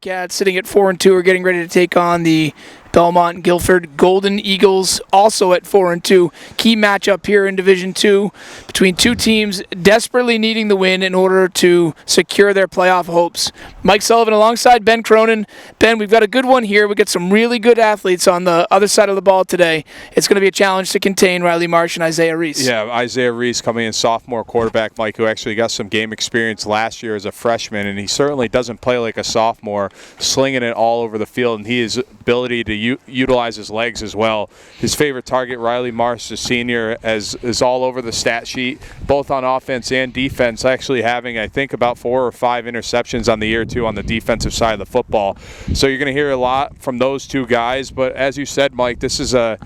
Bobcats, sitting at 4-2, are getting ready to take on the Belmont and Guilford Golden Eagles, also at 4-2. Key matchup here in Division 2 between two teams desperately needing the win in order to secure their playoff hopes. Mike Sullivan alongside Ben Cronin. Ben, we've got a good one here. We got some really good athletes on the other side of the ball today. It's going to be a challenge to contain Riley Marsh and Isaiah Reese. Yeah, Isaiah Reese coming in, sophomore quarterback, Mike, who actually got some game experience last year as a freshman, and he certainly doesn't play like a sophomore, slinging it all over the field, and his ability to utilize his legs as well. His favorite target, Riley Marsh, the senior, is all over the stat sheet, both on offense and defense, actually having, I think, about 4 or 5 interceptions on the year, too, on the defensive side of the football. So you're going to hear a lot from those two guys, but as you said, Mike, this is a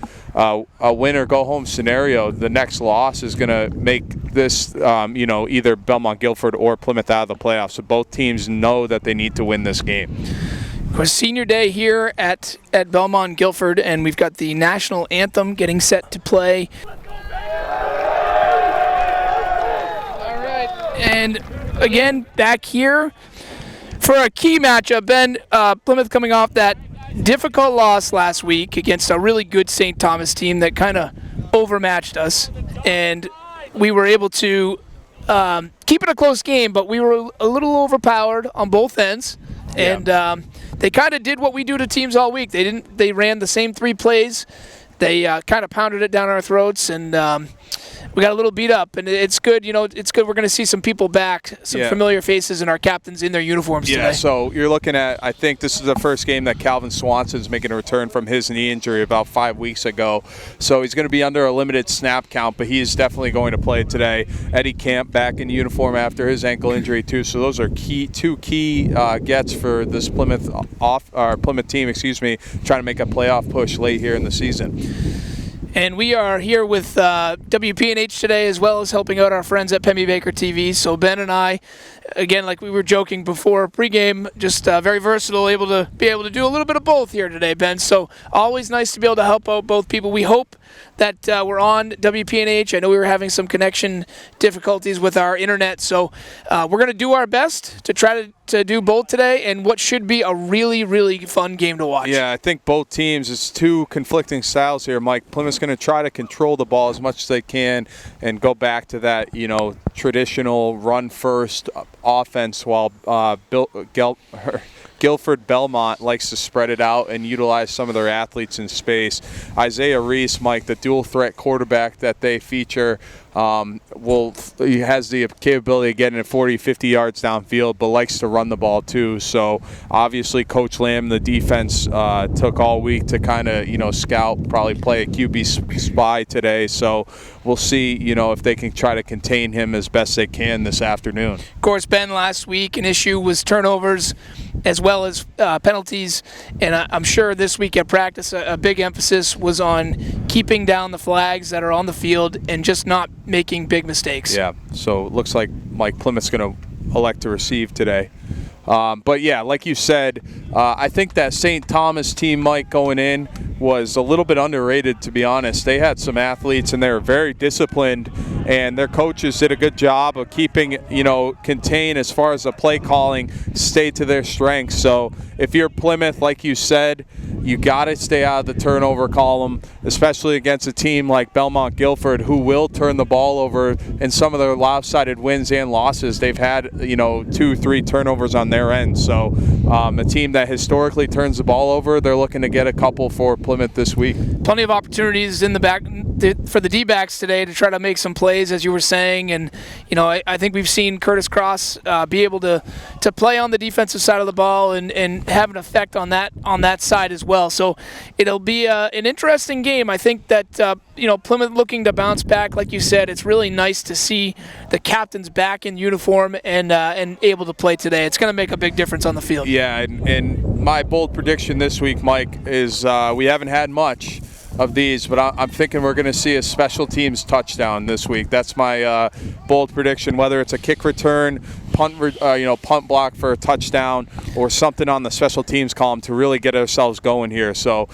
win or go home scenario. The next loss is going to make this, either Belmont Guilford or Plymouth out of the playoffs. So both teams know that they need to win this game. It was senior day here at Belmont and Guilford, and we've got the national anthem getting set to play. All right, and again, back here for a key matchup. Ben, Plymouth coming off that difficult loss last week against a really good St. Thomas team that kind of overmatched us, and we were able to keep it a close game, but we were a little overpowered on both ends. And they kind of did what we do to teams all week. They ran the same 3 plays. They kind of pounded it down our throats, and we got a little beat up. And it's good, it's good. We're going to see some people back, some familiar faces, and our captains in their uniforms today. Yeah, so you're looking at, I think this is the first game that Calvin Swanson's making a return from his knee injury about 5 weeks ago. So he's going to be under a limited snap count, but he is definitely going to play today. Eddie Camp back in uniform after his ankle injury too. So those are two key gets for this Plymouth team, trying to make a playoff push late here in the season. And we are here with WPNH today, as well as helping out our friends at Pemmy Baker TV. So Ben and I, again, like we were joking before pregame, just very versatile, able to do a little bit of both here today, Ben. So always nice to be able to help out both people. We hope that we're on WPNH. I know we were having some connection difficulties with our internet, so we're going to do our best to try to do both today, and what should be a really, really fun game to watch. Yeah, I think both teams, it's two conflicting styles here, Mike. Plymouth's going to try to control the ball as much as they can and go back to that, traditional run-first offense, while Gilford-Belmont likes to spread it out and utilize some of their athletes in space. Isaiah Reese, Mike, the dual-threat quarterback that they feature, he has the capability of getting it 40, 50 yards downfield, but likes to run the ball too. So obviously Coach Lamb, the defense, took all week to kind of, scout, probably play a QB spy today. So we'll see, if they can try to contain him as best they can this afternoon. Of course, Ben, last week an issue was turnovers as well as penalties, and I'm sure this week at practice a big emphasis was on keeping down the flags that are on the field and just not making big mistakes. Yeah, so it looks like Mike Plymouth's going to elect to receive today. But yeah, like you said, I think that St. Thomas team, Mike, going in was a little bit underrated, to be honest. They had some athletes and they were very disciplined, and their coaches did a good job of keeping, contained as far as the play calling, stay to their strengths. So if you're Plymouth, like you said, you got to stay out of the turnover column, especially against a team like Belmont Guilford, who will turn the ball over in some of their lopsided wins and losses. They've had, 2-3 turnovers on their end. So a team that historically turns the ball over, they're looking to get a couple for Plymouth this week. Plenty of opportunities in the back for the D-backs today to try to make some plays, as you were saying. And, I think we've seen Curtis Cross be able to play on the defensive side of the ball and have an effect on that side as well. So it'll be an interesting game. I think that, Plymouth looking to bounce back, like you said. It's really nice to see the captains back in uniform and able to play today. It's going to make a big difference on the field. Yeah, and my bold prediction this week, Mike, is we haven't had much of these, but I'm thinking we're going to see a special teams touchdown this week. That's my bold prediction, whether it's a kick return, punt block for a touchdown, or something on the special teams column to really get ourselves going here. So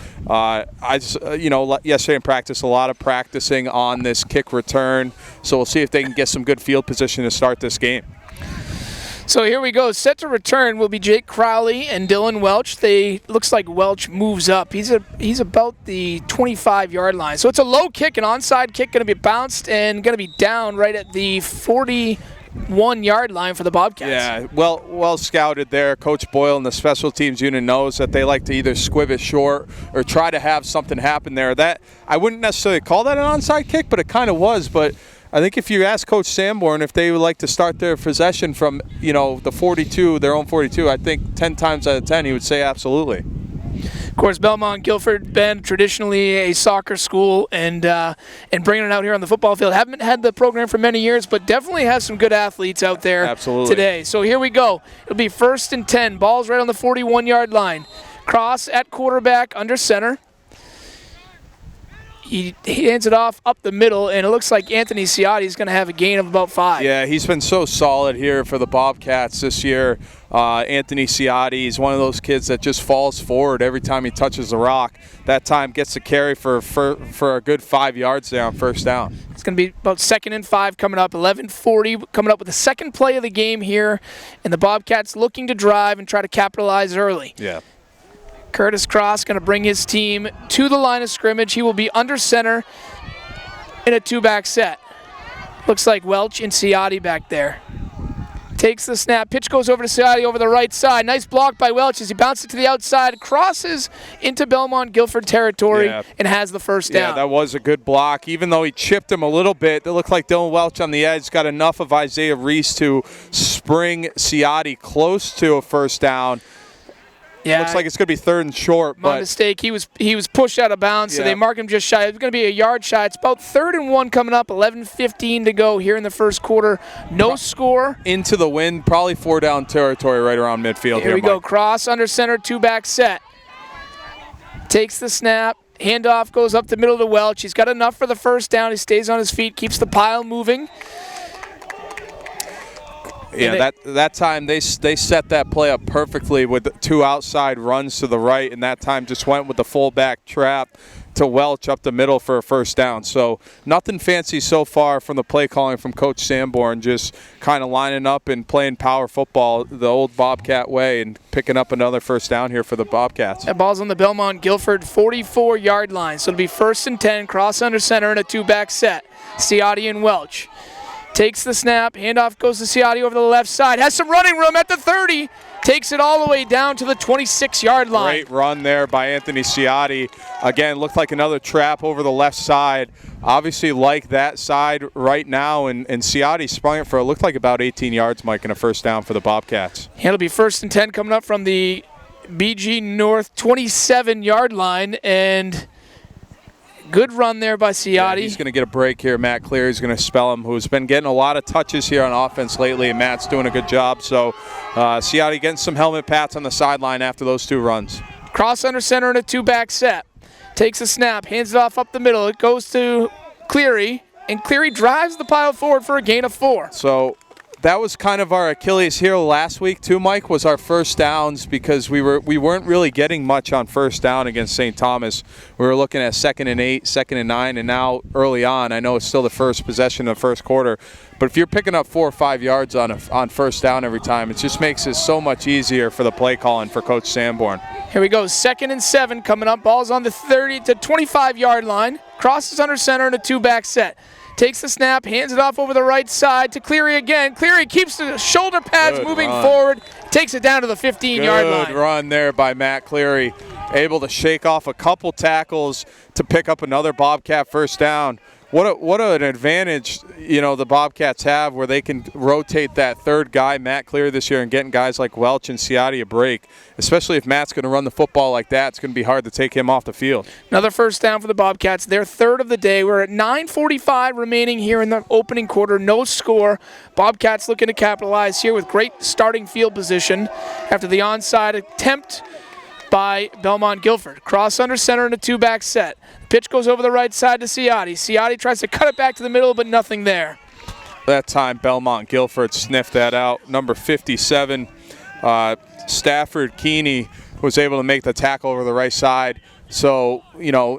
yesterday in practice, a lot of practicing on this kick return. So we'll see if they can get some good field position to start this game. So here we go. Set to return will be Jake Crowley and Dylan Welch. Looks like Welch moves up. He's about the 25-yard line. So it's a low kick, an onside kick, going to be bounced and going to be down right at the 41-yard line for the Bobcats. Yeah, well scouted there. Coach Boyle and the special teams unit knows that they like to either squib it short or try to have something happen there. That I wouldn't necessarily call that an onside kick, but it kind of was. But I think if you ask Coach Sanborn if they would like to start their possession from, the 42, their own 42, I think 10 times out of 10 he would say absolutely. Of course, Belmont, Gilford, been traditionally a soccer school, and bringing it out here on the football field. Haven't had the program for many years, but definitely has some good athletes out there today. So here we go. It'll be 1st and 10. Ball's right on the 41-yard line. Cross at quarterback under center. He hands it off up the middle, and it looks like Anthony Ciotti is going to have a gain of about 5. Yeah, he's been so solid here for the Bobcats this year. Anthony Ciotti is one of those kids that just falls forward every time he touches the rock. That time gets the carry for a good 5 yards there on first down. It's going to be about 2nd and 5 coming up, 11:40 coming up with the second play of the game here, and the Bobcats looking to drive and try to capitalize early. Yeah. Curtis Cross going to bring his team to the line of scrimmage. He will be under center in a 2-back set. Looks like Welch and Ciotti back there. Takes the snap. Pitch goes over to Ciotti over the right side. Nice block by Welch as he bounces to the outside, crosses into Belmont Gilford territory, and has the first down. Yeah, that was a good block. Even though he chipped him a little bit, it looked like Dylan Welch on the edge got enough of Isaiah Reese to spring Ciotti close to a first down. Yeah, looks like it's going to be 3rd and short. My mistake. He was pushed out of bounds, so they mark him just shy. It's going to be a yard shy. It's about 3rd and 1 coming up. 11:15 to go here in the first quarter. No score. Into the wind, probably 4-down territory right around midfield. Here we go. Cross under center, 2-back set. Takes the snap. Handoff goes up the middle to Welch. He's got enough for the first down. He stays on his feet, keeps the pile moving. Yeah, that time they set that play up perfectly with 2 outside runs to the right, and that time just went with the fullback trap to Welch up the middle for a first down. So nothing fancy so far from the play calling from Coach Sanborn, just kind of lining up and playing power football the old Bobcat way and picking up another first down here for the Bobcats. That ball's on the Belmont Gilford 44-yard line, so it'll be 1st and 10, cross under center in a 2-back set. Ciotti and Welch. Takes the snap, handoff goes to Ciotti over the left side, has some running room at the 30, takes it all the way down to the 26-yard line. Great run there by Anthony Ciotti. Again, looked like another trap over the left side. Obviously like that side right now, and Ciotti sprung it for it looked like about 18 yards, Mike, and a first down for the Bobcats. And it'll be 1st and 10 coming up from the BG North 27-yard line, and good run there by Ciotti. Yeah, he's going to get a break here. Matt Cleary's going to spell him, who's been getting a lot of touches here on offense lately, and Matt's doing a good job. So Ciotti getting some helmet pats on the sideline after those 2 runs. Cross under center in a 2-back set. Takes a snap, hands it off up the middle. It goes to Cleary, and Cleary drives the pile forward for a gain of 4. So that was kind of our Achilles heel last week too, Mike, was our first downs, because we weren't really getting much on first down against St. Thomas. We were looking at 2nd and 8, 2nd and 9, and now early on, I know it's still the first possession of the first quarter, but if you're picking up 4 or 5 yards on first down every time, it just makes it so much easier for the play calling for Coach Sanborn. Here we go, 2nd and 7 coming up. Ball's on the 30 to 25-yard line. Crosses under center in a 2-back set. Takes the snap, hands it off over the right side to Cleary again. Cleary keeps the shoulder pads moving forward, takes it down to the 15-yard line. Good run there by Matt Cleary, able to shake off a couple tackles to pick up another Bobcat first down. What an advantage, the Bobcats have, where they can rotate that 3rd guy, Matt Cleary, this year, and getting guys like Welch and Ciotti a break. Especially if Matt's going to run the football like that, it's going to be hard to take him off the field. Another first down for the Bobcats, their 3rd of the day. We're at 9:45 remaining here in the opening quarter, no score. Bobcats looking to capitalize here with great starting field position after the onside attempt by Belmont Gilford. Cross under center in a 2-back set. Pitch goes over the right side to Ciotti. Ciotti tries to cut it back to the middle, but nothing there. That time, Belmont Gilford sniffed that out. Number 57, Stafford Keeney, was able to make the tackle over the right side. So,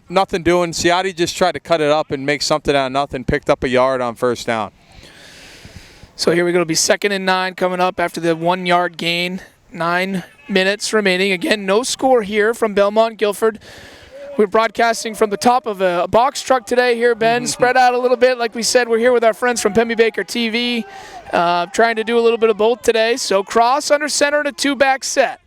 nothing doing. Ciotti just tried to cut it up and make something out of nothing, picked up a yard on first down. So here we go. It'll be 2nd and 9 coming up after the 1 yard gain. 9 minutes remaining. Again, no score here from Belmont Gilford. We're broadcasting from the top of a box truck today here, Ben. Spread out a little bit. Like we said, we're here with our friends from Pemmy Baker TV, trying to do a little bit of both today. So cross under center in a 2-back set.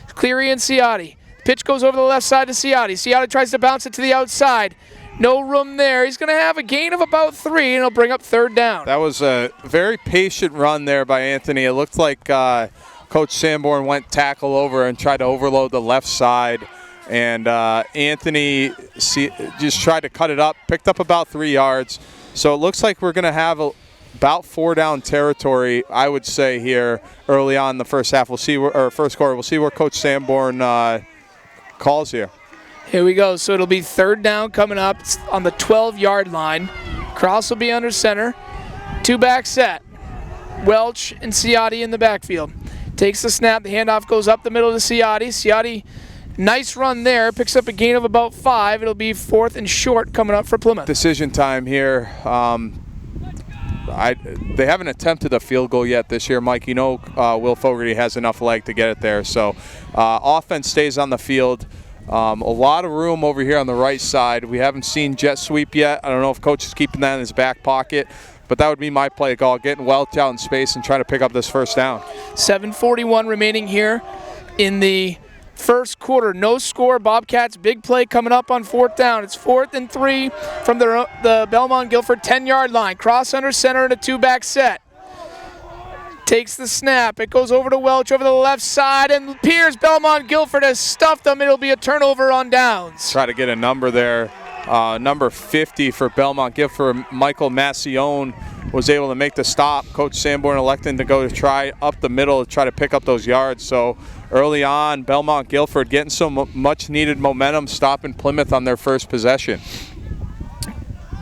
Cleary and Ciotti. Pitch goes over the left side to Ciotti. Ciotti tries to bounce it to the outside. No room there. He's going to have a gain of about 3, and he'll bring up 3rd down. That was a very patient run there by Anthony. It looked like Coach Sanborn went tackle over and tried to overload the left side. And Anthony just tried to cut it up, picked up about 3 yards. So it looks like we're going to have about 4 down territory, I would say, here early on in the first half. We'll see, or first quarter. We'll see where Coach Sanborn calls here. Here we go. So it'll be 3rd down coming up. It's on the 12-yard line. Cross will be under center. 2-back set. Welch and Ciotti in the backfield. Takes the snap. The handoff goes up the middle to Ciotti. Ciotti, nice run there. Picks up a gain of about 5. It'll be 4th and short coming up for Plymouth. Decision time here. They haven't attempted a field goal yet this year, Mike. You know Will Fogarty has enough leg to get it there. So offense stays on the field. A lot of room over here on the right side. We haven't seen jet sweep yet. I don't know if Coach is keeping that in his back pocket, but that would be my play call, getting Welch out in space and trying to pick up this 1st down. 7:41 remaining here in the first quarter. No score. Bobcats big play coming up on 4th down. It's 4th and 3 from the Belmont Gilford 10-yard line. Cross under center in a 2-back set. Takes the snap. It goes over to Welch over the left side, and appears Belmont Gilford has stuffed them. It'll be a turnover on downs. Try to get a number there. Number 50 for Belmont Gilford, Michael Massione, was able to make the stop. Coach Sanborn electing to go to try up the middle to try to pick up those yards. So early on, Belmont Gilford getting some much needed momentum, stopping Plymouth on their first possession.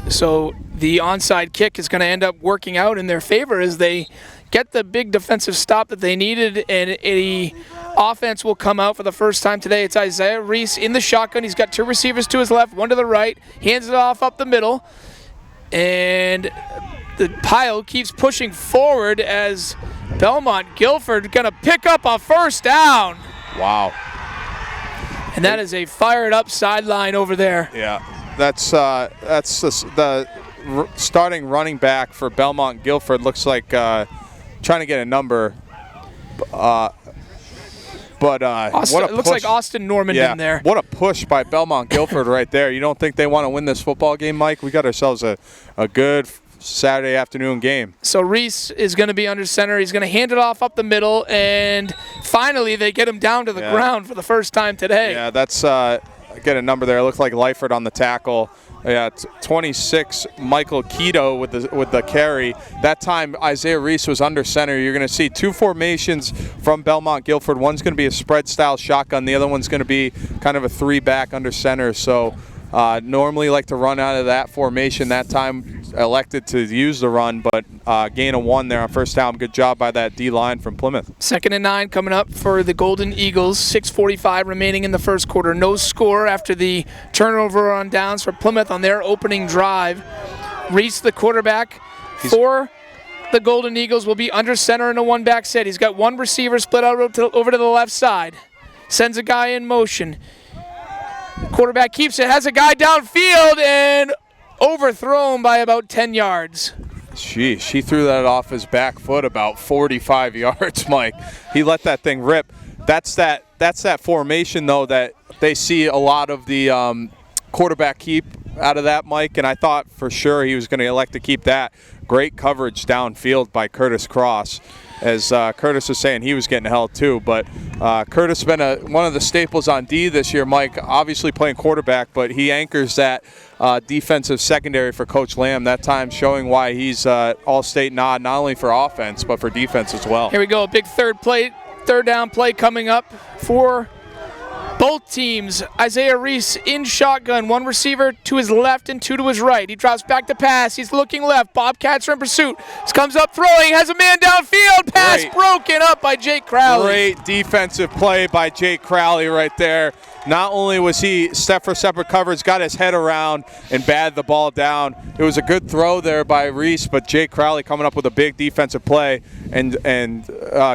So the onside kick is going to end up working out in their favor as they get the big defensive stop that they needed, and a offense will come out for the first time today. It's Isaiah Reese in the shotgun. He's got 2 receivers to his left, 1 to the right, hands it off up the middle, and the pile keeps pushing forward as Belmont Gilford going to pick up a 1st down. Wow. And that is a fired up sideline over there. Yeah, that's the starting running back for Belmont Gilford. Looks like trying to get a number. But what a it looks like Austin Norman in there. What a push by Belmont Gilford right there. You don't think they want to win this football game, Mike? We got ourselves a good Saturday afternoon game. So Reese is going to be under center. He's going to hand it off up the middle, and finally they get him down to the ground for the first time today. Yeah, that's get a number there. It looked like Lyford on the tackle. Yeah, 26, Michael Keto with the carry. That time, Isaiah Reese was under center. You're going to see 2 formations from Belmont Gilford. One's going to be a spread-style shotgun. The other one's going to be kind of a 3-back under center. So normally like to run out of that formation. That time elected to use the run, but gain of 1 there on 1st down. Good job by that D-line from Plymouth. 2nd and 9 coming up for the Golden Eagles. 6:45 remaining in the first quarter. No score after the turnover on downs for Plymouth on their opening drive. Reese, the quarterback for the Golden Eagles, will be under center in a 1-back set. He's got 1 receiver split out over to the left side. Sends a guy in motion. Quarterback keeps it, has a guy downfield, and overthrown by about 10 yards. Sheesh, he threw that off his back foot about 45 yards, Mike. He let that thing rip. That's that formation, though, that they see a lot of the quarterback keep out of that, Mike, and I thought for sure he was going to elect to keep that. Great coverage downfield by Curtis Cross. As Curtis was saying, he was getting held too. But Curtis has been one of the staples on D this year, Mike, obviously playing quarterback, but he anchors that defensive secondary for Coach Lamb, that time showing why he's all-state nod, not only for offense, but for defense as well. Here we go, a big third down play coming up for Both teams, Isaiah Reese in shotgun, one receiver to his left and two to his right. He drops back to pass. He's looking left. Bobcats are in pursuit. Comes up throwing, has a man downfield. Pass broken up by Jake Crowley. Great defensive play by Jake Crowley right there. Not only was he step for step coverage, got his head around and batted the ball down. It was a good throw there by Reese, but Jake Crowley coming up with a big defensive play and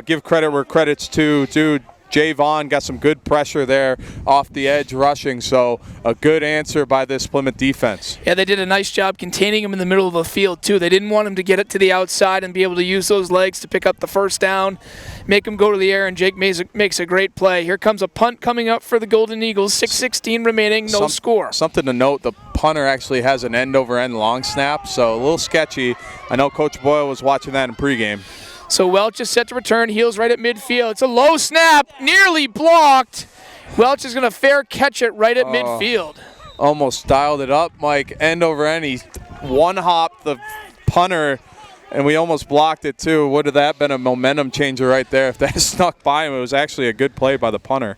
give credit where credit's due. Jay Vaughn got some good pressure there off the edge rushing, so a good answer by this Plymouth defense. Yeah, they did a nice job containing him in the middle of the field, too. They didn't want him to get it to the outside and be able to use those legs to pick up the first down, make him go to the air, and Jake makes a great play. Here comes a punt coming up for the Golden Eagles, 6:16 remaining, no score. Something to note, the punter actually has an end-over-end long snap, so a little sketchy. I know Coach Boyle was watching that in pregame. So Welch is set to return, heels right at midfield. It's a low snap, nearly blocked. Welch is going to fair catch it right at midfield. Almost dialed it up, Mike. End over end. He one-hopped the punter, and we almost blocked it too. Would have that been a momentum changer right there? If that snuck by him, it was actually a good play by the punter.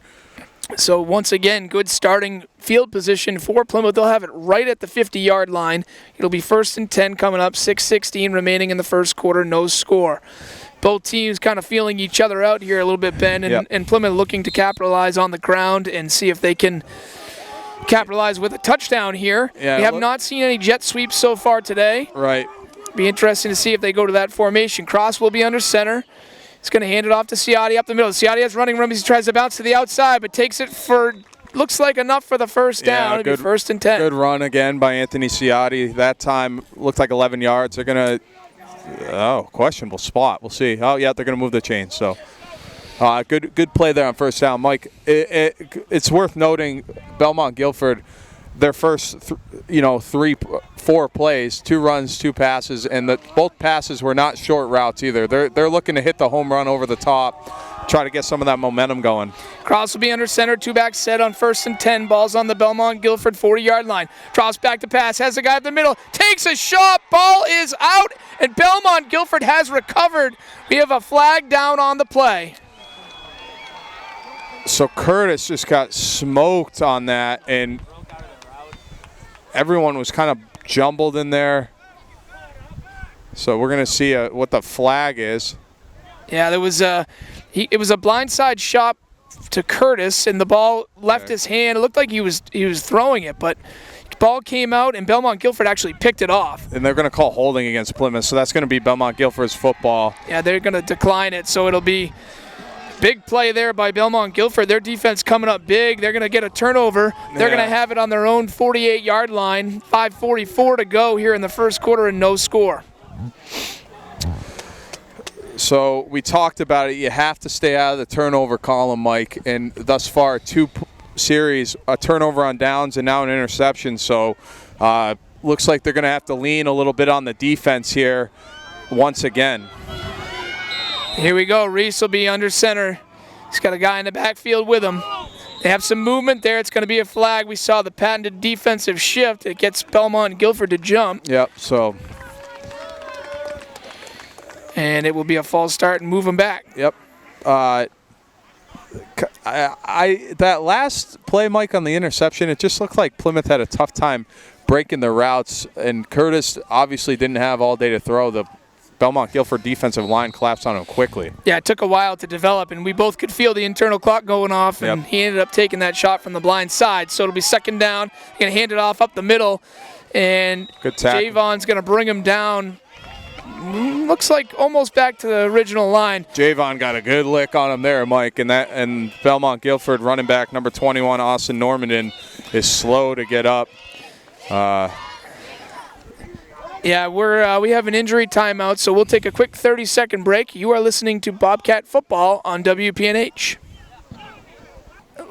So once again, good starting field position for Plymouth. They'll have it right at the 50-yard line. It'll be 1st and 10 coming up, 6:16 remaining in the first quarter, no score. Both teams kind of feeling each other out here a little bit, Ben, and Plymouth looking to capitalize on the ground and see if they can capitalize with a touchdown here. Yeah, we have not seen any jet sweeps so far today. Right. Be interesting to see if they go to that formation. Cross will be under center. He's going to hand it off to Ciotti up the middle. Ciotti has running room as he tries to bounce to the outside, but takes it for, looks like enough for the first down. It'll be 1st and 10. Good run again by Anthony Ciotti. That time looked like 11 yards. They're going to, questionable spot. We'll see. Oh, yeah, they're going to move the chains. So good play there on first down. Mike, it's worth noting Belmont Gilford, their first, 4 plays, 2 runs, 2 passes, and both passes were not short routes either. They're looking to hit the home run over the top, try to get some of that momentum going. Cross will be under center, 2-back set on 1st and 10. Ball's on the Belmont Gilford 40-yard line. Drops back to pass, has a guy at the middle, takes a shot, ball is out, and Belmont Gilford has recovered. We have a flag down on the play. So Curtis just got smoked on that, and everyone was kind of jumbled in there. So we're going to see what the flag is. Yeah, there was it was a blindside shot to Curtis, and the ball left his hand. It looked like he was throwing it, but the ball came out, and Belmont Gilford actually picked it off. And they're going to call holding against Plymouth, so that's going to be Belmont Gilford's football. Yeah, they're going to decline it, so it'll be big play there by Belmont Gilford. Their defense coming up big. They're going to get a turnover. They're going to have it on their own 48-yard line. 5:44 to go here in the first quarter and no score. So we talked about it. You have to stay out of the turnover column, Mike. And thus far, 2 series, a turnover on downs and now an interception. So looks like they're going to have to lean a little bit on the defense here once again. Here we go. Reese will be under center. He's got a guy in the backfield with him. They have some movement there. It's going to be a flag. We saw the patented defensive shift. It gets Belmont and Gilford to jump. Yep, so. And it will be a false start and move them back. Yep. That last play, Mike, on the interception, it just looked like Plymouth had a tough time breaking their routes, and Curtis obviously didn't have all day to throw. The Belmont Gilford defensive line collapsed on him quickly. Yeah, it took a while to develop, and we both could feel the internal clock going off, and he ended up taking that shot from the blind side. So it'll be 2nd down. Going to hand it off up the middle, and Javon's going to bring him down. Looks like almost back to the original line. Javon got a good lick on him there, Mike, and Belmont Gilford running back number 21, Austin Normandin, is slow to get up. Yeah, we have an injury timeout, so we'll take a quick 30-second break. You are listening to Bobcat Football on WPNH.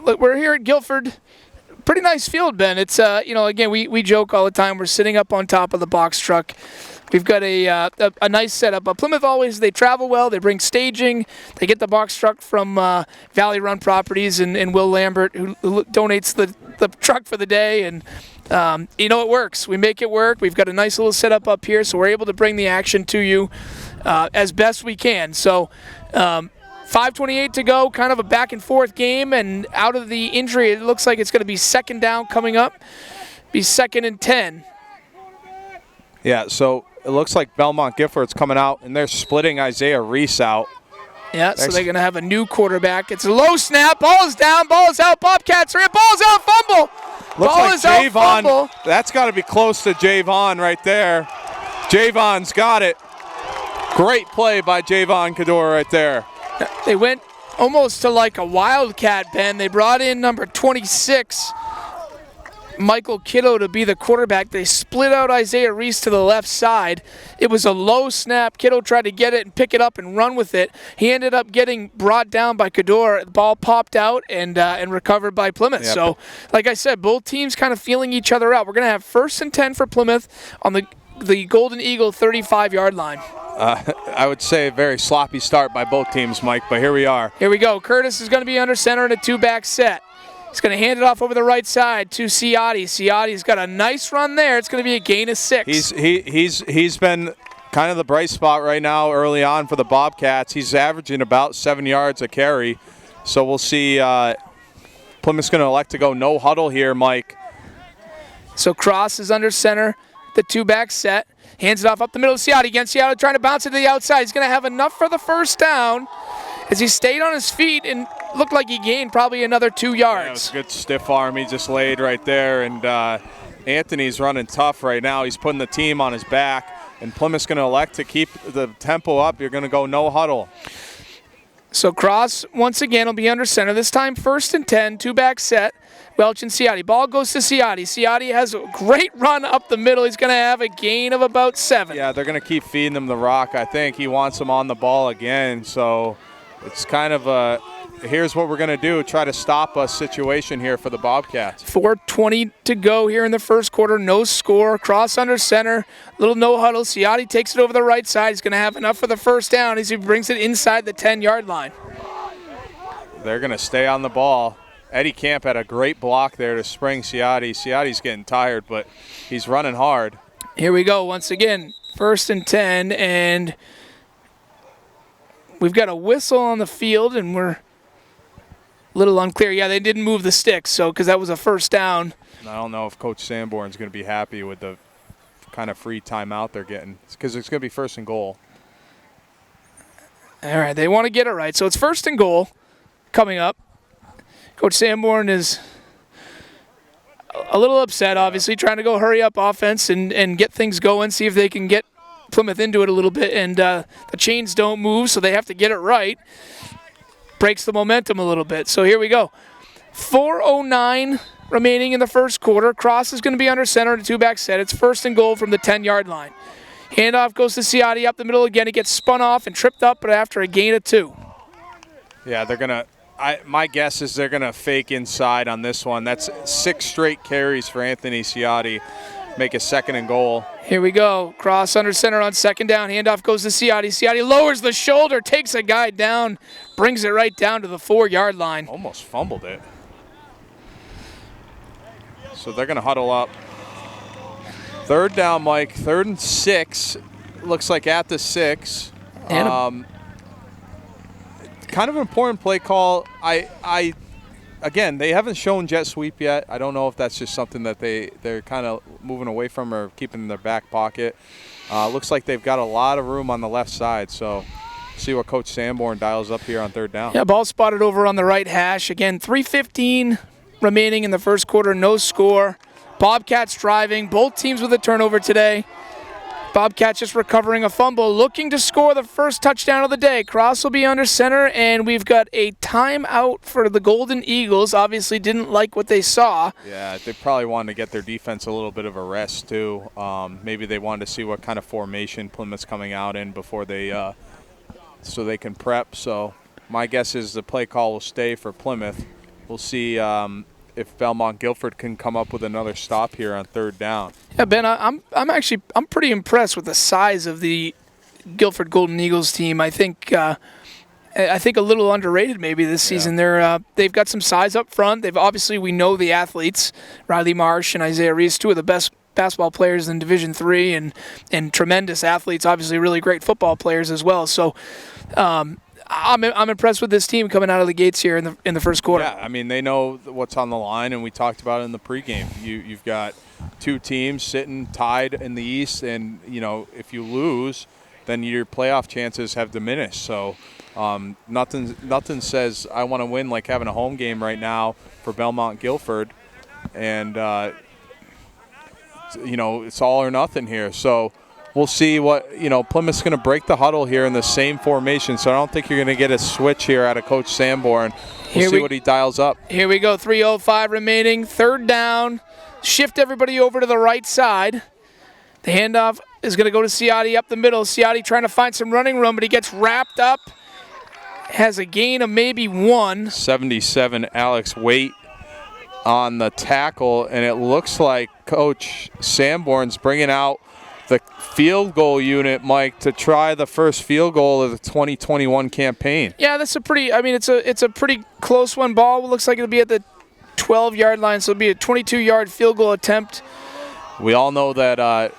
Look, we're here at Gilford. Pretty nice field, Ben. It's again, we joke all the time. We're sitting up on top of the box truck. We've got a nice setup. Plymouth always, they travel well. They bring staging. They get the box truck from Valley Run Properties and Will Lambert, who donates the truck for the day. And, it works. We make it work. We've got a nice little setup up here, so we're able to bring the action to you as best we can. So 5:28 to go, kind of a back and forth game, and out of the injury, it looks like it's going to be second down coming up. Be 2nd and 10. Yeah, so it looks like Belmont Gilford's coming out, and they're splitting Isaiah Reese out. Yeah, so they're going to have a new quarterback. It's a low snap. Ball is down. Ball is out. Bobcats are in. Ball's out. Fumble. Looks Ball like is out. Fumble. Javon. That's got to be close to Javon right there. Javon's got it. Great play by Javon Kador right there. They went almost to like a wildcat, Ben. They brought in number 26, Michael Kiddo, to be the quarterback. They split out Isaiah Reese to the left side. It was a low snap. Kiddo tried to get it and pick it up and run with it. He ended up getting brought down by Kador. The ball popped out and recovered by Plymouth. Yep. So, like I said, both teams kind of feeling each other out. We're going to have 1st and 10 for Plymouth on the Golden Eagle 35-yard line. I would say a very sloppy start by both teams, Mike, but here we are. Here we go. Curtis is going to be under center in a 2-back set. He's going to hand it off over the right side to Ciotti. Ciotti's got a nice run there. It's going to be a gain of 6. He's been kind of the bright spot right now early on for the Bobcats. He's averaging about 7 yards a carry. So we'll see. Plymouth's going to elect to go no huddle here, Mike. So Cross is under center, the 2-back set. Hands it off up the middle of Ciotti. Again, Ciotti trying to bounce it to the outside. He's going to have enough for the first down as he stayed on his feet and looked like he gained probably another 2 yards. Yeah, it was a good stiff arm he just laid right there. And Anthony's running tough right now. He's putting the team on his back. And Plymouth's going to elect to keep the tempo up. You're going to go no huddle. So Cross, once again, will be under center. This time 1st and 10, 2-back set. Welch and Ciotti. Ball goes to Ciotti. Ciotti has a great run up the middle. He's going to have a gain of about 7. Yeah, they're going to keep feeding him the rock. I think he wants him on the ball again. So it's kind of a here's what we're going to do, try to stop a situation here for the Bobcats. 4:20 to go here in the first quarter. No score. Cross under center. Little no huddle. Ciotti takes it over the right side. He's going to have enough for the first down as he brings it inside the 10-yard line. They're going to stay on the ball. Eddie Camp had a great block there to spring Ciotti. Ciotti's getting tired, but he's running hard. Here we go once again. 1st and 10, and we've got a whistle on the field, and we're a little unclear. Yeah, they didn't move the sticks, so because that was a first down. I don't know if Coach Sanborn's going to be happy with the kind of free timeout they're getting because it's going to be 1st and goal. All right, they want to get it right. So it's 1st and goal coming up. Coach Sanborn is a little upset, obviously, trying to go hurry up offense and get things going, see if they can get Plymouth into it a little bit. And the chains don't move, so they have to get it right. Breaks the momentum a little bit. So here we go. 4:09 remaining in the first quarter. Cross is going to be under center in a 2-back set. It's 1st and goal from the 10-yard line. Handoff goes to Ciotti up the middle again. He gets spun off and tripped up, but after a gain of 2. Yeah, they're going to my guess is they're going to fake inside on this one. That's 6 straight carries for Anthony Ciotti. Make a 2nd and goal. Here we go. Cross under center on 2nd down. Handoff goes to Ciotti. Ciotti lowers the shoulder, takes a guy down, brings it right down to the 4-yard line. Almost fumbled it. So they're going to huddle up. 3rd down, Mike. 3rd and 6. Looks like at the 6. Kind of an important play call. Again, they haven't shown jet sweep yet. I don't know if that's just something that they're kind of moving away from or keeping in their back pocket. Looks like they've got a lot of room on the left side. So see what Coach Sanborn dials up here on 3rd down. Yeah, ball spotted over on the right hash. Again, 3:15 remaining in the first quarter. No score. Bobcats driving. Both teams with a turnover today. Bobcats just recovering a fumble, looking to score the first touchdown of the day. Cross will be under center, and we've got a timeout for the Golden Eagles. Obviously didn't like what they saw. Yeah, they probably wanted to get their defense a little bit of a rest, too. Maybe they wanted to see what kind of formation Plymouth's coming out in before they so they can prep. So my guess is the play call will stay for Plymouth. We'll see if Belmont Gilford can come up with another stop here on 3rd down. Yeah, Ben, I'm pretty impressed with the size of the Gilford Golden Eagles team. I think a little underrated maybe this season. They've got some size up front. We know the athletes, Riley Marsh and Isaiah Reese, 2 of the best basketball players in Division III and tremendous athletes. Obviously, really great football players as well. So. I'm impressed with this team coming out of the gates here in the first quarter. Yeah, I mean, they know what's on the line, and we talked about it in the pregame. You've got two teams sitting tied in the East, and, if you lose, then your playoff chances have diminished. So nothing says I want to win like having a home game right now for Belmont Gilford. And, it's all or nothing here. So we'll see what, Plymouth's going to break the huddle here in the same formation. So I don't think you're going to get a switch here out of Coach Sanborn. We'll see what he dials up. Here we go, 3:05 remaining, third down. Shift everybody over to the right side. The handoff is going to go to Ciotti up the middle. Ciotti trying to find some running room, but he gets wrapped up. Has a gain of maybe 1. 77 Alex Waite on the tackle, and it looks like Coach Sanborn's bringing out the field goal unit, Mike, to try the first field goal of the 2021 campaign. Yeah, that's it's a pretty close one. Ball looks like it'll be at the 12-yard line, so it'll be a 22-yard field goal attempt. We all know that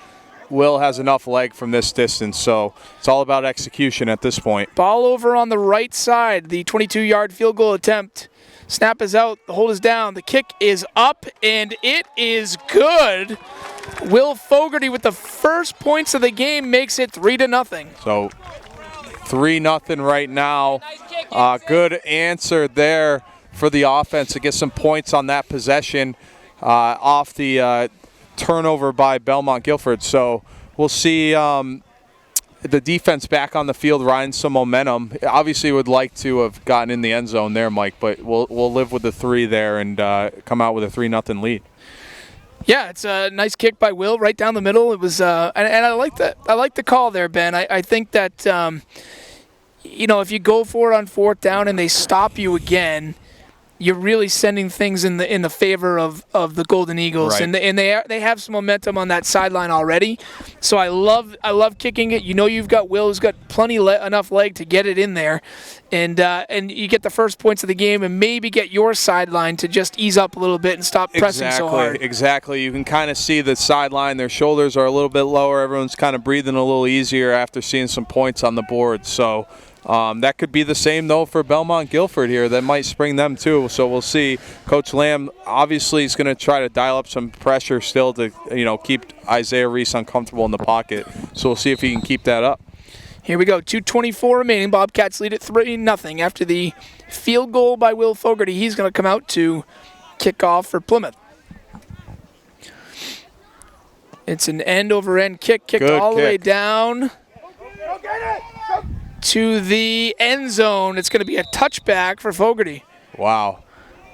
Will has enough leg from this distance, so it's all about execution at this point. Ball over on the right side, the 22-yard field goal attempt. Snap is out, the hold is down, the kick is up, and it is good. Will Fogarty with the first points of the game makes it 3-0. So 3-0 right now. Good answer there for the offense to get some points on that possession off the turnover by Belmont Gilford. So we'll see the defense back on the field riding some momentum. Obviously would like to have gotten in the end zone there, Mike, but we'll live with the 3 there and come out with a 3-0 lead. Yeah, it's a nice kick by Will right down the middle. It was and I like that. I like the call there, Ben. I think that if you go for it on 4th down and they stop you again, you're really sending things in the favor of the Golden Eagles, right. and they have some momentum on that sideline already. So I love kicking it. You've got Will, who's got enough leg to get it in there, and you get the first points of the game, and maybe get your sideline to just ease up a little bit and stop pressing so hard. Exactly. You can kind of see the sideline; their shoulders are a little bit lower. Everyone's kind of breathing a little easier after seeing some points on the board. So. That could be the same, though, for Belmont Gilford here. That might spring them, too. So we'll see. Coach Lamb obviously is going to try to dial up some pressure still to, keep Isaiah Reese uncomfortable in the pocket. So we'll see if he can keep that up. Here we go. 2:24 remaining. Bobcats lead at 3-0 after the field goal by Will Fogarty. He's going to come out to kick off for Plymouth. It's an end-over-end kick, kicked all the way down to the end zone. It's going to be a touchback for Fogarty. Wow.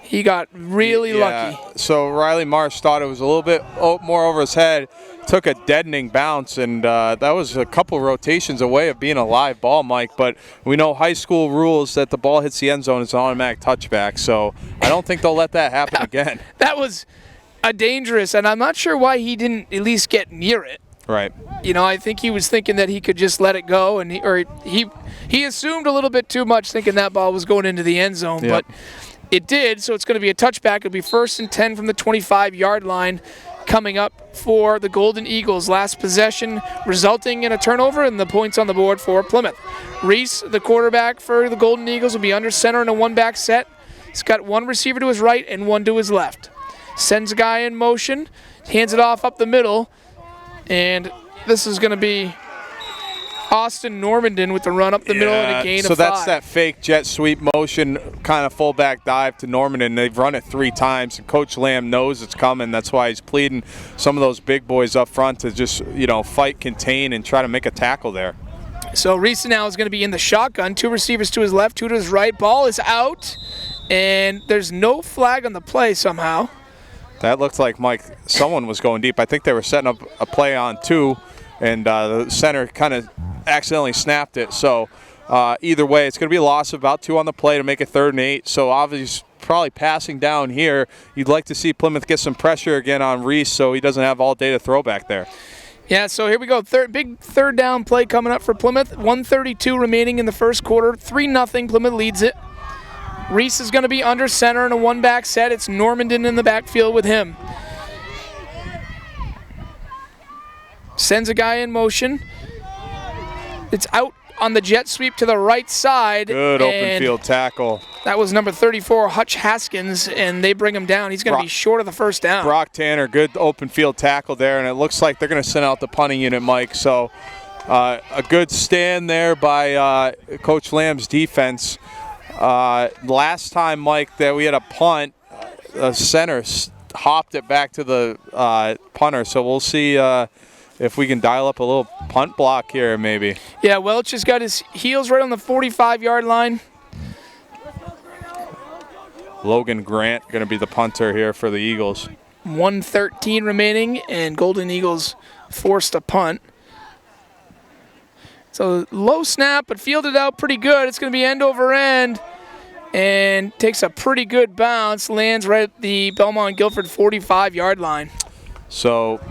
He got really lucky. So Riley Marsh thought it was a little bit more over his head, took a deadening bounce, and that was a couple rotations away of being a live ball, Mike. But we know high school rules that the ball hits the end zone, it's an automatic touchback. So I don't think they'll let that happen again. That was a dangerous, and I'm not sure why he didn't at least get near it. Right. I think he was thinking that he could just let it go, and he assumed a little bit too much, thinking that ball was going into the end zone, Yep. but it did. So it's going to be a touchback. It'll be 1st and 10 from the 25-yard line coming up for the Golden Eagles. Last possession resulting in a turnover and the points on the board for Plymouth. Reese, the quarterback for the Golden Eagles, will be under center in a one-back set. He's got one receiver to his right and one to his left. Sends a guy in motion, hands it off up the middle. And this is going to be Austin Normandin with the run up the middle and a gain of 5. So that's that fake jet sweep motion, kind of fullback dive to Normandin. They've run it 3 times, and Coach Lamb knows it's coming. That's why he's pleading some of those big boys up front to just, fight, contain, and try to make a tackle there. So Reese now is going to be in the shotgun. 2 receivers to his left, 2 to his right. Ball is out, and there's no flag on the play somehow. That looked like, Mike, someone was going deep. I think they were setting up a play on 2, and the center kind of accidentally snapped it. So either way, it's going to be a loss of about 2 on the play to make it 3rd and 8. So obviously probably passing down here. You'd like to see Plymouth get some pressure again on Reese so he doesn't have all day to throw back there. Yeah, so here we go. Big third down play coming up for Plymouth. 1:32 remaining in the first quarter. 3-0. Plymouth leads it. Reese is going to be under center in a one-back set. It's Normandin in the backfield with him. Sends a guy in motion. It's out on the jet sweep to the right side. Good open field tackle. That was number 34, Hutch Haskins, and they bring him down. He's going to be short of the first down. Brock Tanner, good open field tackle there, and it looks like they're going to send out the punting unit, Mike. So a good stand there by Coach Lamb's defense. Last time, Mike, that we had a punt, the center hopped it back to the punter. So we'll see if we can dial up a little punt block here maybe. Yeah, Welch has got his heels right on the 45-yard line. Logan Grant going to be the punter here for the Eagles. 1:13 remaining, and Golden Eagles forced a punt. So low snap, but fielded out pretty good. It's going to be end over end, and takes a pretty good bounce, lands right at the Belmont-Gilford 45-yard line. So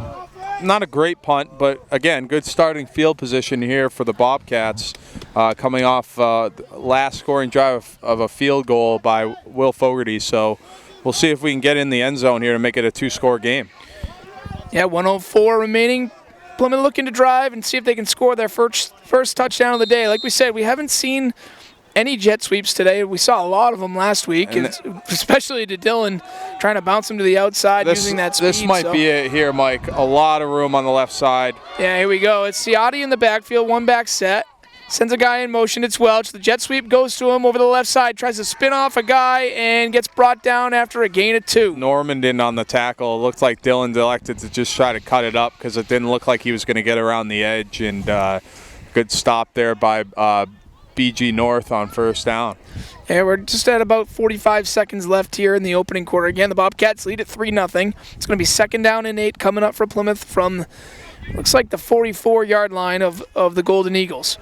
not a great punt, but again, good starting field position here for the Bobcats, coming off last scoring drive of a field goal by Will Fogarty. So we'll see if we can get in the end zone here to make it a two-score game. Yeah, 1:04 remaining. Plymouth looking to drive and see if they can score their first touchdown of the day. Like we said, we haven't seen any jet sweeps today. We saw a lot of them last week, and especially to Dylan trying to bounce him to the outside using that speed. This might be it here, Mike. A lot of room on the left side. Yeah, here we go. It's Ciotti in the backfield, one back set. Sends a guy in motion. It's Welch. The jet sweep goes to him over the left side. Tries to spin off a guy and gets brought down after a gain of 2. Normandin on the tackle. It looked like Dylan elected to just try to cut it up because it didn't look like he was going to get around the edge. And good stop there by BG North on first down. Yeah, we're just at about 45 seconds left here in the opening quarter. Again, the Bobcats lead at 3-0. It's going to be 2nd down and 8 coming up for Plymouth from, looks like, the 44-yard line of the Golden Eagles.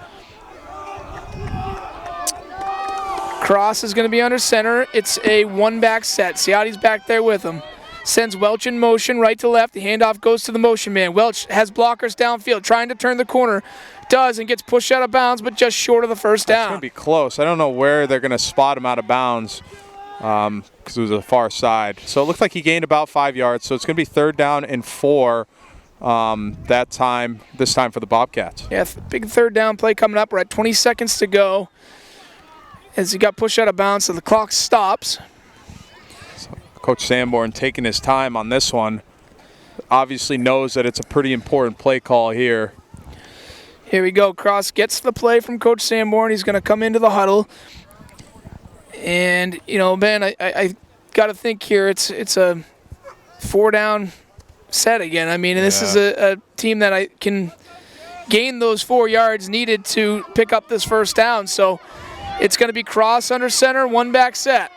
Cross is going to be under center. It's a one-back set. Ciotti's back there with him. Sends Welch in motion right to left. The handoff goes to the motion man. Welch has blockers downfield, trying to turn the corner. Does, and gets pushed out of bounds, but just short of the first down. It's going to be close. I don't know where they're going to spot him out of bounds because it was the far side. So it looked like he gained about 5 yards. So it's going to be 3rd down and 4 this time for the Bobcats. Yeah, big 3rd down play coming up. We're at 20 seconds to go as he got pushed out of bounds, so the clock stops. So Coach Sanborn taking his time on this one. Obviously knows that it's a pretty important play call here. Here we go. Cross gets the play from Coach Sanborn. He's going to come into the huddle. And, you know, Ben, I got to think here it's a 4-down set again. I mean, this is a team that I can gain those 4 yards needed to pick up this first down. So it's going to be cross under center, one-back set.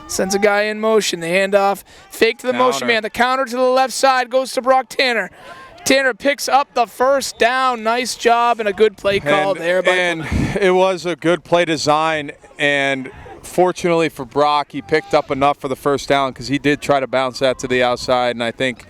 Sends a guy in motion. The handoff, fake to the motion man. The counter to the left side goes to Brock Tanner. Tanner picks up the first down. Nice job and a good play call there. And it was a good play design, and fortunately for Brock, he picked up enough for the first down because he did try to bounce that to the outside, and I think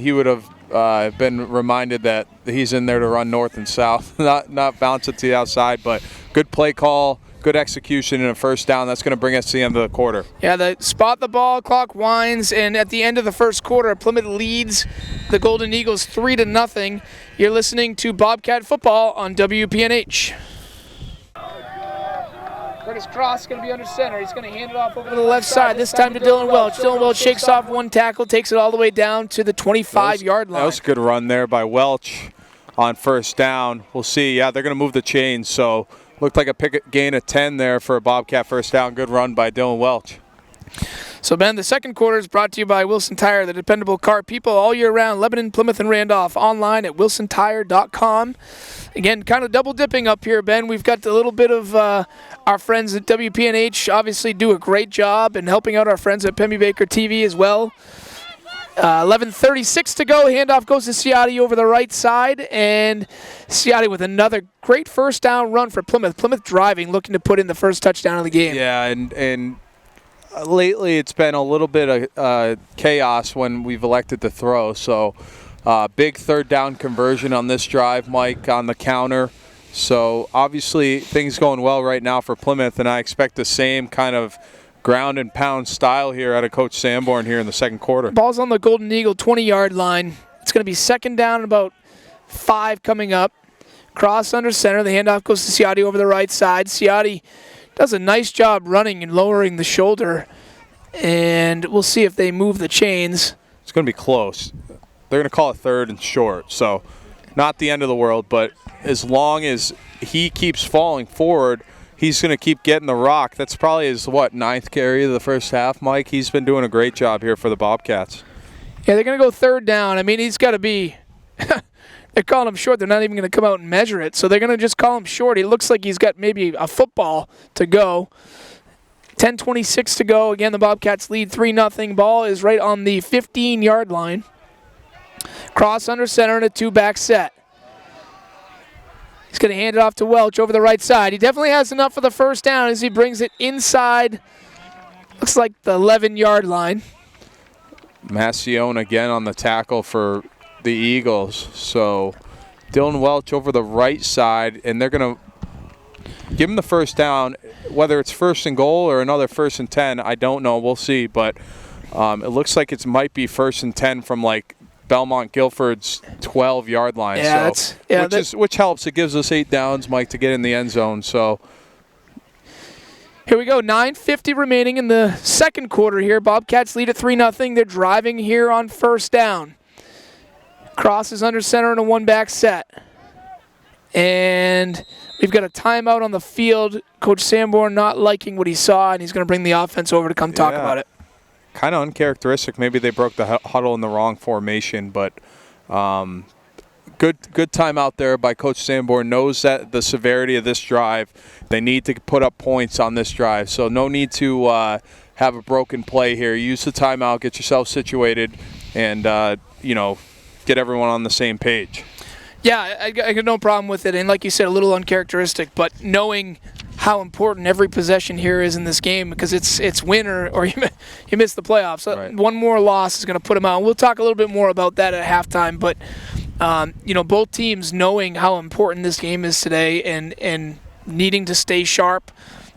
he would have been reminded that he's in there to run north and south, not bounce it to the outside. But good play call, good execution, and a first down. That's going to bring us to the end of the quarter. Yeah, they spot the ball, clock winds, and at the end of the first quarter, Plymouth leads the Golden Eagles 3-0. You're listening to Bobcat Football on WPNH. Curtis Cross is going to be under center. He's going to hand it off over to the left side, this time to Dylan Welch. Dylan Welch shakes off one tackle, takes it all the way down to the 25-yard line. That was a good run there by Welch on first down. We'll see. Yeah, they're going to move the chains, so looked like a gain of 10 there for a Bobcat first down. Good run by Dylan Welch. So, Ben, the second quarter is brought to you by Wilson Tire, the dependable car people all year round. Lebanon, Plymouth, and Randolph. Online at wilsontire.com. Again, kind of double dipping up here, Ben. We've got a little bit of our friends at WPNH obviously do a great job in helping out our friends at Pemmy Baker TV as well. 11:36 to go. Handoff goes to Ciotti over the right side, and Ciotti with another great first down run for Plymouth. Plymouth driving, looking to put in the first touchdown of the game. Yeah, and lately it's been a little bit of chaos when we've elected to throw. So big 3rd down conversion on this drive, Mike, on the counter. So obviously things going well right now for Plymouth, and I expect the same kind of ground and pound style here out of Coach Sanborn here in the second quarter. Ball's on the Golden Eagle 20-yard line. It's going to be 2nd down and about 5 coming up. Cross under center. The handoff goes to Ciotti over the right side. Ciotti does a nice job running and lowering the shoulder. And we'll see if they move the chains. It's going to be close. They're going to call it third and short. So not the end of the world, but as long as he keeps falling forward, he's going to keep getting the rock. That's probably his, ninth carry of the first half, Mike? He's been doing a great job here for the Bobcats. Yeah, they're going to go third down. I mean, he's got to be – they're calling him short. They're not even going to come out and measure it. So they're going to just call him short. He looks like he's got maybe a football to go. 10:26 to go. Again, the Bobcats lead 3-0. Ball is right on the 15-yard line. Cross under center in a two-back set. He's going to hand it off to Welch over the right side. He definitely has enough for the first down as he brings it inside. Looks like the 11-yard line. Massione again on the tackle for the Eagles. So Dylan Welch over the right side, and they're going to give him the first down. Whether it's first and goal or another 1st and 10, I don't know. We'll see. But it looks like it might be 1st and 10 from Belmont Guilford's 12-yard line. Yeah, which helps. It gives us 8 downs, Mike, to get in the end zone. So here we go. 9:50 remaining in the second quarter here. Bobcats lead at 3-0. They're driving here on first down. Cross is under center in a one-back set. And we've got a timeout on the field. Coach Sanborn not liking what he saw, and he's going to bring the offense over to come talk about it. Kind of uncharacteristic. Maybe they broke the huddle in the wrong formation, but good timeout there by Coach Sanborn. Knows that the severity of this drive. They need to put up points on this drive, so no need to have a broken play here. Use the timeout, get yourself situated, and get everyone on the same page. Yeah, I got no problem with it. And like you said, a little uncharacteristic, but knowing how important every possession here is in this game, because it's win or you miss the playoffs. So right. One more loss is going to put them out. We'll talk a little bit more about that at halftime. But, both teams knowing how important this game is today and needing to stay sharp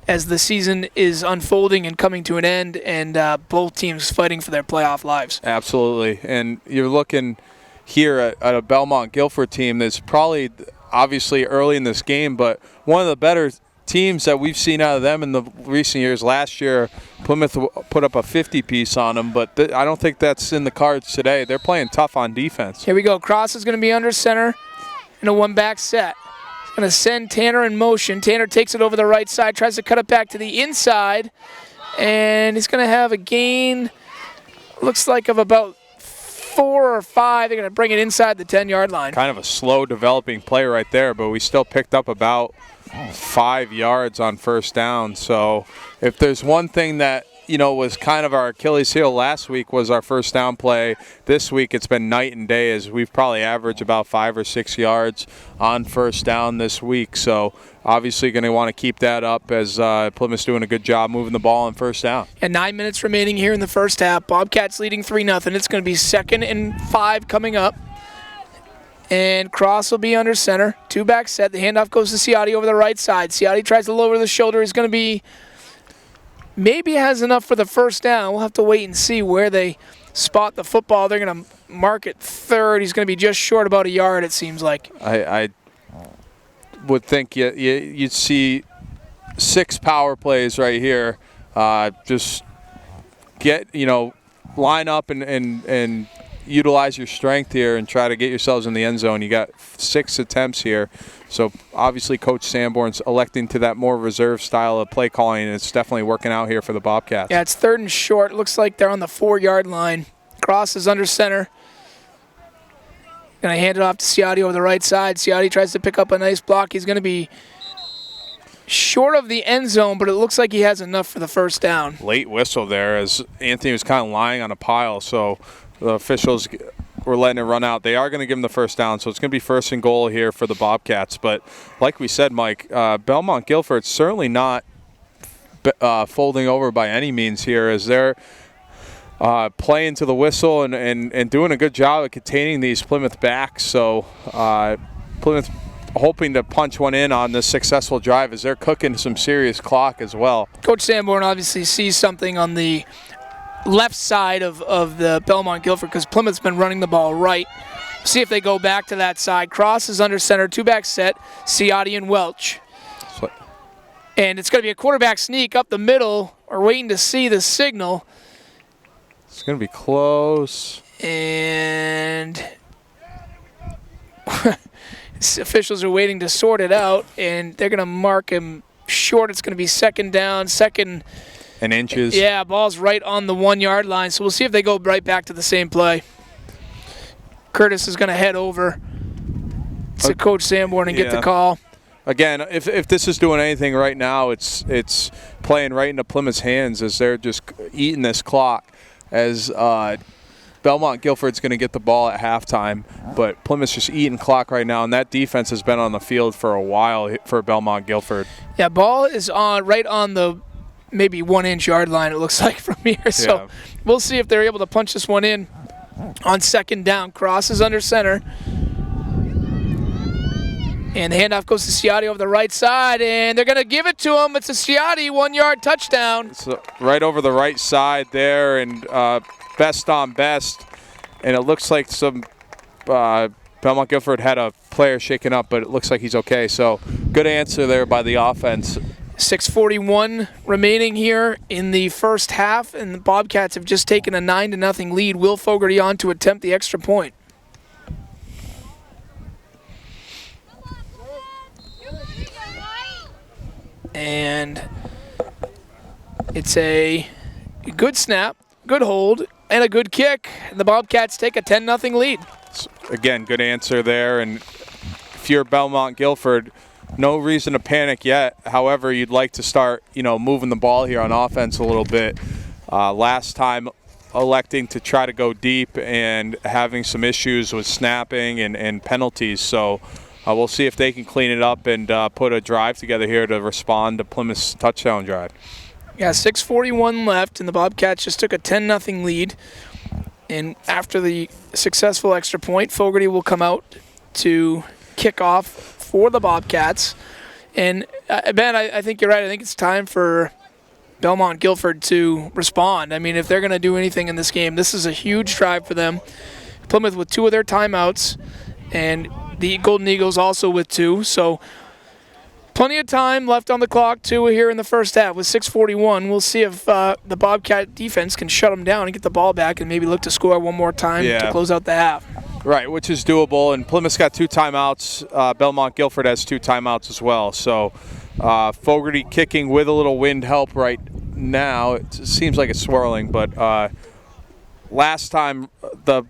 as the season is unfolding and coming to an end, and both teams fighting for their playoff lives. Absolutely. And you're looking here at a Belmont Guilford team that's probably obviously early in this game, but one of the better teams that we've seen out of them in the recent years. Last year, Plymouth put up a 50-piece on them, but I don't think that's in the cards today. They're playing tough on defense. Here we go. Cross is going to be under center in a one-back set. He's going to send Tanner in motion. Tanner takes it over the right side, tries to cut it back to the inside, and he's going to have a gain, looks like, of about 4 or 5. They're going to bring it inside the 10-yard line. Kind of a slow developing play right there, but we still picked up about 5 yards on first down. So if there's one thing that was kind of our Achilles heel last week was our first down play. This week it's been night and day, as we've probably averaged about 5 or 6 yards on first down this week. So obviously going to want to keep that up as Plymouth's doing a good job moving the ball on first down. And 9 minutes remaining here in the first half. Bobcats leading 3-0. It's going to be 2nd and 5 coming up. And Cross will be under center. Two-back set. The handoff goes to Ciotti over the right side. Ciotti tries to lower the shoulder. He's going to be maybe has enough for the first down. We'll have to wait and see where they spot the football. They're going to mark it third. He's going to be just short about a yard, it seems like. I would think you'd see 6 power plays right here. Just get, line up and utilize your strength here and try to get yourselves in the end zone. You got 6 attempts here. So obviously Coach Sanborn's electing to that more reserve style of play calling, and it's definitely working out here for the Bobcats. Yeah, it's 3rd and short. It looks like they're on the 4-yard line. Cross is under center. Going to hand it off to Ciotti over the right side. Ciotti tries to pick up a nice block. He's going to be short of the end zone, but it looks like he has enough for the first down. Late whistle there as Anthony was kind of lying on a pile, so the officials were letting it run out. They are going to give him the first down, so it's going to be 1st and goal here for the Bobcats. But like we said, Mike, Belmont Guilford's certainly not folding over by any means here, as they're playing to the whistle and doing a good job of containing these Plymouth backs. So Plymouth hoping to punch one in on this successful drive as they're cooking some serious clock as well. Coach Sanborn obviously sees something on the left side of the Belmont Guilford, because Plymouth's been running the ball right. See if they go back to that side. Crosses under center, two-back set, Ciotti and Welch. And it's going to be a quarterback sneak up the middle. We're waiting to see the signal. It's going to be close. And officials are waiting to sort it out, and they're going to mark him short. It's going to be second down, second. And inches. Yeah, ball's right on the 1 yard line. So we'll see if they go right back to the same play. Curtis is going to head over to Coach Sanborn and get the call. Again, if this is doing anything right now, it's playing right into Plymouth's hands as they're just eating this clock. As Belmont Guilford's going to get the ball at halftime, but Plymouth's just eating clock right now, and that defense has been on the field for a while for Belmont Guilford. Yeah, ball is on right on the maybe 1 inch yard line, it looks like from here. So we'll see if they're able to punch this one in on second down. Crosses under center. And the handoff goes to Ciotti over the right side, and they're going to give it to him. It's a Ciotti 1 yard touchdown. It's right over the right side there, and best on best. And it looks like some Belmont Guilford had a player shaken up, but it looks like he's okay. So good answer there by the offense. 6:41 remaining here in the first half, and the Bobcats have just taken a 9-0 lead. Will Fogarty on to attempt the extra point. And it's a good snap, good hold, and a good kick. And the Bobcats take a 10-0 lead. Again, good answer there. And if you're Belmont Guilford, no reason to panic yet. However, you'd like to start, moving the ball here on offense a little bit. Last time, electing to try to go deep and having some issues with snapping and penalties. So we'll see if they can clean it up and put a drive together here to respond to Plymouth's touchdown drive. Yeah, 6:41 left, and the Bobcats just took a 10-0 lead. And after the successful extra point, Fogarty will come out to kick off for the Bobcats. And Ben, I think you're right. I think it's time for Belmont Guilford to respond. I mean, if they're going to do anything in this game, this is a huge drive for them. Plymouth with 2 of their timeouts, and the Golden Eagles also with 2. So plenty of time left on the clock, 2 here in the first half with 6:41. We'll see if the Bobcat defense can shut them down and get the ball back and maybe look to score one more time to close out the half. Right, which is doable. And Plymouth's got 2 timeouts. Belmont Guilford has 2 timeouts as well. So Fogarty kicking with a little wind help right now. It seems like it's swirling, but last time the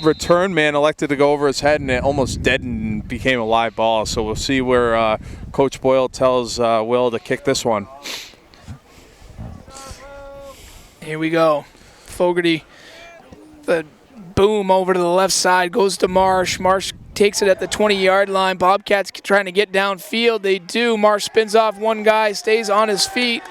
return man elected to go over his head and it almost deadened and became a live ball. So we'll see where Coach Boyle tells Will to kick this one. Here we go. Fogarty, the boom over to the left side, goes to Marsh. Marsh takes it at the 20-yard line. Bobcats trying to get downfield. They do. Marsh spins off one guy, stays on his feet,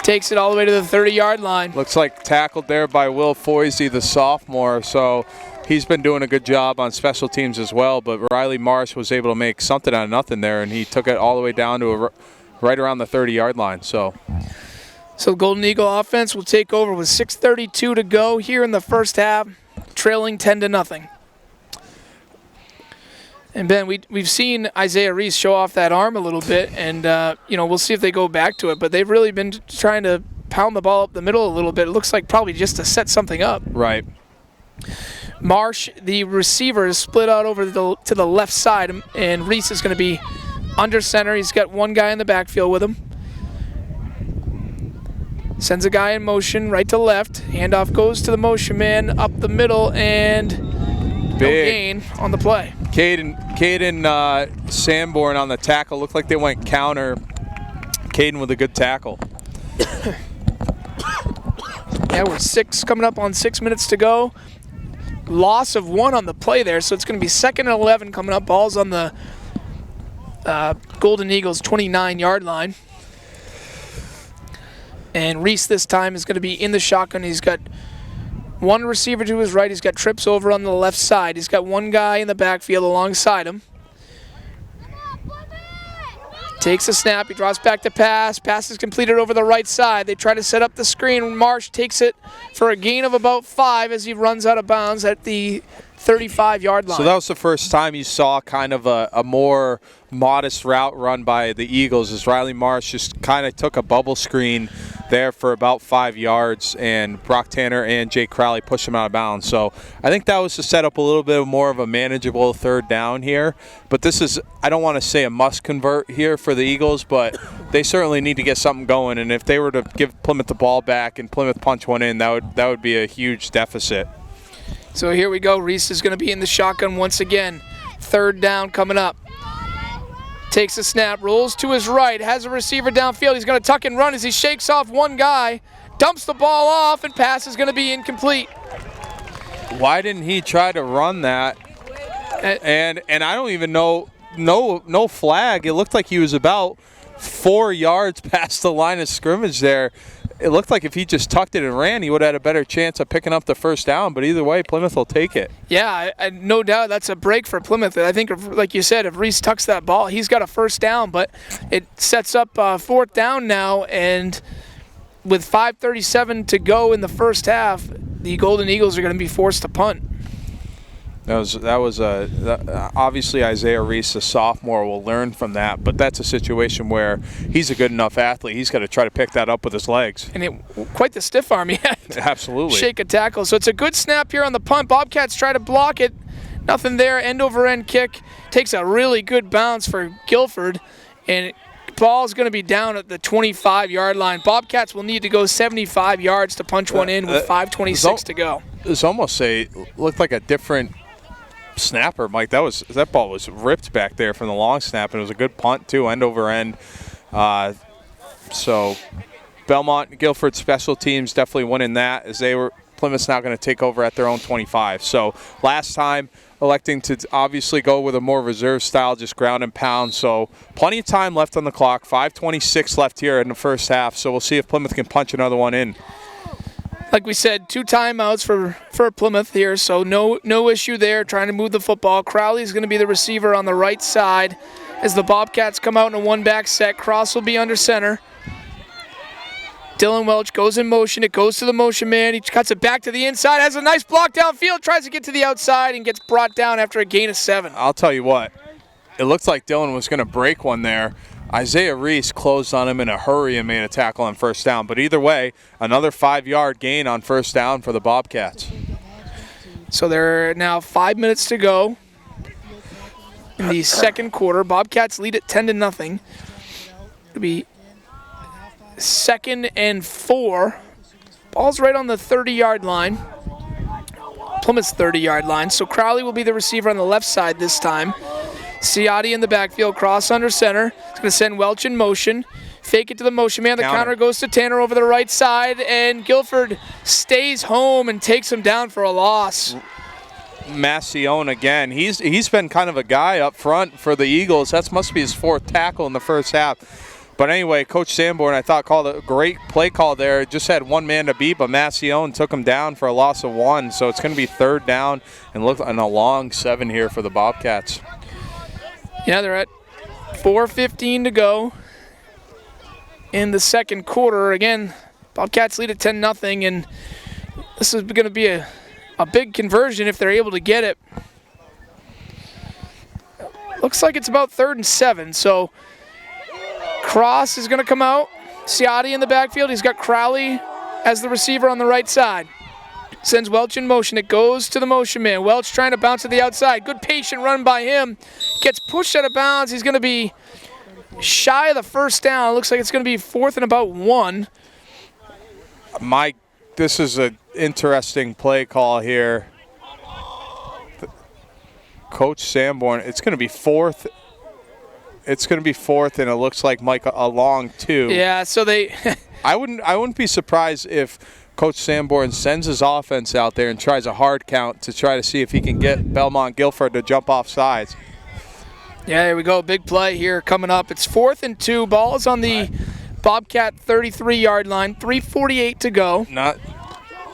takes it all the way to the 30-yard line. Looks like tackled there by Will Foisey, the sophomore. So he's been doing a good job on special teams as well, but Riley Marsh was able to make something out of nothing there, and he took it all the way down to right around the 30-yard line. So Golden Eagle offense will take over with 6:32 to go here in the first half, trailing 10-0. And Ben, we've seen Isaiah Reese show off that arm a little bit, and we'll see if they go back to it. But they've really been trying to pound the ball up the middle a little bit. It looks like probably just to set something up. Right. Marsh, the receiver, is split out over to the left side, and Reese is going to be under center. He's got one guy in the backfield with him. Sends a guy in motion right to left. Handoff goes to the motion man up the middle, and no gain on the play. Caden Sanborn on the tackle. Looked like they went counter. Caden with a good tackle. Yeah, we're coming up on 6 minutes to go. Loss of 1 on the play there, so it's going to be 2nd and 11 coming up. Ball's on the Golden Eagles 29-yard line. And Reese this time is going to be in the shotgun. He's got one receiver to his right. He's got trips over on the left side. He's got one guy in the backfield alongside him. Takes a snap. He drops back to pass. Pass is completed over the right side. They try to set up the screen. Marsh takes it for a gain of about 5 as he runs out of bounds at the 35-yard line. So that was the first time you saw kind of a more modest route run by the Eagles, as Riley Marsh just kind of took a bubble screen there for about 5 yards, and Brock Tanner and Jake Crowley pushed him out of bounds. So I think that was to set up a little bit more of a manageable third down here. But this is, I don't want to say a must convert here for the Eagles, but they certainly need to get something going. And if they were to give Plymouth the ball back and Plymouth punch one in, that would be a huge deficit. So here we go. Reese is going to be in the shotgun once again. Third down coming up. Takes a snap, rolls to his right, has a receiver downfield. He's going to tuck and run as he shakes off one guy, dumps the ball off, and pass is going to be incomplete. Why didn't he try to run that? And I don't even know, no flag. It looked like he was about 4 yards past the line of scrimmage there. It looked like if he just tucked it and ran, he would have had a better chance of picking up the first down. But either way, Plymouth will take it. Yeah, no doubt that's a break for Plymouth. I think, like you said, if Reese tucks that ball, he's got a first down. But it sets up fourth down now, and with 5:37 to go in the first half, the Golden Eagles are going to be forced to punt. That was obviously Isaiah Reese, a sophomore, will learn from that, but that's a situation where he's a good enough athlete. He's got to try to pick that up with his legs. And quite the stiff arm he had. Absolutely. Shake a tackle. So it's a good snap here on the punt. Bobcats try to block it. Nothing there. End over end kick. Takes a really good bounce for Gilford, and ball's going to be down at the 25-yard line. Bobcats will need to go 75 yards to punch one in with 5:26 to go. It's almost looked like a different snapper, Mike. That ball was ripped back there from the long snap, and it was a good punt too, end over end. So Belmont, Guilford special teams definitely winning that, as Plymouth's now going to take over at their own 25. So last time electing to obviously go with a more reserve style, just ground and pound. So plenty of time left on the clock. 5:26 left here in the first half. So we'll see if Plymouth can punch another one in. Like we said, 2 timeouts for Plymouth here, so no issue there trying to move the football. Crowley's going to be the receiver on the right side as the Bobcats come out in a one-back set. Cross will be under center. Dylan Welch goes in motion. It goes to the motion man. He cuts it back to the inside, has a nice block downfield, tries to get to the outside, and gets brought down after a gain of 7. I'll tell you what, it looks like Dylan was going to break one there. Isaiah Reese closed on him in a hurry and made a tackle on first down. But either way, another 5-yard gain on first down for the Bobcats. So there are now 5 minutes to go in the second quarter. Bobcats lead at 10-0. It'll be 2nd and 4. Ball's right on the 30-yard line. Plymouth's 30-yard line. So Crowley will be the receiver on the left side this time. Ciotti in the backfield, cross under center. He's going to send Welch in motion. Fake it to the motion man. The counter goes to Tanner over the right side, and Guilford stays home and takes him down for a loss. Massione again. He's been kind of a guy up front for the Eagles. That must be his 4th tackle in the first half. But anyway, Coach Sanborn, I thought, called a great play call there. Just had one man to beat, but Massione took him down for a loss of 1. So it's going to be 3rd down and look on a long 7 here for the Bobcats. Yeah, they're at 4:15 to go in the second quarter. Again, Bobcats lead at 10-0, and this is going to be a big conversion if they're able to get it. Looks like it's about 3rd and 7, so Cross is going to come out. Ciotti in the backfield. He's got Crowley as the receiver on the right side. Sends Welch in motion. It goes to the motion man. Welch trying to bounce to the outside. Good patient run by him. Gets pushed out of bounds. He's going to be shy of the first down. It looks like it's going to be 4th and about 1. This is an interesting play call here. Coach Sanborn, it's going to be 4th. It's going to be 4th, and it looks like Mike a long 2. Yeah, so they. I wouldn't be surprised if Coach Sanborn sends his offense out there and tries a hard count to try to see if he can get Belmont Guilford to jump off sides. Yeah, there we go. Big play here coming up. It's 4th and 2. Ball is on the Bobcat 33-yard line. 3:48 to go.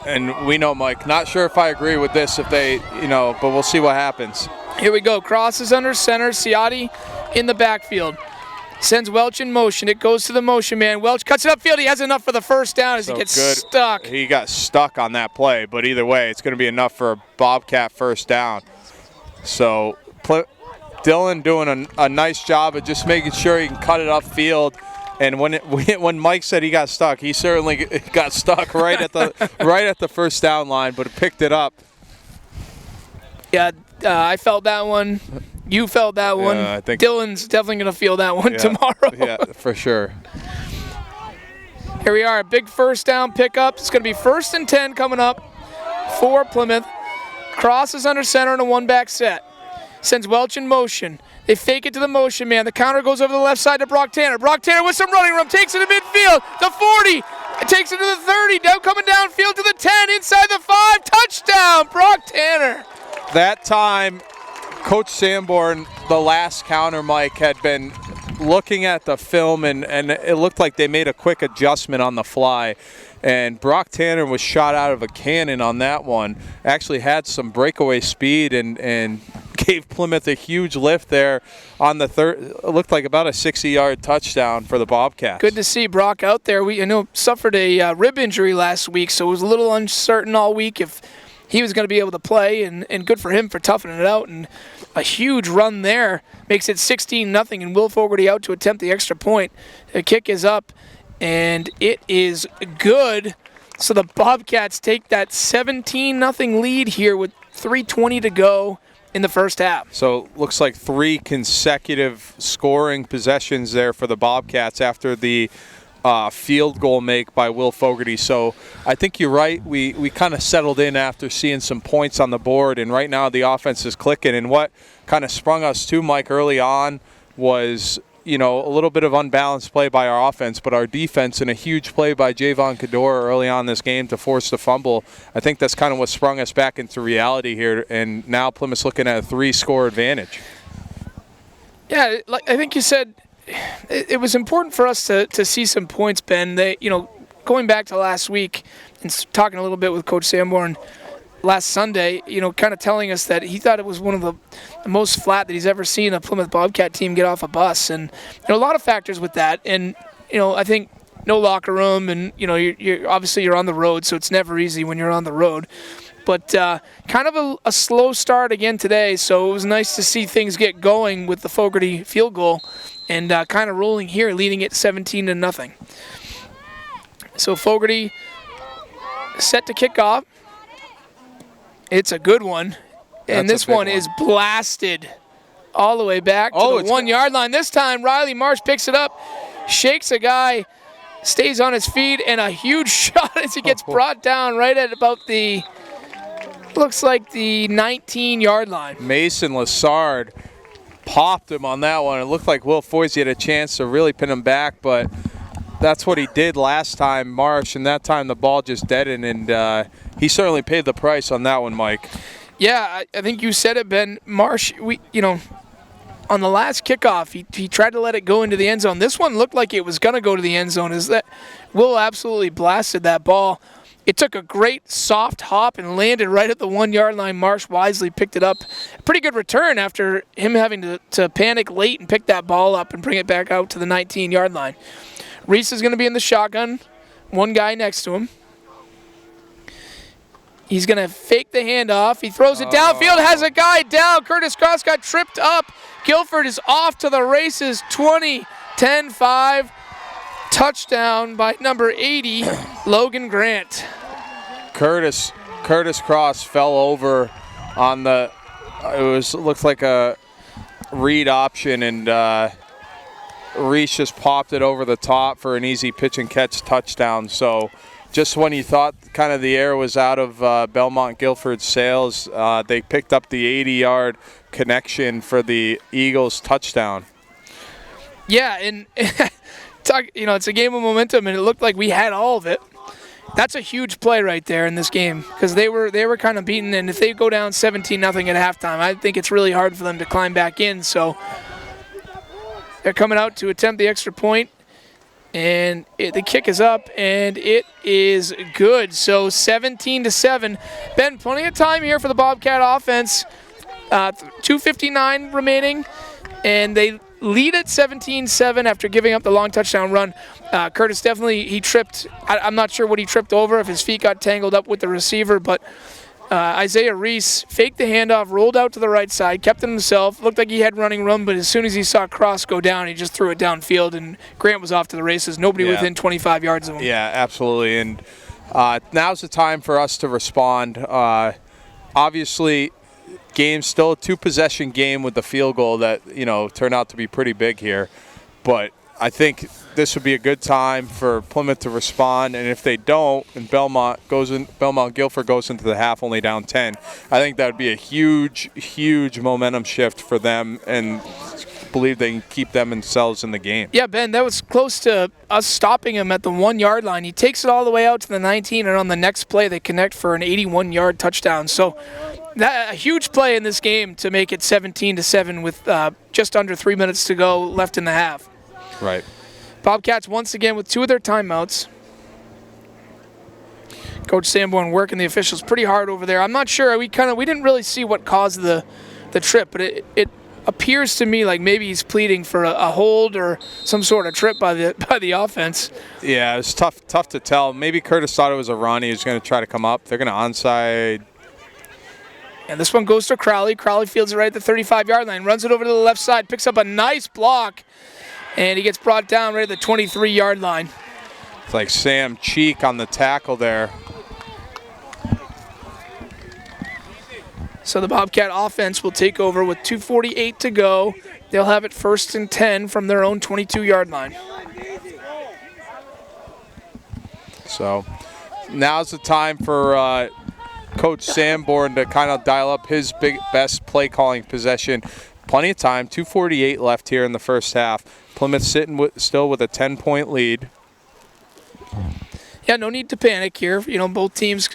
And we know, Mike, not sure if I agree with this but we'll see what happens. Here we go. Cross is under center. Ciotti in the backfield. Sends Welch in motion. It goes to the motion man. Welch cuts it upfield. He has enough for the first down as he gets stuck. He got stuck on that play, but either way, it's going to be enough for a Bobcat first down. So Dylan doing a nice job of just making sure he can cut it upfield. And when Mike said he got stuck, he certainly got stuck right at the first down line, but picked it up. Yeah, I felt that one. You felt that one. I think Dylan's definitely going to feel that one tomorrow. Yeah, for sure. Here we are, a big first down pickup. It's going to be 1st and 10 coming up for Plymouth. Crosses under center in a one-back set. Sends Welch in motion. They fake it to the motion man. The counter goes over the left side to Brock Tanner. Brock Tanner with some running room. Takes it to midfield. The 40. It takes it to the 30. Now coming downfield to the 10. Inside the 5. Touchdown, Brock Tanner. That time, Coach Sanborn, the last counter, Mike, had been looking at the film, and it looked like they made a quick adjustment on the fly. And Brock Tanner was shot out of a cannon on that one. Actually had some breakaway speed and gave Plymouth a huge lift there on the third. It looked like about a 60-yard touchdown for the Bobcats. Good to see Brock out there. I know suffered a rib injury last week, so it was a little uncertain all week if he was going to be able to play, and good for him for toughing it out. And a huge run there makes it 16-0, and Will Fogarty out to attempt the extra point. The kick is up, and it is good. So the Bobcats take that 17-0 lead here with 3:20 to go in the first half. So looks like 3 consecutive scoring possessions there for the Bobcats after the field goal make by Will Fogarty. So I think you're right. We kind of settled in after seeing some points on the board, and right now the offense is clicking. And what kind of sprung us too, Mike, early on was, a little bit of unbalanced play by our offense, but our defense and a huge play by Javon Kador early on in this game to force the fumble. I think that's kind of what sprung us back into reality here, and now Plymouth's looking at a 3-score advantage. Yeah, like I think you said, it was important for us to see some points, Ben. They, going back to last week and talking a little bit with Coach Sanborn last Sunday, kind of telling us that he thought it was one of the most flat that he's ever seen a Plymouth Bobcat team get off a bus. And a lot of factors with that. And, I think no locker room and, you're obviously you're on the road, so it's never easy when you're on the road. But kind of a slow start again today, so it was nice to see things get going with the Fogarty field goal and kind of rolling here, leading it 17-0. So Fogarty set to kick off. It's a good one. And this one is blasted all the way back to the 1-yard line. This time, Riley Marsh picks it up, shakes a guy, stays on his feet, and a huge shot as he gets brought down right at about the, looks like the 19-yard line. Mason Lassard popped him on that one. It looked like Will Foisey had a chance to really pin him back, but that's what he did last time, Marsh, and that time the ball just deadened, and he certainly paid the price on that one, Mike. Yeah, I think you said it, Ben. Marsh, on the last kickoff, he tried to let it go into the end zone. This one looked like it was going to go to the end zone. Will absolutely blasted that ball. It took a great soft hop and landed right at the 1-yard line. Marsh wisely picked it up. Pretty good return after him having to panic late and pick that ball up and bring it back out to the 19-yard line. Reese is going to be in the shotgun. One guy next to him. He's going to fake the handoff. He throws it downfield, has a guy down. Curtis Cross got tripped up. Gilford is off to the races. 20, 10, 5. Touchdown by number 80, Logan Grant. Curtis Cross fell over on looked like a read option, and Reese just popped it over the top for an easy pitch and catch touchdown. So just when you thought kind of the air was out of Belmont Guilford's sails, they picked up the 80-yard connection for the Eagles touchdown. Yeah, and it's a game of momentum, and it looked like we had all of it. That's a huge play right there in this game because they were kind of beaten, and if they go down 17-0 at halftime, I think it's really hard for them to climb back in. So they're coming out to attempt the extra point, and the kick is up, and it is good. So 17-7. Ben, plenty of time here for the Bobcat offense. 2:59 remaining, and they lead at 17-7 after giving up the long touchdown run. Curtis definitely, he tripped. I'm not sure what he tripped over, if his feet got tangled up with the receiver, but Isaiah Reese faked the handoff, rolled out to the right side, kept it himself, looked like he had running room, but as soon as he saw Cross go down, he just threw it downfield, and Grant was off to the races. Nobody within 25 yards of him. Yeah, absolutely. And now's the time for us to respond. Obviously, game still a 2-possession game with the field goal that, turned out to be pretty big here. But I think this would be a good time for Plymouth to respond, and if they don't, and Guilford goes into the half only down 10, I think that would be a huge momentum shift for them, and believe they can keep themselves in the game. Yeah, Ben, that was close to us stopping him at the 1-yard line. He takes it all the way out to the 19, and on the next play they connect for an 81-yard touchdown. So a huge play in this game to make it 17-7 with just under 3 minutes to go left in the half. Right. Bobcats once again with 2 of their timeouts. Coach Sanborn working the officials pretty hard over there. I'm not sure. We didn't really see what caused the trip, but it appears to me like maybe he's pleading for a hold or some sort of trip by the offense. Yeah, it's tough to tell. Maybe Curtis thought it was a run. He was going to try to come up. They're going to onside. And this one goes to Crowley. Crowley fields it right at the 35-yard line, runs it over to the left side, picks up a nice block, and he gets brought down right at the 23-yard line. It's like Sam Cheek on the tackle there. So the Bobcat offense will take over with 2:48 to go. They'll have it 1st and 10 from their own 22-yard line. So now's the time for Coach Sanborn to kind of dial up his best play calling possession. Plenty of time, 2:48 left here in the first half. Plymouth sitting still with a 10-point lead. Yeah, no need to panic here. Both teams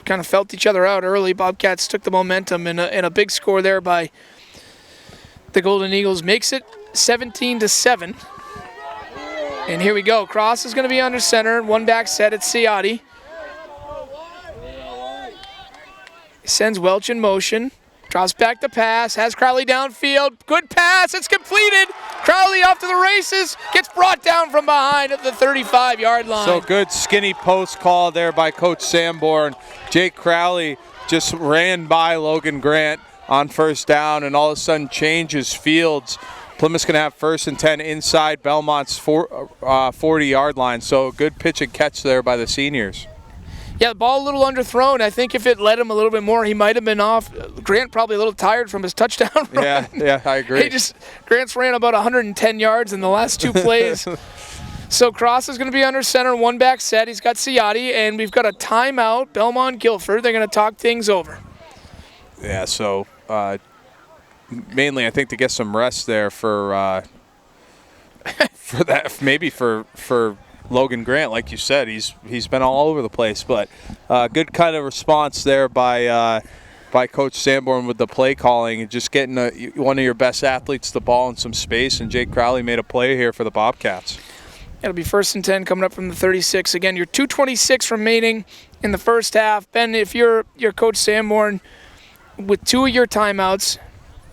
kind of felt each other out early. Bobcats took the momentum, and a big score there by the Golden Eagles makes it 17-7. And here we go. Cross is going to be under center. One back set. It's Ciotti. Sends Welch in motion. Drops back the pass. Has Crowley downfield. Good pass. It's completed. Crowley off to the races. Gets brought down from behind at the 35-yard line. So good skinny post call there by Coach Sanborn. Jake Crowley just ran by Logan Grant on first down and all of a sudden changes fields. Plymouth's going to have 1st and 10 inside Belmont's 40-yard line. So good pitch and catch there by the seniors. Yeah, the ball a little underthrown. I think if it led him a little bit more, he might have been off. Grant probably a little tired from his touchdown run. Yeah, I agree. Grant's ran about 110 yards in the last 2 plays. So Cross is going to be under center, one back set. He's got Ciotti, and we've got a timeout. Belmont Guilford. They're going to talk things over. Yeah, so mainly I think to get some rest there for that, maybe for Logan Grant, like you said, he's been all over the place, but good kind of response there by Coach Sanborn with the play calling and just getting one of your best athletes the ball in some space, and Jake Crowley made a play here for the Bobcats. It'll be 1st and 10 coming up from the 36. Again, you're 2:26 remaining in the first half. Ben, if you're Coach Sanborn with 2 of your timeouts,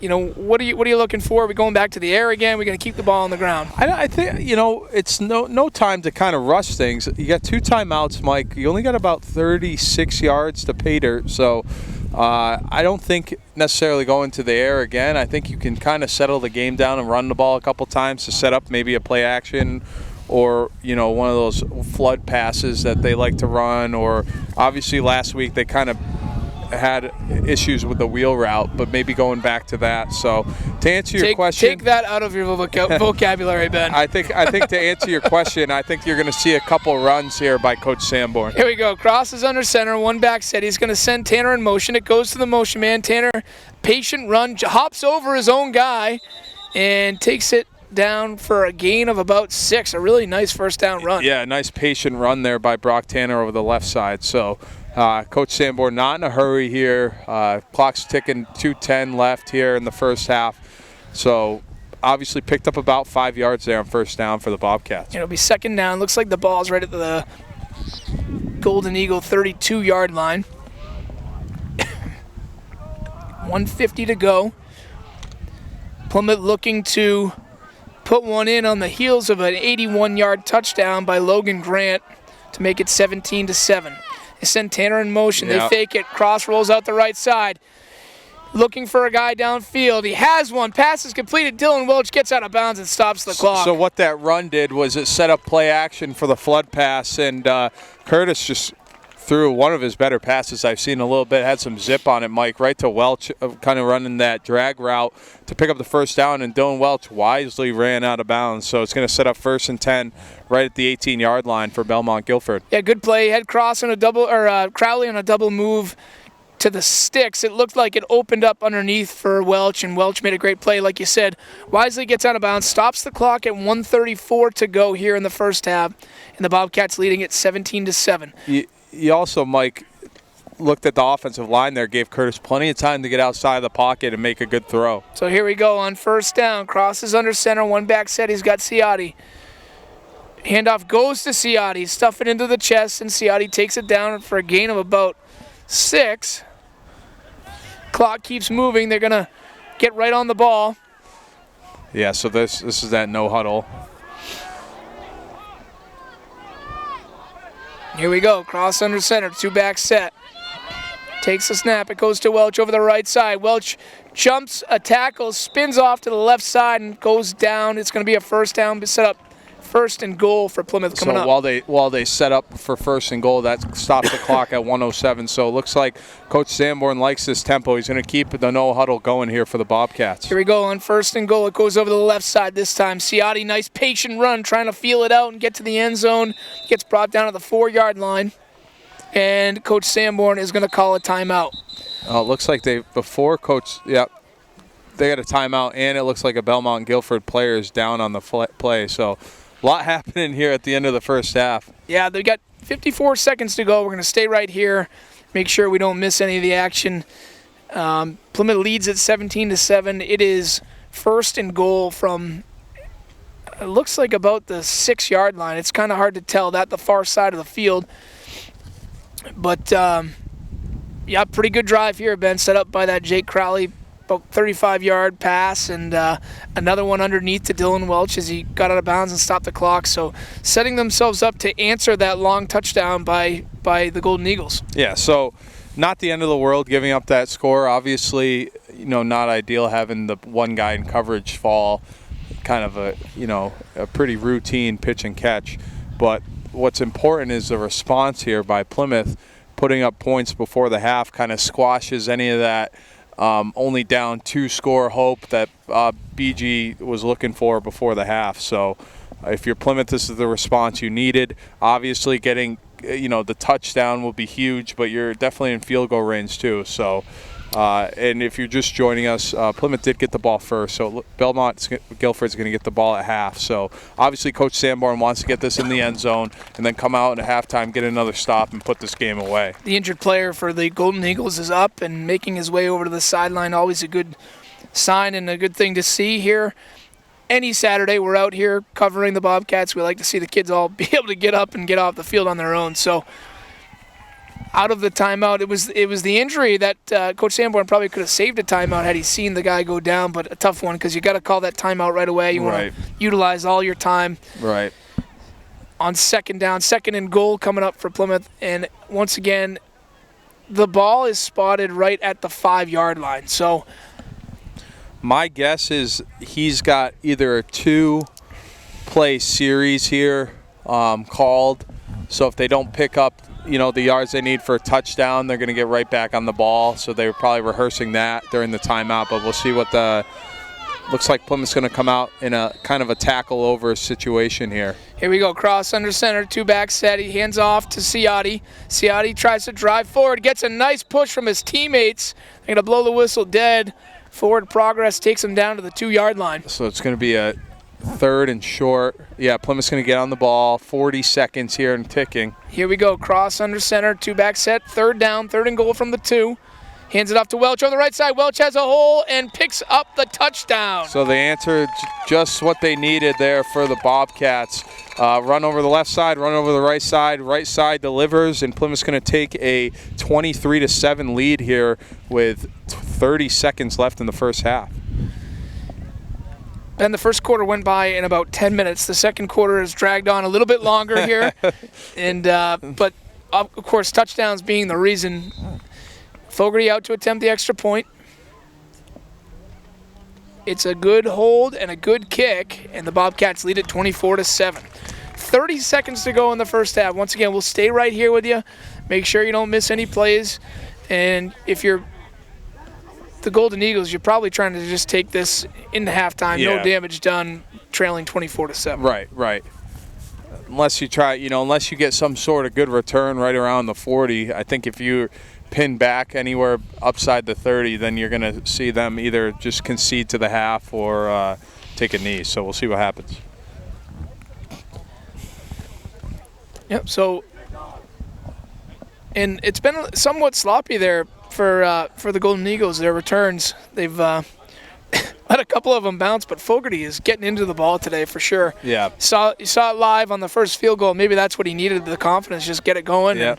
what are you looking for? Are we going back to the air again? We're going to keep the ball on the ground. I think it's no time to kind of rush things. You got 2 timeouts, Mike. You only got about 36 yards to pay dirt, so I don't think necessarily going to the air again. I think you can kind of settle the game down and run the ball a couple times to set up maybe a play action or one of those flood passes that they like to run. Or obviously last week they kind of had issues with the wheel route, but maybe going back to that. So to answer your question, take that out of your vocabulary, Ben. I think to answer your question, I think you're going to see a couple runs here by Coach Sanborn. Here we go. Cross is under center, one back set. He's going to send Tanner in motion. It goes to the motion man. Tanner, patient run, hops over his own guy and takes it down for a gain of about 6. A really nice first down run. Yeah, nice patient run there by Brock Tanner over the left side. So Coach Sanborn not in a hurry here. Clock's ticking, 2:10 left here in the first half. So obviously picked up about 5 yards there on first down for the Bobcats. It'll be 2nd down. Looks like the ball's right at the Golden Eagle 32-yard line. 1:50 to go. Plymouth looking to put one in on the heels of an 81-yard touchdown by Logan Grant to make it 17-7. They send Tanner in motion. They fake it. Cross rolls out the right side. Looking for a guy downfield. He has one. Pass is completed. Dylan Welch gets out of bounds and stops the clock. So what that run did was it set up play action for the flood pass, and Curtis just threw one of his better passes I've seen a little bit. Had some zip on it, Mike, right to Welch, kind of running that drag route to pick up the first down, and Dylan Welch wisely ran out of bounds. So it's going to set up 1st and 10 right at the 18-yard line for Belmont Gilford. Yeah, good play. Head cross on a double, or Crowley on a double move to the sticks. It looked like it opened up underneath for Welch, and Welch made a great play, like you said. Wisely gets out of bounds, stops the clock at 1:34 to go here in the first half, and the Bobcats leading it 17-7. You also, Mike, looked at the offensive line there, gave Curtis plenty of time to get outside of the pocket and make a good throw. So here we go on first down. Crosses under center, one back set. He's got Ciotti. Handoff goes to Ciotti. Stuff it into the chest, and Ciotti takes it down for a gain of about 6. Clock keeps moving. They're going to get right on the ball. Yeah, so this is that no huddle. Here we go. Cross under center. 2-back set. Takes the snap. It goes to Welch over the right side. Welch jumps a tackle, spins off to the left side, and goes down. It's going to be a first down, set up 1st and goal for Plymouth coming up. So while they set up for 1st and goal, that stops the clock at 1:07. So it looks like Coach Sanborn likes this tempo. He's going to keep the no huddle going here for the Bobcats. Here we go on 1st and goal. It goes over the left side this time. Ciotti, nice patient run, trying to feel it out and get to the end zone. Gets brought down to the 4-yard line. And Coach Sanborn is going to call a timeout. It looks like they got a timeout, and it looks like a Belmont Gilford player is down on the play. So a lot happening here at the end of the first half. Yeah, they've got 54 seconds to go. We're going to stay right here, make sure we don't miss any of the action. Plymouth leads at 17-7. It is 1st and goal from, it looks like about the 6-yard line. It's kind of hard to tell that the far side of the field. But, yeah, pretty good drive here, Ben, set up by that Jake Crowley. About 35-yard pass, and another one underneath to Dylan Welch as he got out of bounds and stopped the clock. So setting themselves up to answer that long touchdown by the Golden Eagles. Yeah, so not the end of the world giving up that score. Obviously, not ideal having the one guy in coverage fall. Kind of a pretty routine pitch and catch. But what's important is the response here by Plymouth. Putting up points before the half kind of squashes any of that only down 2-score hope that BG was looking for before the half. So if you're Plymouth, this is the response you needed. Obviously getting the touchdown will be huge, but you're definitely in field goal range too. So and if you're just joining us, Plymouth did get the ball first, so Guilford's going to get the ball at half. So obviously Coach Sanborn wants to get this in the end zone and then come out at halftime, get another stop, and put this game away. The injured player for the Golden Eagles is up and making his way over to the sideline. Always a good sign and a good thing to see here. Any Saturday we're out here covering the Bobcats. We like to see the kids all be able to get up and get off the field on their own. So out of the timeout, it was the injury that Coach Sanborn probably could have saved a timeout had he seen the guy go down, but a tough one because you got to call that timeout right away. You want to utilize all your time. Right. On 2nd down, 2nd and goal coming up for Plymouth, and once again, the ball is spotted right at the 5-yard line. So my guess is he's got either a 2-play series here called. So if they don't pick up the yards they need for a touchdown, they're going to get right back on the ball. So they were probably rehearsing that during the timeout, but we'll see what looks like Plymouth's going to come out in a kind of a tackle over situation here. Here we go, cross under center, 2-back set. He hands off to Ciotti. Ciotti tries to drive forward, gets a nice push from his teammates. They're going to blow the whistle dead. Forward progress takes him down to the 2-yard line. So it's going to be a 3rd and short. Yeah, Plymouth's going to get on the ball. 40 seconds here and ticking. Here we go. Cross under center. 2-back set. 3rd down. 3rd and goal from the 2. Hands it off to Welch on the right side. Welch has a hole and picks up the touchdown. So they answered just what they needed there for the Bobcats. Run over the left side, run over the right side. Right side delivers, and Plymouth's going to take a 23-7 lead here with 30 seconds left in the first half. And the first quarter went by in about 10 minutes. The second quarter has dragged on a little bit longer here. And but, of course, touchdowns being the reason. Fogarty out to attempt the extra point. It's a good hold and a good kick, and the Bobcats lead it 24-7. 30 seconds to go in the first half. Once again, we'll stay right here with you. Make sure you don't miss any plays. And if you're the Golden Eagles, you're probably trying to just take this into halftime. Yeah. No damage done, trailing 24-7. Right. Unless you try, unless you get some sort of good return right around the 40, I think if you pin back anywhere upside the 30, then you're going to see them either just concede to the half or take a knee. So we'll see what happens. Yep, so, and it's been somewhat sloppy there for the Golden Eagles, their returns. They've let a couple of them bounce, but Fogarty is getting into the ball today for sure. Yeah. You saw it live on the first field goal. Maybe that's what he needed, the confidence, just get it going. Yeah.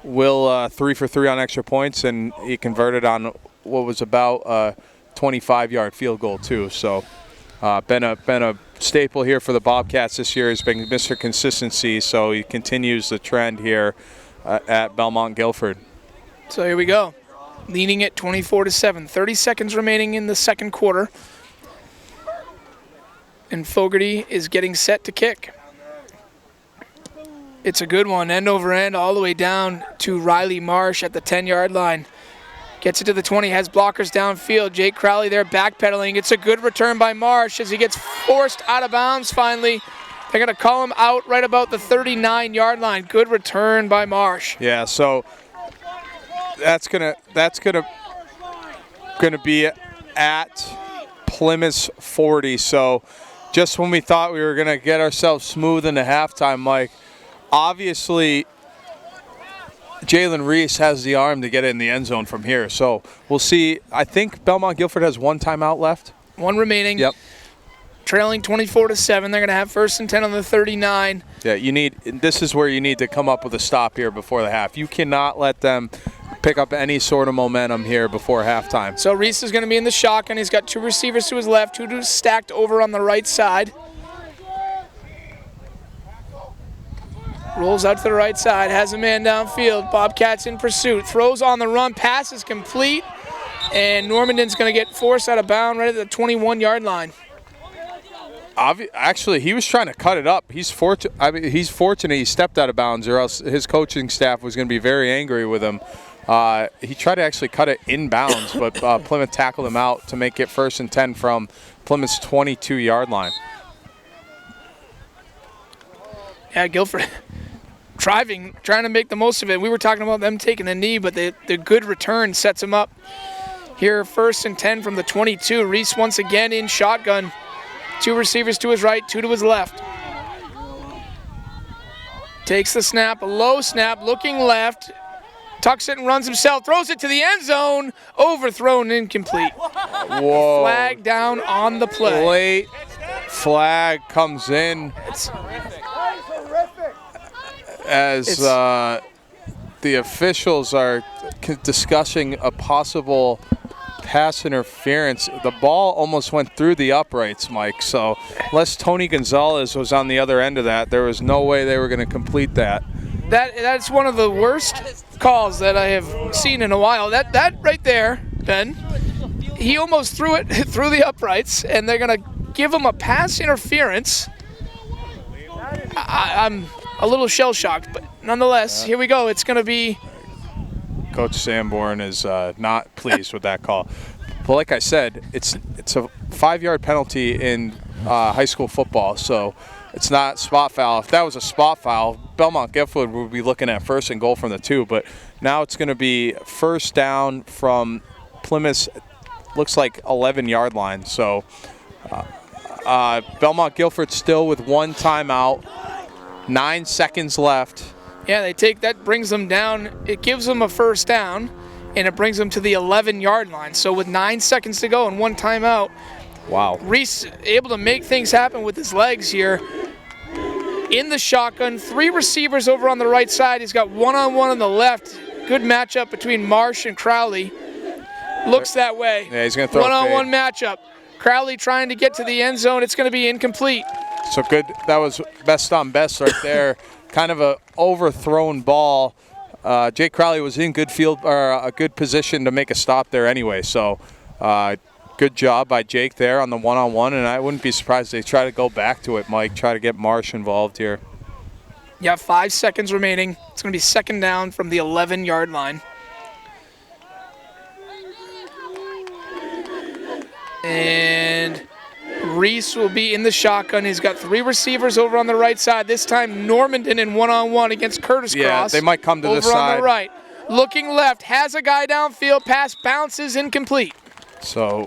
Will 3 for 3 on extra points, and he converted on what was about a 25-yard field goal too. So been a staple here for the Bobcats this year. Has been Mr. Consistency, so he continues the trend here at Belmont Gilford. So here we go. Leading it 24-7. 30 seconds remaining in the second quarter. And Fogarty is getting set to kick. It's a good one, end over end, all the way down to Riley Marsh at the 10-yard line. Gets it to the 20, has blockers downfield. Jake Crowley there backpedaling. It's a good return by Marsh as he gets forced out of bounds finally. They're going to call him out right about the 39-yard line. Good return by Marsh. Yeah, so that's gonna be at Plymouth's 40. So just when we thought we were gonna get ourselves smooth into halftime, Mike, obviously Jalen Reese has the arm to get it in the end zone from here. So we'll see. I think Belmont Gilford has one timeout left. One remaining. Yep. Trailing 24-7. They're going to have 1st and 10 on the 39. Yeah, this is where you need to come up with a stop here before the half. You cannot let them pick up any sort of momentum here before halftime. So Reese is going to be in the shotgun. He's got 2 receivers to his left, 2 stacked over on the right side. Rolls out to the right side, has a man downfield. Bobcats in pursuit, throws on the run, pass is complete, and Normanden's going to get forced out of bounds right at the 21-yard line. Actually, he was trying to cut it up. He's fortunate he stepped out of bounds, or else his coaching staff was going to be very angry with him. He tried to actually cut it in bounds, but Plymouth tackled him out to make it 1st and 10 from Plymouth's 22-yard line. Yeah, Gilford trying to make the most of it. We were talking about them taking a knee, but the good return sets them up. Here, 1st and 10 from the 22. Reese once again in shotgun. 2 receivers to his right, 2 to his left. Takes the snap, a low snap, looking left. Tucks it and runs himself, throws it to the end zone. Overthrown, incomplete. Whoa. Flag down on the play. Late flag comes in as the officials are discussing a possible pass interference. The ball almost went through the uprights, Mike. So unless Tony Gonzalez was on the other end of that, there was no way they were going to complete that. That's one of the worst calls that I have seen in a while. That right there, Ben, he almost threw it through the uprights, and they're going to give him a pass interference. I'm a little shell-shocked, but nonetheless, here we go. It's going to be... Coach Sanborn is not pleased with that call. But like I said, it's a 5-yard penalty in high school football, so it's not spot foul. If that was a spot foul, Belmont Gilford would be looking at 1st and goal from the 2, but now it's going to be 1st down from Plymouth's, looks like 11-yard line. So Belmont Gilford still with 1 timeout, 9 seconds left. Yeah, they take that, brings them down. It gives them a 1st down, and it brings them to the 11-yard line. So with 9 seconds to go and 1 timeout, wow. Reese able to make things happen with his legs here. In the shotgun, 3 receivers over on the right side. He's got one-on-one on the left. Good matchup between Marsh and Crowley. Looks that way. Yeah, he's going to throw one-on-one matchup. Crowley trying to get to the end zone. It's going to be incomplete. So good. That was best on best right there. Kind of a overthrown ball. Jake Crowley was in good field or a good position to make a stop there anyway. So good job by Jake there on the one-on-one, and I wouldn't be surprised if they try to go back to it, Mike, try to get Marsh involved here. You have 5 seconds remaining. It's going to be second down from the 11-yard line. And Reese will be in the shotgun. He's got 3 receivers over on the right side. This time Normandin in one-on-one against Curtis Cross. Yeah, they might come to this side. Over on the right. Looking left, has a guy downfield. Pass bounces incomplete. So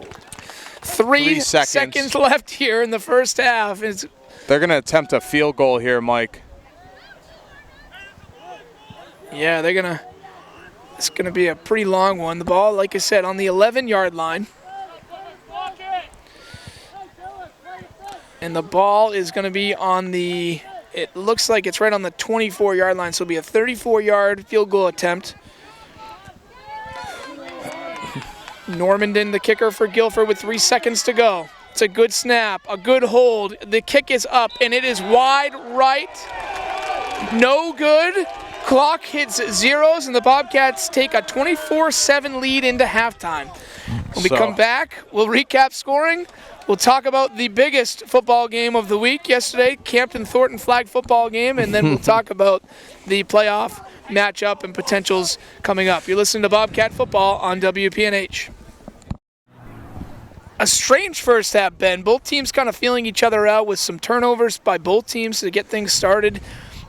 3 seconds left here in the first half. They're going to attempt a field goal here, Mike. Yeah, it's going to be a pretty long one. The ball, like I said, on the 11-yard line. And the ball is going to be on it looks like it's right on the 24-yard line, so it'll be a 34-yard field goal attempt. Normandin, the kicker for Guilford, with 3 seconds to go. It's a good snap, a good hold. The kick is up, and it is wide right. No good. Clock hits zeros, and the Bobcats take a 24-7 lead into halftime. When we come back, we'll recap scoring. We'll talk about the biggest football game of the week yesterday, Campton-Thornton flag football game, and then we'll talk about the playoff matchup and potentials coming up. You're listening to Bobcat Football on WPNH. A strange first half, Ben. Both teams kind of feeling each other out with some turnovers by both teams to get things started.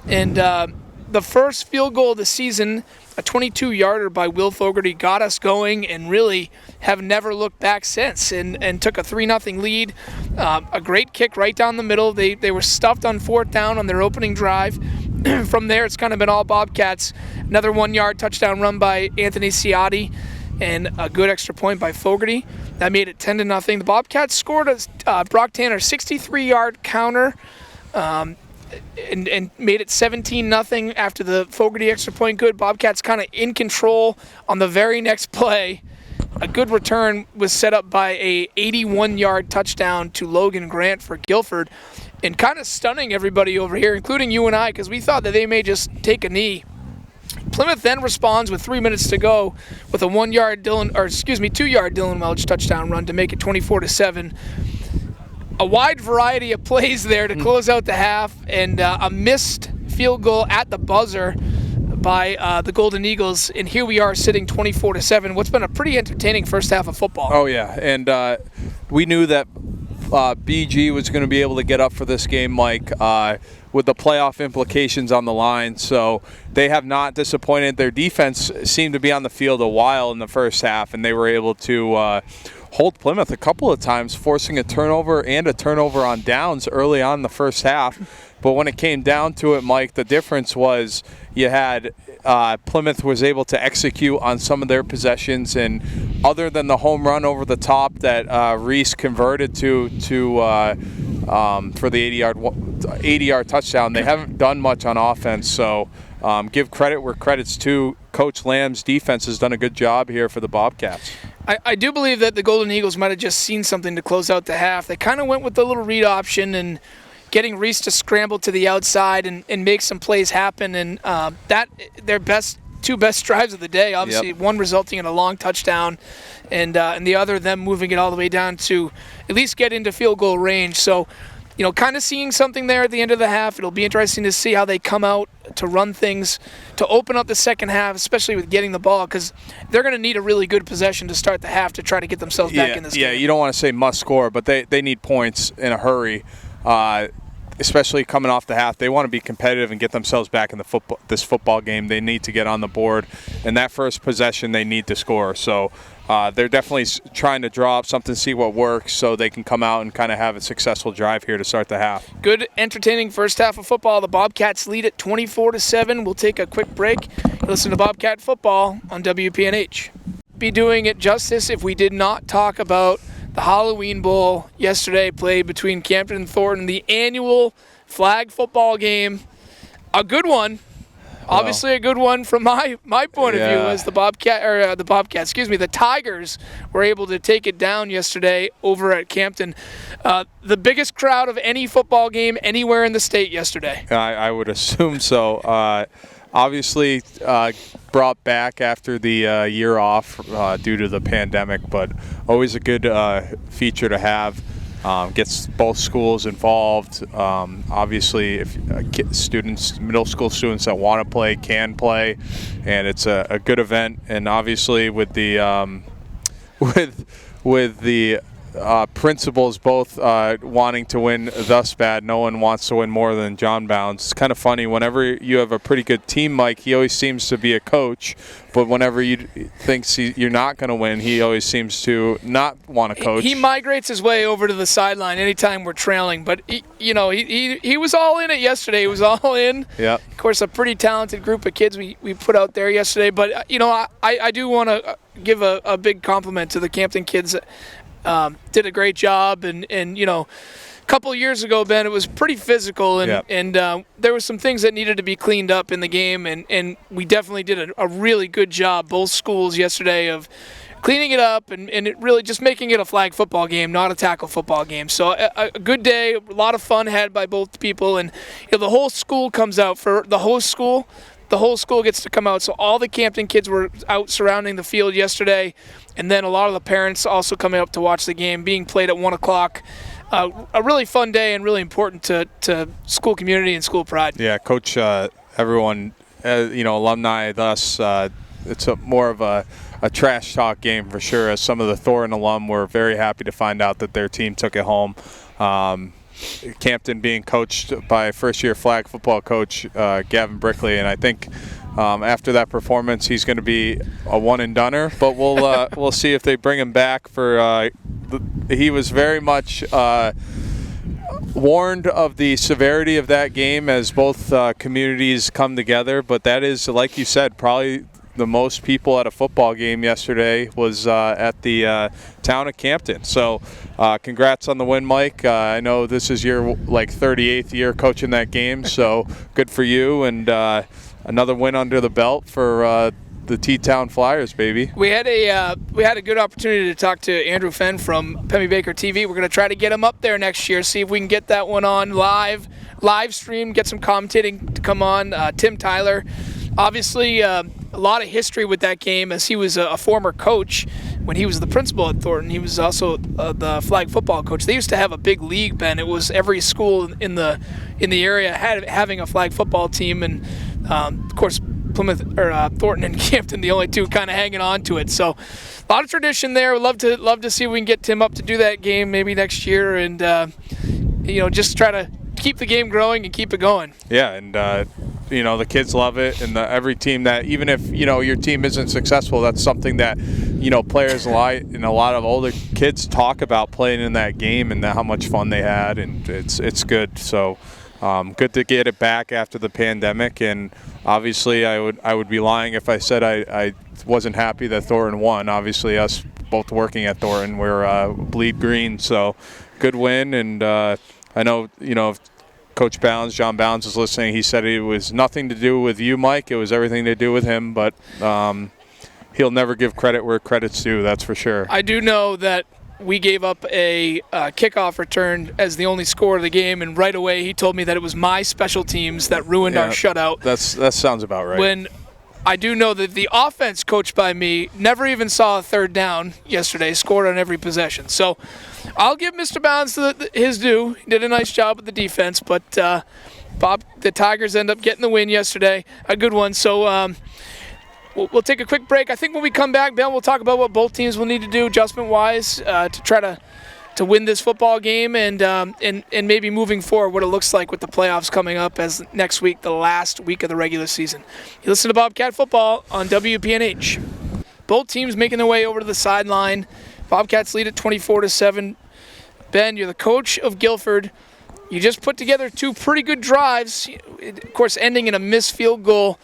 And the first field goal of the season, a 22-yarder by Will Fogarty, got us going and really have never looked back since and took a 3-0 lead. A great kick right down the middle. They were stuffed on 4th down on their opening drive. From there, it's kind of been all Bobcats. Another 1-yard touchdown run by Anthony Ciotti and a good extra point by Fogarty. That made it 10-0. The Bobcats scored a Brock Tanner 63-yard counter and made it 17-0 after the Fogarty extra point. Good. Bobcats kind of in control on the very next play. A good return was set up by a 81-yard touchdown to Logan Grant for Guilford, and kind of stunning everybody over here, including you and I, because we thought that they may just take a knee. Plymouth then responds with 3 minutes to go with a 2-yard Dylan Welch touchdown run to make it 24-7. A wide variety of plays there to close out the half, and a missed field goal at the buzzer by the Golden Eagles, and here we are sitting 24-7. What's been a pretty entertaining first half of football. Oh yeah, and we knew that BG was going to be able to get up for this game, Mike, with the playoff implications on the line. So they have not disappointed. Their defense seemed to be on the field a while in the first half, and they were able to hold Plymouth a couple of times, forcing a turnover and a turnover on downs early on in the first half. But when it came down to it, Mike, the difference was you had Plymouth was able to execute on some of their possessions, and other than the home run over the top that Reese converted to for the 80-yard touchdown, they haven't done much on offense. So give credit where credit's due. Coach Lamb's defense has done a good job here for the Bobcats. I do believe that the Golden Eagles might have just seen something to close out the half. They kind of went with the little read option and getting Reese to scramble to the outside and make some plays happen. And that their two best drives of the day, obviously. Yep. One resulting in a long touchdown, and the other them moving it all the way down to at least get into field goal range. So, kind of seeing something there at the end of the half. It'll be interesting to see how they come out to run things, to open up the second half, especially with getting the ball, because they're going to need a really good possession to start the half to try to get themselves back in this game. Yeah, you don't want to say must score, but they need points in a hurry, especially coming off the half. They want to be competitive and get themselves back in this football game. They need to get on the board, and that first possession they need to score. So they're definitely trying to draw up something, see what works, so they can come out and kind of have a successful drive here to start the half. Good, entertaining first half of football. The Bobcats lead at 24-7. We'll take a quick break. Listen to Bobcat Football on WPNH. Be doing it justice if we did not talk about the Halloween Bowl yesterday, played between Campton and Thornton, the annual flag football game. A good one. Obviously, a good one from my point of view as the Tigers were able to take it down yesterday over at Campton. The biggest crowd of any football game anywhere in the state yesterday. I would assume so. Obviously, brought back after the year off due to the pandemic, but always a good feature to have. Gets both schools involved. Obviously, if students, middle school students that want to play can play, and it's a good event. And obviously, with the principals both wanting to win thus bad, no one wants to win more than John Bounds. It's kind of funny. Whenever you have a pretty good team, Mike, he always seems to be a coach. But whenever you thinks you're not going to win, he always seems to not want to coach. He migrates his way over to the sideline anytime we're trailing. But he was all in it yesterday. He was all in. Yeah. Of course, a pretty talented group of kids we put out there yesterday. But I do want to give a big compliment to the Campton kids. Did a great job, and a couple of years ago, Ben, it was pretty physical, and there were some things that needed to be cleaned up in the game, and we definitely did a really good job, both schools yesterday, of cleaning it up and it really just making it a flag football game, not a tackle football game. So a good day, a lot of fun had by both people, and the whole school comes out for the host school. The whole school gets to come out, so all the Campton kids were out surrounding the field yesterday, and then a lot of the parents also coming up to watch the game being played at 1 o'clock. A really fun day and really important to school community and school pride. Yeah, Coach, everyone, alumni, thus, it's more of a trash talk game for sure, as some of the Thornton alum were very happy to find out that their team took it home. Campton being coached by first-year flag football coach Gavin Brickley, and I think after that performance, he's going to be a one-and-doner. But we'll see if they bring him back for. He was very much warned of the severity of that game as both communities come together. But that is, like you said, probably the most people at a football game yesterday was at the town of Campton. So congrats on the win, Mike. I know this is your 38th year coaching that game, so good for you, and another win under the belt for the T-Town Flyers, baby. We had a good opportunity to talk to Andrew Fenn from Pemmy Baker TV. We're going to try to get him up there next year, see if we can get that one on live stream, get some commentating to come on. Tim Tyler, obviously a lot of history with that game, as he was a former coach when he was the principal at Thornton. He was also the flag football coach. They used to have a big league, Ben. It was every school in the area having a flag football team, and of course Plymouth or Thornton and Campton, the only two kind of hanging on to it. So a lot of tradition there. We'd love to see if we can get Tim up to do that game maybe next year, and just try to keep the game growing and keep it going. Yeah, and the kids love it, and every team that, even if your team isn't successful, that's something that players and a lot of older kids talk about, playing in that game and how much fun they had, and it's good. So good to get it back after the pandemic, and obviously I would be lying if I said I wasn't happy that Thornton won. Obviously, us both working at Thornton, we're bleed green, so good win. And I know if Coach Bounds, John Bounds, is listening, he said it was nothing to do with you, Mike. It was everything to do with him, but he'll never give credit where credit's due, that's for sure. I do know that we gave up a kickoff return as the only score of the game, and right away he told me that it was my special teams that ruined our shutout. That sounds about right. When I do know that the offense coached by me never even saw a third down yesterday, scored on every possession. So I'll give Mr. Bounds his due. He did a nice job with the defense, but the Tigers end up getting the win yesterday, a good one. So we'll take a quick break. I think when we come back, Ben, we'll talk about what both teams will need to do adjustment-wise to try to win this football game, and maybe moving forward what it looks like with the playoffs coming up as next week, the last week of the regular season. You listen to Bobcat Football on WPNH. Both teams making their way over to the sideline. Bobcats lead at 24-7. Ben, you're the coach of Guilford. You just put together two pretty good drives, of course ending in a missed field goal.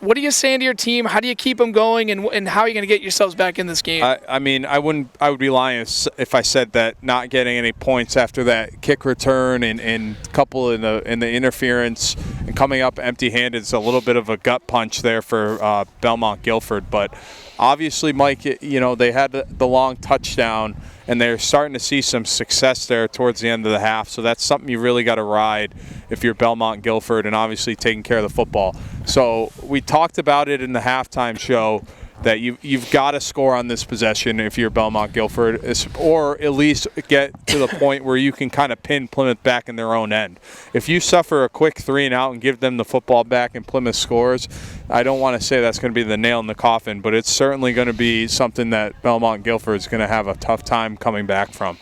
what are you saying to your team? How do you keep them going, and how are you going to get yourselves back in this game? I mean, I would be lying if I said that not getting any points after that kick return and a couple in the interference and coming up empty-handed is a little bit of a gut punch there for Belmont Gilford. But obviously, Mike, they had the long touchdown, and they're starting to see some success there towards the end of the half. So that's something you really got to ride if you're Belmont Gilford, and obviously taking care of the football. So we talked about it in the halftime show that you've got to score on this possession if you're Belmont Gilford, or at least get to the point where you can kind of pin Plymouth back in their own end. If you suffer a quick 3 and out and give them the football back and Plymouth scores, I don't want to say that's going to be the nail in the coffin, but it's certainly going to be something that Belmont Gilford is going to have a tough time coming back from.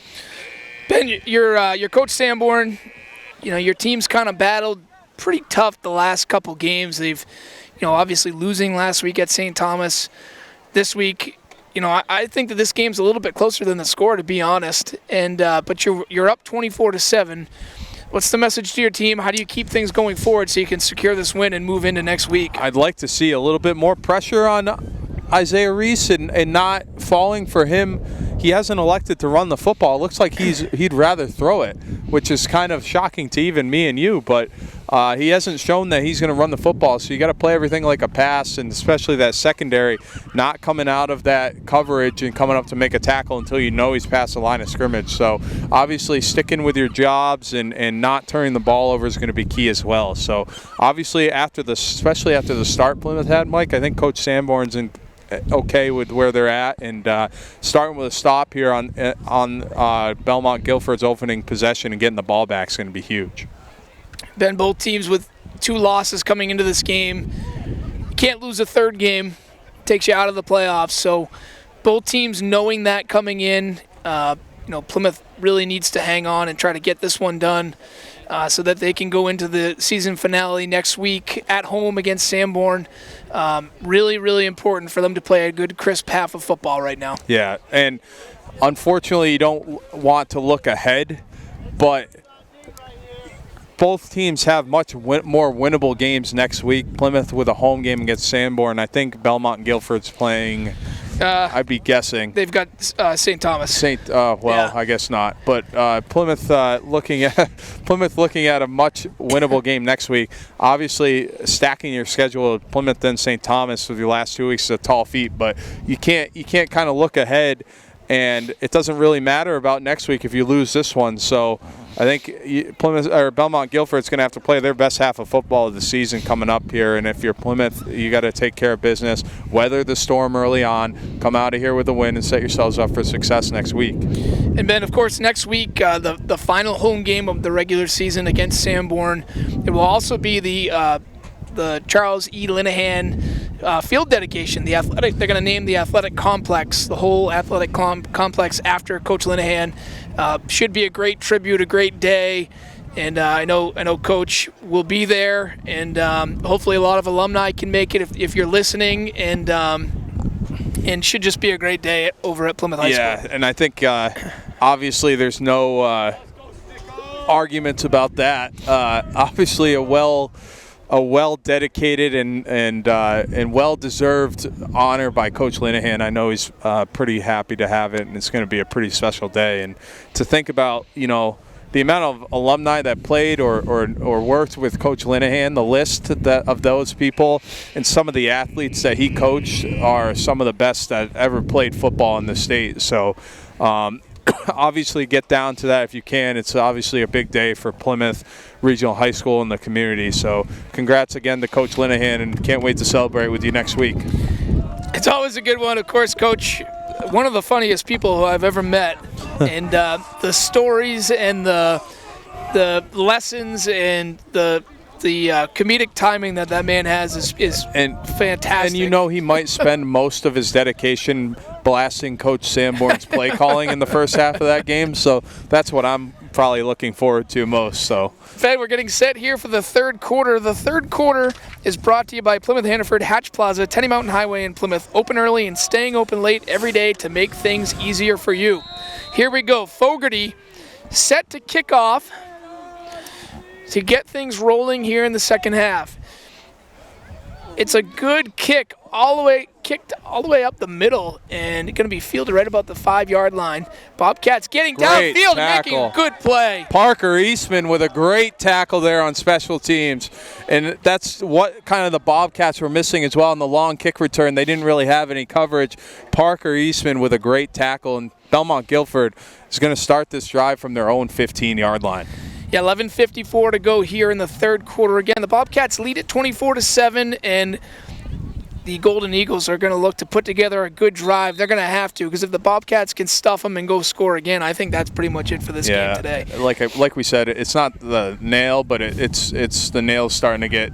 Ben, your coach Sanborn, your team's kind of battled pretty tough the last couple games. They've, obviously losing last week at St. Thomas. This week, I think that this game's a little bit closer than the score, to be honest. And but you're up 24-7. What's the message to your team? How do you keep things going forward so you can secure this win and move into next week? I'd like to see a little bit more pressure on Isaiah Reese and not falling for him. He hasn't elected to run the football. It looks like he'd rather throw it, which is kind of shocking to even me and you. But he hasn't shown that he's going to run the football. So you got to play everything like a pass, and especially that secondary, not coming out of that coverage and coming up to make a tackle until you know he's past the line of scrimmage. So obviously sticking with your jobs and not turning the ball over is going to be key as well. So obviously especially after the start Plymouth had, Mike, I think Coach Sanborn's okay with where they're at, and starting with a stop here on Belmont Gilford's opening possession and getting the ball back is going to be huge. Ben, both teams with 2 losses coming into this game. You can't lose a third game. Takes you out of the playoffs. So both teams knowing that coming in, Plymouth really needs to hang on and try to get this one done so that they can go into the season finale next week at home against Sanborn. Really, really important for them to play a good, crisp half of football right now. Yeah, and unfortunately you don't want to look ahead, but both teams have much more winnable games next week. Plymouth with a home game against Sanborn. I think Belmont and Gilford's playing, I'd be guessing. They've got St. Thomas. Yeah. I guess not. But Plymouth looking at a much winnable game next week. Obviously, stacking your schedule with Plymouth and St. Thomas with your last 2 weeks is a tall feat. But you can't kind of look ahead, and it doesn't really matter about next week if you lose this one. So I think Plymouth or Belmont Gilford's going to have to play their best half of football of the season coming up here. And if you're Plymouth, you got to take care of business, weather the storm early on, come out of here with a win, and set yourselves up for success next week. And Ben, of course, next week the final home game of the regular season against Sanborn. It will also be the Charles E. Linehan field dedication. They're going to name the athletic complex, the whole athletic complex, after Coach Linehan. Should be a great tribute, a great day, and I know Coach will be there, and hopefully a lot of alumni can make it if you're listening, and should just be a great day over at Plymouth High School. Yeah, and I think obviously there's no arguments about that. Obviously a well-dedicated and well-deserved honor by Coach Linehan. I know he's pretty happy to have it, and it's going to be a pretty special day. And to think about, the amount of alumni that played or worked with Coach Linehan, the list of those people, and some of the athletes that he coached are some of the best that ever played football in the state. So obviously get down to that if you can. It's obviously a big day for Plymouth Regional High School and the community. So congrats again to Coach Linehan, and can't wait to celebrate with you next week. It's always a good one. Of course, Coach, one of the funniest people who I've ever met. And the stories and the lessons and the comedic timing that man has is fantastic. And he might spend most of his dedication blasting Coach Sanborn's play calling in the first half of that game. So that's what I'm probably looking forward to most. So, Fed, we're getting set here for the third quarter. The third quarter is brought to you by Plymouth Hannaford Hatch Plaza, Tenny Mountain Highway in Plymouth. Open early and staying open late every day to make things easier for you. Here we go. Fogarty set to kick off to get things rolling here in the second half. It's a good kick, kicked all the way up the middle, and going to be fielded right about the 5-yard line. Bobcats getting Great downfield, tackle. making a good play. Parker Eastman with a great tackle there on special teams. And that's what kind of the Bobcats were missing as well in the long kick return. They didn't really have any coverage. Parker Eastman with a great tackle, and Belmont Gilford is going to start this drive from their own 15-yard line. Yeah, 11:54 to go here in the third quarter. Again, the Bobcats lead at 24-7, and the Golden Eagles are going to look to put together a good drive. They're going to have to, because if the Bobcats can stuff them and go score again, I think that's pretty much it for this game today. Like we said, it's not the nail, but it's the nails starting to get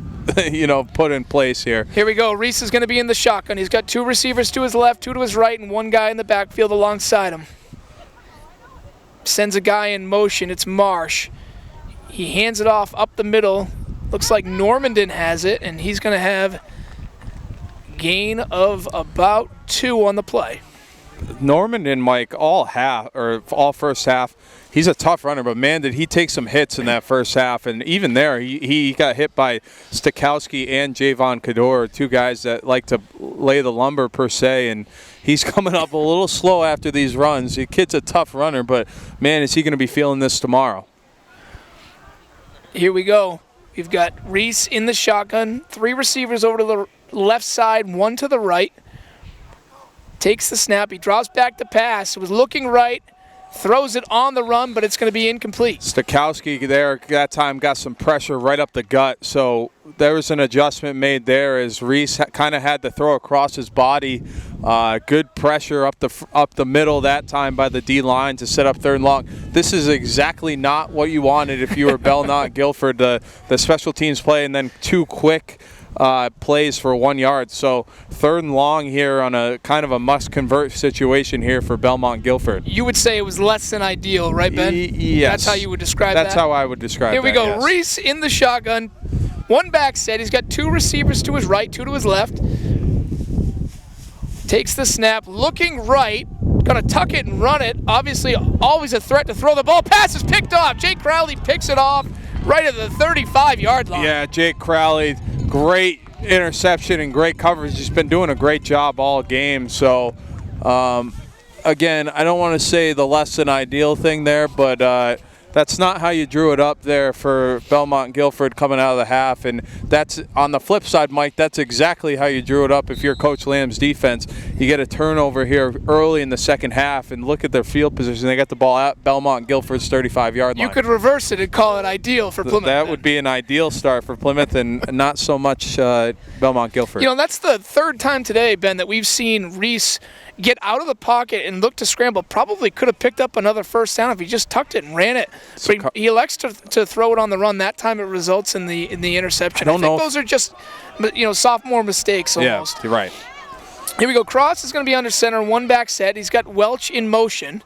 put in place here. Here we go. Reese is going to be in the shotgun. He's got 2 receivers to his left, 2 to his right, and 1 guy in the backfield alongside him. Sends a guy in motion. It's Marsh. He hands it off up the middle. Looks like Normandin has it, and he's going to have gain of about 2 on the play. Normandin, Mike, all first half, he's a tough runner, but man, did he take some hits in that first half. And even there, he got hit by Stakowski and Javon Kador, 2 guys that like to lay the lumber per se, and he's coming up a little slow after these runs. The kid's a tough runner, but man, is he going to be feeling this tomorrow. Here we go. We've got Reese in the shotgun, 3 receivers over to the left side, 1 to the right. Takes the snap. He drops back to pass. Was looking right. Throws it on the run, but it's going to be incomplete. Stakowski there that time got some pressure right up the gut, so there was an adjustment made there as Reese kind of had to throw across his body. Good pressure up the middle that time by the D-line to set up 3rd and long. This is exactly not what you wanted if you were Belmont Gilford, the special teams play, and then 2 quick plays for 1 yard. So 3rd and long here on a kind of a must-convert situation here for Belmont Gilford. You would say it was less than ideal, right, Ben? Yes. That's how you would describe that? That's how I would describe Here we go. Yes. Reese in the shotgun. 1 back set. He's got 2 receivers to his right, 2 to his left. Takes the snap. Looking right. Going to tuck it and run it. Obviously, always a threat to throw the ball. Pass is picked off. Jake Crowley picks it off right at the 35-yard line. Yeah, Jake Crowley. Great interception and great coverage. He's been doing a great job all game. So, again, I don't want to say the less than ideal thing there, but that's not how you drew it up there for Belmont Gilford coming out of the half. And that's on the flip side, Mike, that's exactly how you drew it up if you're Coach Lamb's defense. You get a turnover here early in the second half, and look at their field position. They got the ball at Belmont Gilford's 35-yard line. You could reverse it and call it ideal for Plymouth. That would be an ideal start for Plymouth and not so much Belmont Gilford. That's the 3rd time today, Ben, that we've seen Reese get out of the pocket and look to scramble. Probably could have picked up another first down if he just tucked it and ran it. But he elects to throw it on the run. That time it results in the interception. I think those are just sophomore mistakes almost. Yeah, you're right. Here we go. Cross is going to be under center, 1 back set. He's got Welch in motion.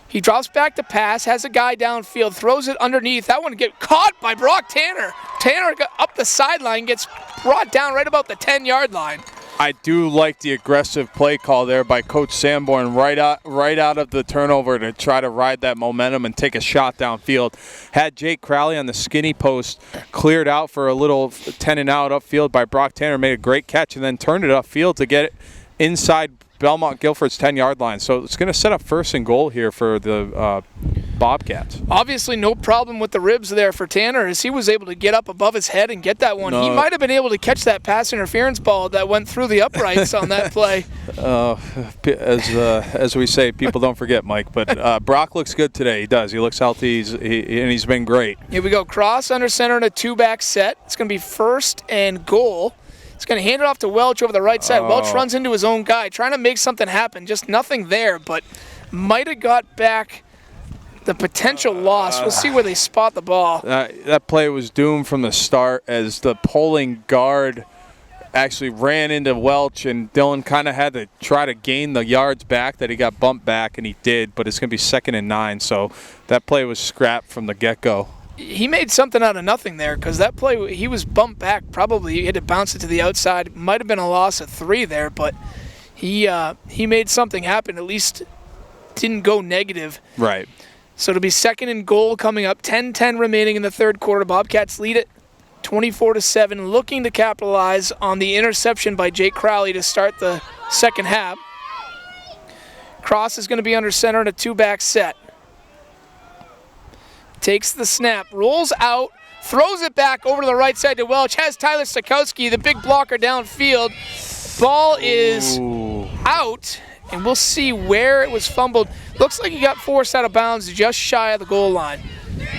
He drops back to pass, has a guy downfield, throws it underneath. That one get caught by Brock Tanner. Tanner got up the sideline, gets brought down right about the 10-yard line. I do like the aggressive play call there by Coach Sanborn right out of the turnover to try to ride that momentum and take a shot downfield. Had Jake Crowley on the skinny post cleared out for a little 10 and out upfield by Brock Tanner, made a great catch, and then turned it upfield to get it inside Belmont Gilford's 10-yard line. So it's going to set up 1st and goal here for the Bobcats. Obviously no problem with the ribs there for Tanner as he was able to get up above his head and get that one. He might have been able to catch that pass interference ball that went through the uprights on that play. As we say, people don't forget, Mike. But Brock looks good today. He does. He looks healthy, and he's been great. Here we go. Cross under center in a 2-back set. It's going to be 1st and goal. He's going to hand it off to Welch over the right side. Welch runs into his own guy, trying to make something happen. Just nothing there, but might have got back the potential loss. We'll see where they spot the ball. That play was doomed from the start as the pulling guard actually ran into Welch, and Dylan kind of had to try to gain the yards back that he got bumped back, and he did, but it's going to be 2nd and 9. So that play was scrapped from the get-go. He made something out of nothing there because that play, he was bumped back. Probably he had to bounce it to the outside. Might have been a loss of 3 there, but he made something happen. At least didn't go negative. Right. So it'll be 2nd and goal coming up. 10-10 remaining in the 3rd quarter. Bobcats lead it 24-7, looking to capitalize on the interception by Jake Crowley to start the second half. Cross is going to be under center in a two-back set. Takes the snap, rolls out, throws it back over to the right side to Welch. Has Tyler Stokowski, the big blocker downfield. Ball is out, and we'll see where it was fumbled. Looks like he got forced out of bounds just shy of the goal line.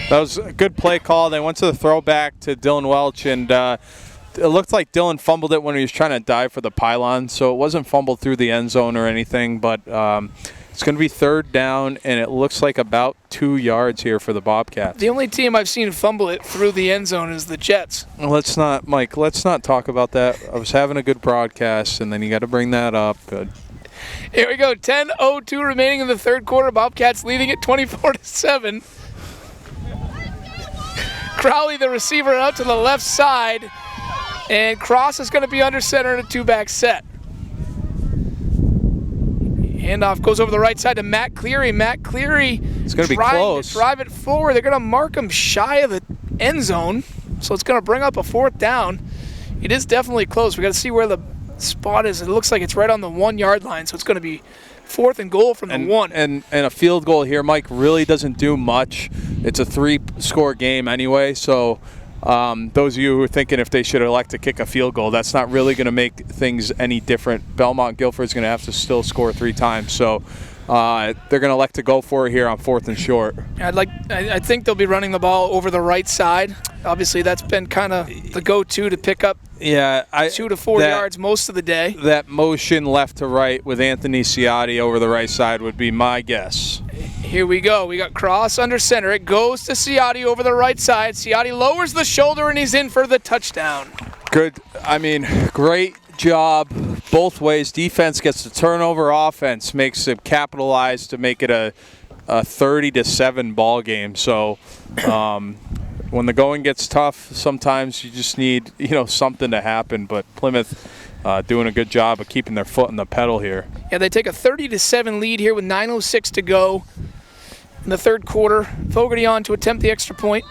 That was a good play call. They went to the throwback to Dylan Welch, and it looked like Dylan fumbled it when he was trying to dive for the pylon, so it wasn't fumbled through the end zone or anything, but it's going to be third down, and it looks like about 2 yards here for the Bobcats. The only team I've seen fumble it through the end zone is the Jets. Let's not talk about that. I was having a good broadcast, and then you got to bring that up. Good. Here we go, 10:02 remaining in the third quarter. Bobcats leading it 24-7. Crowley, the receiver, out to the left side, and Cross is going to be under center in a two-back set. Handoff goes over the right side to Matt Cleary. Matt Cleary it's going to be close. To drive it forward. They're going to mark him shy of the end zone, so it's going to bring up a fourth down. It is definitely close. We got to see where the spot is. It looks like it's right on the 1 yard line, so it's going to be fourth and goal from the one. And a field goal here, Mike, really doesn't do much. It's a 3-score game anyway, so those of you who are thinking if they should elect to kick a field goal, that's not really going to make things any different. Belmont Guilford's going to have to still score 3 times, so they're going to elect to go for it here on 4th and short. I think they'll be running the ball over the right side. Obviously, that's been kind of the go-to to pick up 2 to 4 yards most of the day. That motion left to right with Anthony Ciotti over the right side would be my guess. Here we go. We got Cross under center. It goes to Ciotti over the right side. Ciotti lowers the shoulder, and he's in for the touchdown. Good. Great job both ways. Defense gets the turnover. Offense makes it capitalize to make it a 30-7 ball game. So when the going gets tough, sometimes you just need something to happen. But Plymouth doing a good job of keeping their foot on the pedal here. Yeah, they take a 30-7 lead here with 9:06 to go in the third quarter. Fogarty on to attempt the extra point.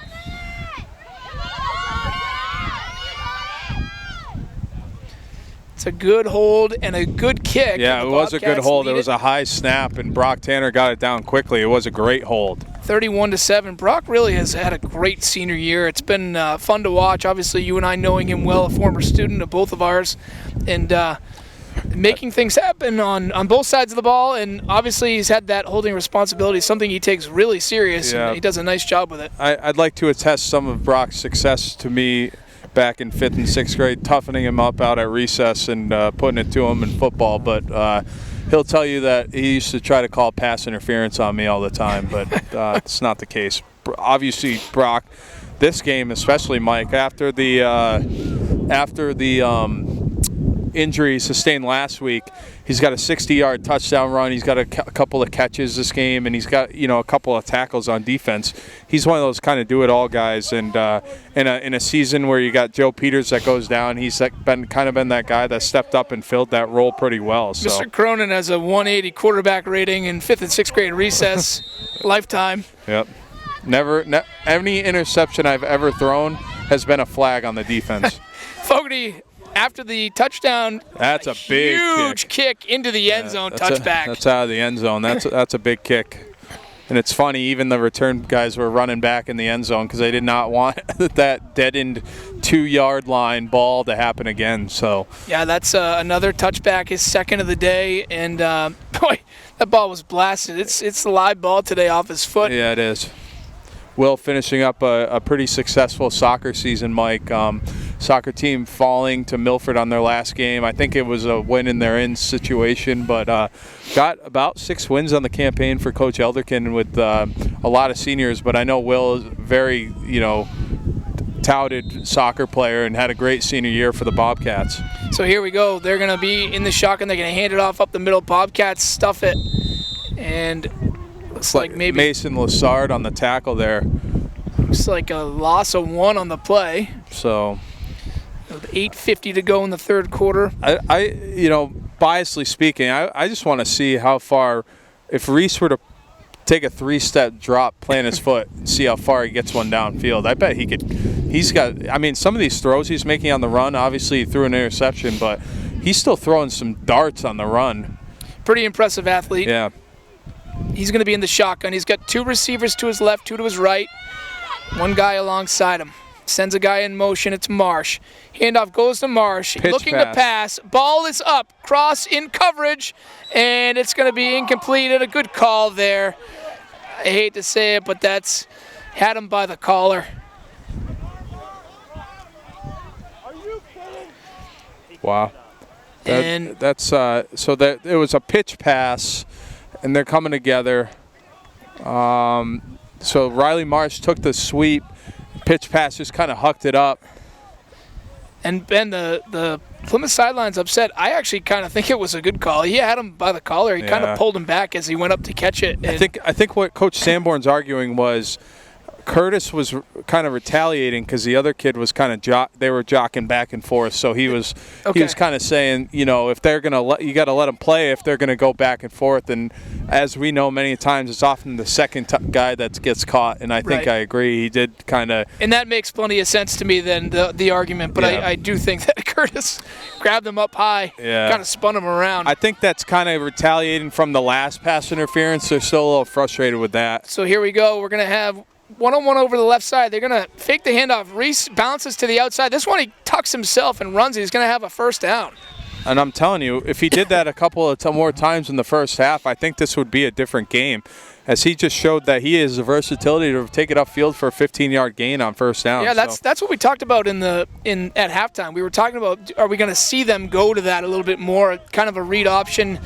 It's a good hold and a good kick. Yeah, it was a good hold. It was a high snap, and Brock Tanner got it down quickly. It was a great hold. 31-7. Brock really has had a great senior year. It's been fun to watch. Obviously, you and I knowing him well, a former student of both of ours, and making things happen on both sides of the ball. And obviously, he's had that holding responsibility, something he takes really serious, and he does a nice job with it. I'd like to attest some of Brock's success to me back in 5th and 6th grade, toughening him up out at recess and putting it to him in football. But he'll tell you that he used to try to call pass interference on me all the time, but it's not the case. Obviously, Brock, this game especially, Mike, after the injury sustained last week, he's got a 60-yard touchdown run. He's got a couple of catches this game, and he's got a couple of tackles on defense. He's one of those kind of do-it-all guys. And in a season where you got Joe Peters that goes down, he's been that guy that stepped up and filled that role pretty well. So. Mr. Cronin has a 180 quarterback rating in 5th and 6th grade recess lifetime. Yep. Any interception I've ever thrown has been a flag on the defense. Fogarty, after the touchdown, that's a big huge kick into the end zone, touchback. That's out of the end zone. That's a big kick. And it's funny, even the return guys were running back in the end zone because they did not want that deadened 2-yard line ball to happen again. So yeah, that's another touchback, his second of the day, and boy, that ball was blasted. It's the live ball today off his foot. Yeah, it is. Will finishing up a pretty successful soccer season, Mike. Soccer team falling to Milford on their last game. I think it was a win in their in situation, but got about 6 wins on the campaign for Coach Elderkin with a lot of seniors. But I know Will is very, touted soccer player and had a great senior year for the Bobcats. So here we go. They're going to be in the shotgun. They're going to hand it off up the middle. Bobcats stuff it, and looks like maybe Mason Lassard on the tackle there. Looks like a loss of 1 on the play. So 8:50 to go in the third quarter. Biasly speaking, I just want to see how far, if Reese were to take a 3-step drop, plant his foot, and see how far he gets one downfield. I bet he could. He's got. I mean, some of these throws he's making on the run. Obviously, he threw an interception, but he's still throwing some darts on the run. Pretty impressive athlete. Yeah. He's going to be in the shotgun. He's got 2 receivers to his left, 2 to his right. 1 guy alongside him. Sends a guy in motion. It's Marsh. Handoff goes to Marsh. Pitch looking pass. to pass. Ball is up. Cross in coverage. And it's going to be incomplete. And a good call there. I hate to say it, but that's had him by the collar. Wow. And That's so that it was a pitch pass, and they're coming together. So Riley Marsh took the sweep. Pitch pass just kind of hucked it up. And Ben, the Plymouth sideline's upset. I actually kind of think it was a good call. He had him by the collar. He kind of pulled him back as he went up to catch it. I think what Coach Sanborn's arguing was Curtis was kind of retaliating because the other kid was kind of they were jockeying back and forth. So he was kind of saying, you know, if they're gonna you got to let them play if they're gonna go back and forth. And as we know, many times it's often the second guy that gets caught. And I think I agree. He did kind of. And that makes plenty of sense to me than the argument. But I do think that Curtis grabbed him up high, kind of spun him around. I think that's kind of retaliating from the last pass interference. They're still a little frustrated with that. So here we go. We're gonna have one-on-one over the left side. They're going to fake the handoff. Reese bounces to the outside. This one he tucks himself and runs it. He's going to have a first down. And I'm telling you, if he did that a couple of more times in the first half, I think this would be a different game, as he just showed that he has the versatility to take it upfield for a 15-yard gain on first down. Yeah, that's what we talked about at halftime. We were talking about, are we going to see them go to that a little bit more, kind of a read option,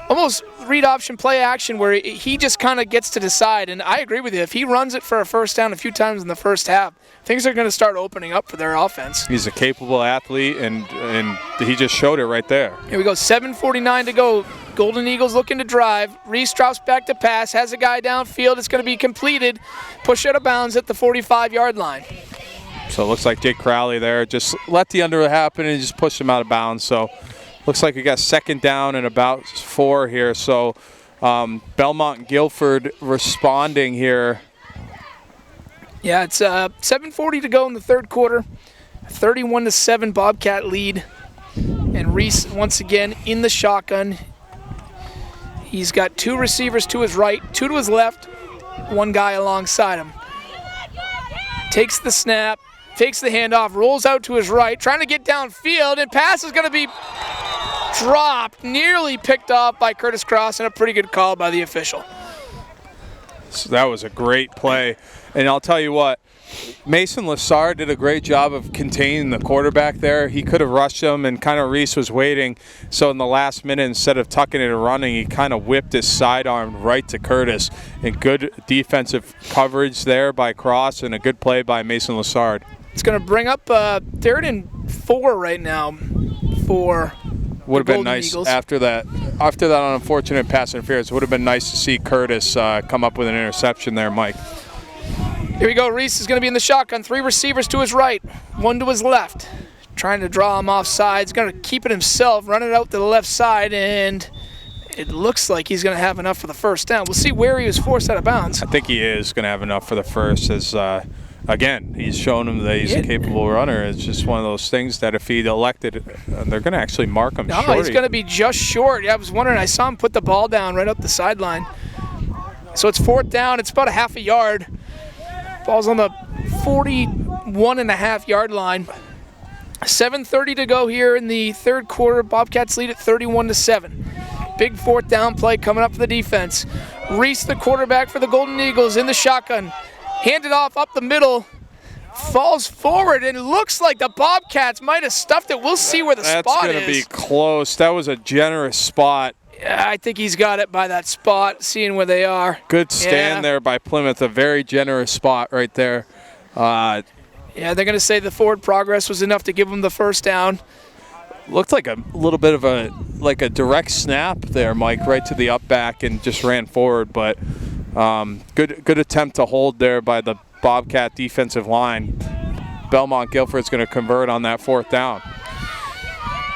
almost read option play action where he just kind of gets to decide. And I agree with you. If he runs it for a first down a few times in the first half, things are going to start opening up for their offense. He's a capable athlete, and he just showed it right there. Here we go, 7:49 to go. Golden Eagles looking to drive. Reese drops back to pass, has a guy downfield. It's going to be completed. Push out of bounds at the 45-yard line. So it looks like Jake Crowley there just let the under happen and just pushed him out of bounds. So looks like we got second down and about 4 here. So Belmont and Guilford responding here. Yeah, it's 7:40 to go in the third quarter. 31-7 Bobcat lead. And Reese once again in the shotgun. He's got 2 receivers to his right, 2 to his left, 1 guy alongside him. Takes the snap, takes the handoff, rolls out to his right, trying to get downfield, and pass is going to be dropped, nearly picked off by Curtis Cross, and a pretty good call by the official. So that was a great play. And I'll tell you what, Mason Lassard did a great job of containing the quarterback there. He could have rushed him, and kind of Reese was waiting. So in the last minute, instead of tucking it and running, he kind of whipped his sidearm right to Curtis. And good defensive coverage there by Cross, and a good play by Mason Lassard. It's going to bring up 3rd and 4 right now for would have been Golden nice Eagles. after that unfortunate pass interference. It would have been nice to see Curtis come up with an interception there, Mike. Here we go. Reese is going to be in the shotgun. 3 receivers to his right, 1 to his left. Trying to draw him off sides. Going to keep it himself, run it out to the left side, and it looks like he's going to have enough for the first down. We'll see where he was forced out of bounds. I think he is going to have enough for the first, as again, he's shown him that he's a capable runner. It's just one of those things that if he'd elected, they're going to actually mark him short. No, he's going to be just short. Yeah, I was wondering. I saw him put the ball down right up the sideline. So it's 4th down. It's about a half a yard. Ball's on the 41.5-yard line. 7:30 to go here in the third quarter. Bobcats lead at 31-7. Big 4th down play coming up for the defense. Reese, the quarterback for the Golden Eagles, in the shotgun. Handed off up the middle. Falls forward, and it looks like the Bobcats might have stuffed it. We'll see where the spot is. That's going to be close. That was a generous spot. I think he's got it by that spot, seeing where they are. Good stand there by Plymouth. A very generous spot right there. Yeah, they're going to say the forward progress was enough to give them the first down. Looked like a little bit of a direct snap there, Mike, right to the up back, and just ran forward. But good attempt to hold there by the Bobcat defensive line. Belmont Guilford's going to convert on that 4th down.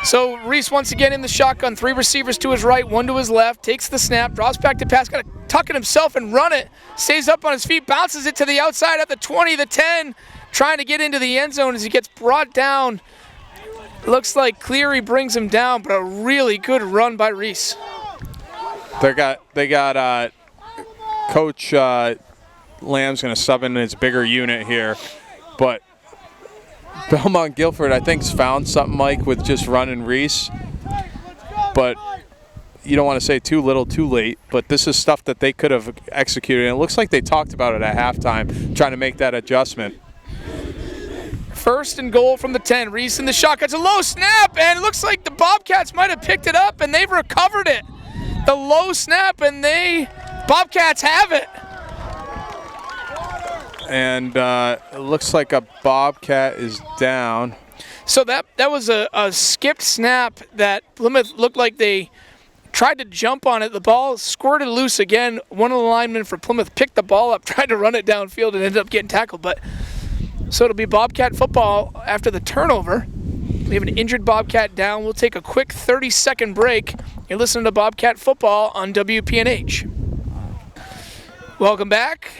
So Reese once again in the shotgun, 3 receivers to his right, 1 to his left, takes the snap, drops back to pass, got to tuck it himself and run it, stays up on his feet, bounces it to the outside at the 20, the 10, trying to get into the end zone as he gets brought down. Looks like Cleary brings him down, but a really good run by Reese. They got Coach Lamb's going to sub in his bigger unit here, but Belmont Guilford, I think, has found something, Mike, with just running Reese. But you don't want to say too little, too late. But this is stuff that they could have executed. And it looks like they talked about it at halftime, trying to make that adjustment. First and goal from the 10. Reese in the shotgun. It's a low snap, and it looks like the Bobcats might have picked it up, and they've recovered it. The low snap, and Bobcats have it. And it looks like a Bobcat is down. So that was a skipped snap that Plymouth looked like they tried to jump on it. The ball squirted loose again. One of the linemen for Plymouth picked the ball up, tried to run it downfield, and ended up getting tackled. So it'll be Bobcat football after the turnover. We have an injured Bobcat down. We'll take a quick 30-second break. You're listening to Bobcat football on WPNH. Welcome back.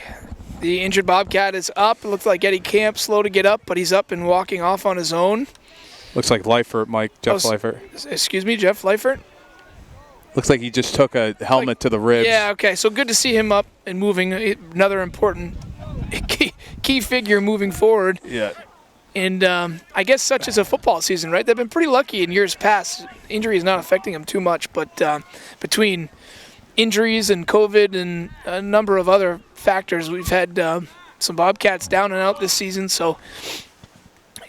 The injured Bobcat is up. It looks like Eddie Camp slow to get up, but he's up and walking off on his own. Looks like Leifert, Mike. Jeff Leifert. Excuse me, Jeff Leifert? Looks like he just took a helmet to the ribs. Yeah, okay. So good to see him up and moving. Another important key figure moving forward. Yeah. And I guess such is a football season, right? They've been pretty lucky in years past. Injury is not affecting them too much, but between injuries and COVID and a number of other factors, we've had some Bobcats down and out this season, so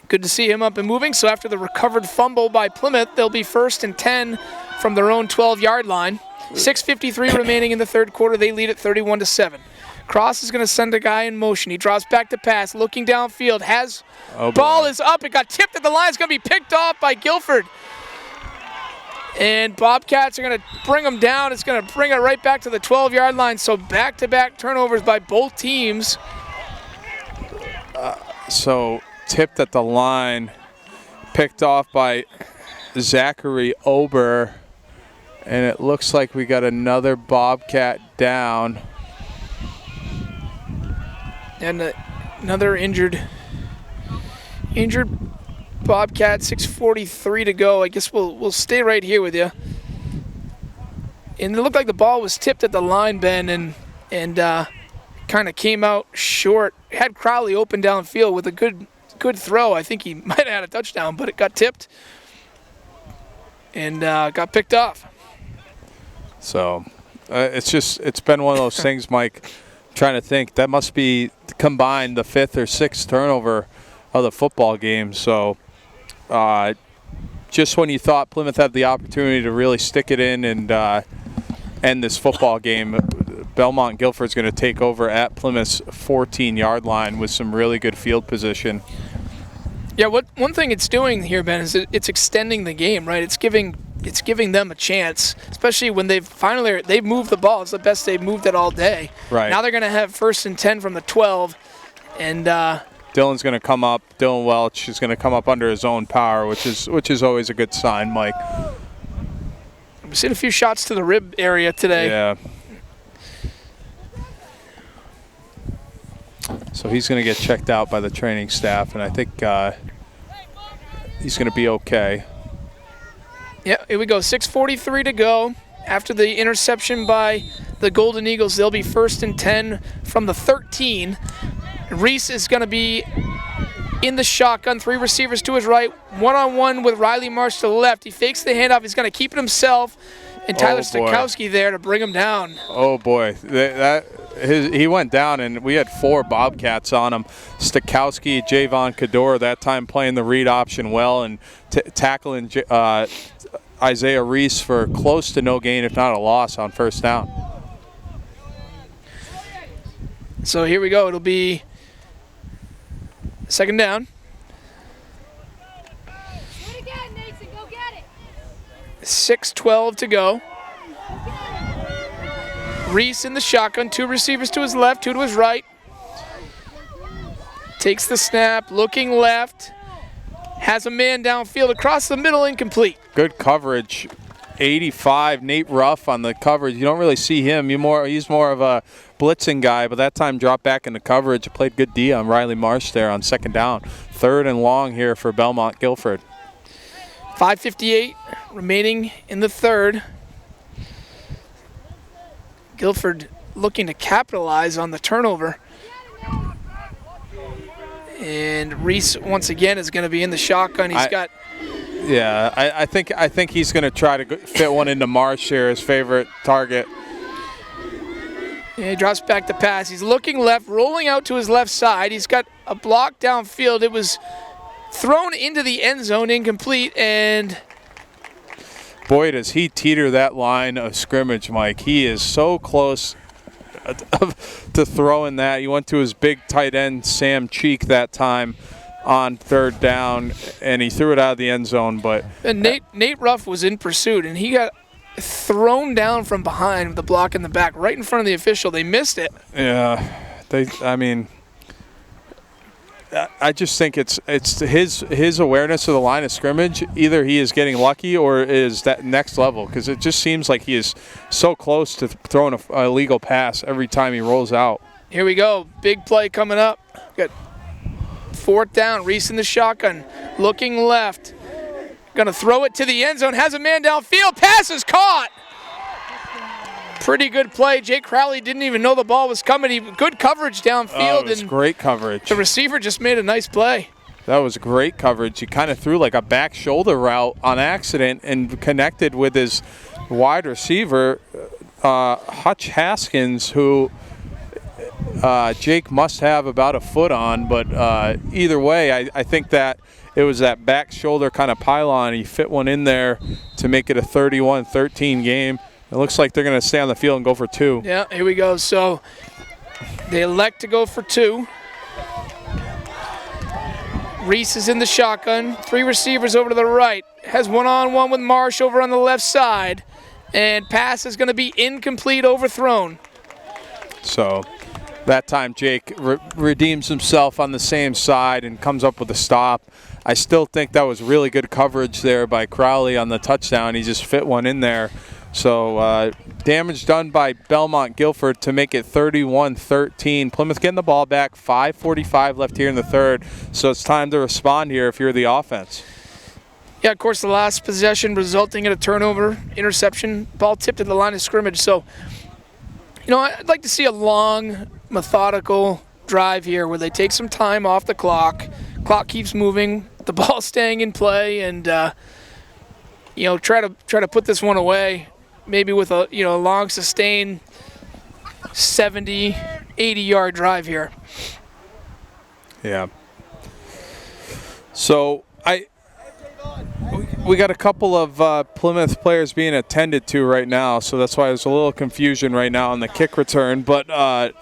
good to see him up and moving. So after the recovered fumble by Plymouth, they'll be 1st and 10 from their own 12-yard line. 6:53 remaining in the third quarter. They lead at 31-7. Cross is going to send a guy in motion. He drops back to pass, looking downfield. Ball is up. It got tipped at the line. It's going to be picked off by Gilford. And Bobcats are going to bring them down. It's going to bring it right back to the 12-yard line. So back-to-back turnovers by both teams. So tipped at the line, picked off by Zachary Ober. And it looks like we got another Bobcat down. And another injured Bobcat, 6:43 to go. I guess we'll stay right here with you. And it looked like the ball was tipped at the line, Ben, and kind of came out short. Had Crowley open downfield with a good throw. I think he might have had a touchdown, but it got tipped and got picked off. So it's been one of those things, Mike. I'm trying to think. That must be combined the 5th or 6th turnover of the football game. So just when you thought Plymouth had the opportunity to really stick it in and end this football game, Belmont Guilford's going to take over at Plymouth's 14-yard line with some really good field position. Yeah, one thing it's doing here, Ben, is it's extending the game, right? It's giving them a chance, especially when they've moved the ball. It's the best they've moved it all day. Right. Now they're going to have 1st and 10 from the 12, and Dylan's going to come up. Dylan Welch is going to come up under his own power, which is always a good sign, Mike. We've seen a few shots to the rib area today. Yeah. So he's going to get checked out by the training staff, and I think he's going to be okay. Yeah, here we go. 6:43 to go. After the interception by the Golden Eagles, they'll be 1st and 10 from the 13. Reese is going to be in the shotgun. 3 receivers to his right. One-on-one with Riley Marsh to the left. He fakes the handoff. He's going to keep it himself. And Tyler Stakowski there to bring him down. Oh, boy. He went down, and we had 4 Bobcats on him. Stakowski, Javon Kador, that time playing the read option well and tackling Isaiah Reese for close to no gain, if not a loss, on 1st down. So here we go. It'll be 2nd down. 6:12 to go. Reese in the shotgun. 2 receivers to his left, 2 to his right. Takes the snap, looking left. Has a man downfield across the middle, incomplete. good coverage. 85, Nate Ruff on the coverage. You don't really see him. He's more of a blitzing guy, but that time dropped back into coverage. Played good D on Riley Marsh there on second down. 3rd and long here for Belmont Gilford. 5:58 remaining in the third. Gilford looking to capitalize on the turnover. And Reese once again is going to be in the shotgun. Yeah, I think he's going to try to fit one into Marsh here, his favorite target. Yeah, he drops back to pass. He's looking left, rolling out to his left side. He's got a block downfield. It was thrown into the end zone, incomplete, and boy, does he teeter that line of scrimmage, Mike. He is so close to throwing that. He went to his big tight end, Sam Cheek, that time on 3rd down, and he threw it out of the end zone. But Nate Ruff was in pursuit, and he got thrown down from behind with the block in the back, right in front of the official. They missed it. Yeah, I just think it's his awareness of the line of scrimmage. Either he is getting lucky or is that next level, because it just seems like he is so close to throwing a illegal pass every time he rolls out. Here we go. Big play coming up. Got 4th down. Reese in the shotgun. Looking left. Going to throw it to the end zone. Has a man downfield. Pass is caught. Pretty good play. Jake Crowley didn't even know the ball was coming. Good coverage downfield. It was great coverage. The receiver just made a nice play. That was great coverage. He kind of threw like a back shoulder route on accident and connected with his wide receiver, Hutch Haskins, who Jake must have about a foot on. But either way, I think that it was that back shoulder kind of pylon. He fit one in there to make it a 31-13 game. It looks like they're going to stay on the field and go for 2. Yeah, here we go. So they elect to go for 2. Reese is in the shotgun. 3 receivers over to the right. Has one-on-one with Marsh over on the left side. And pass is going to be incomplete, overthrown. So that time Jake redeems himself on the same side and comes up with a stop. I still think that was really good coverage there by Crowley on the touchdown. He just fit one in there. So damage done by Belmont Gilford to make it 31-13. Plymouth getting the ball back. 5:45 left here in the third. So it's time to respond here if you're the offense. Yeah, of course, the last possession resulting in a turnover, interception, ball tipped at the line of scrimmage. So, I'd like to see a long, methodical drive here where they take some time off the clock. Clock keeps moving, the ball staying in play, and try to put this one away. Maybe with a long, sustained 70, 80-yard drive here. Yeah. So we got a couple of Plymouth players being attended to right now, so that's why there's a little confusion right now on the kick return. But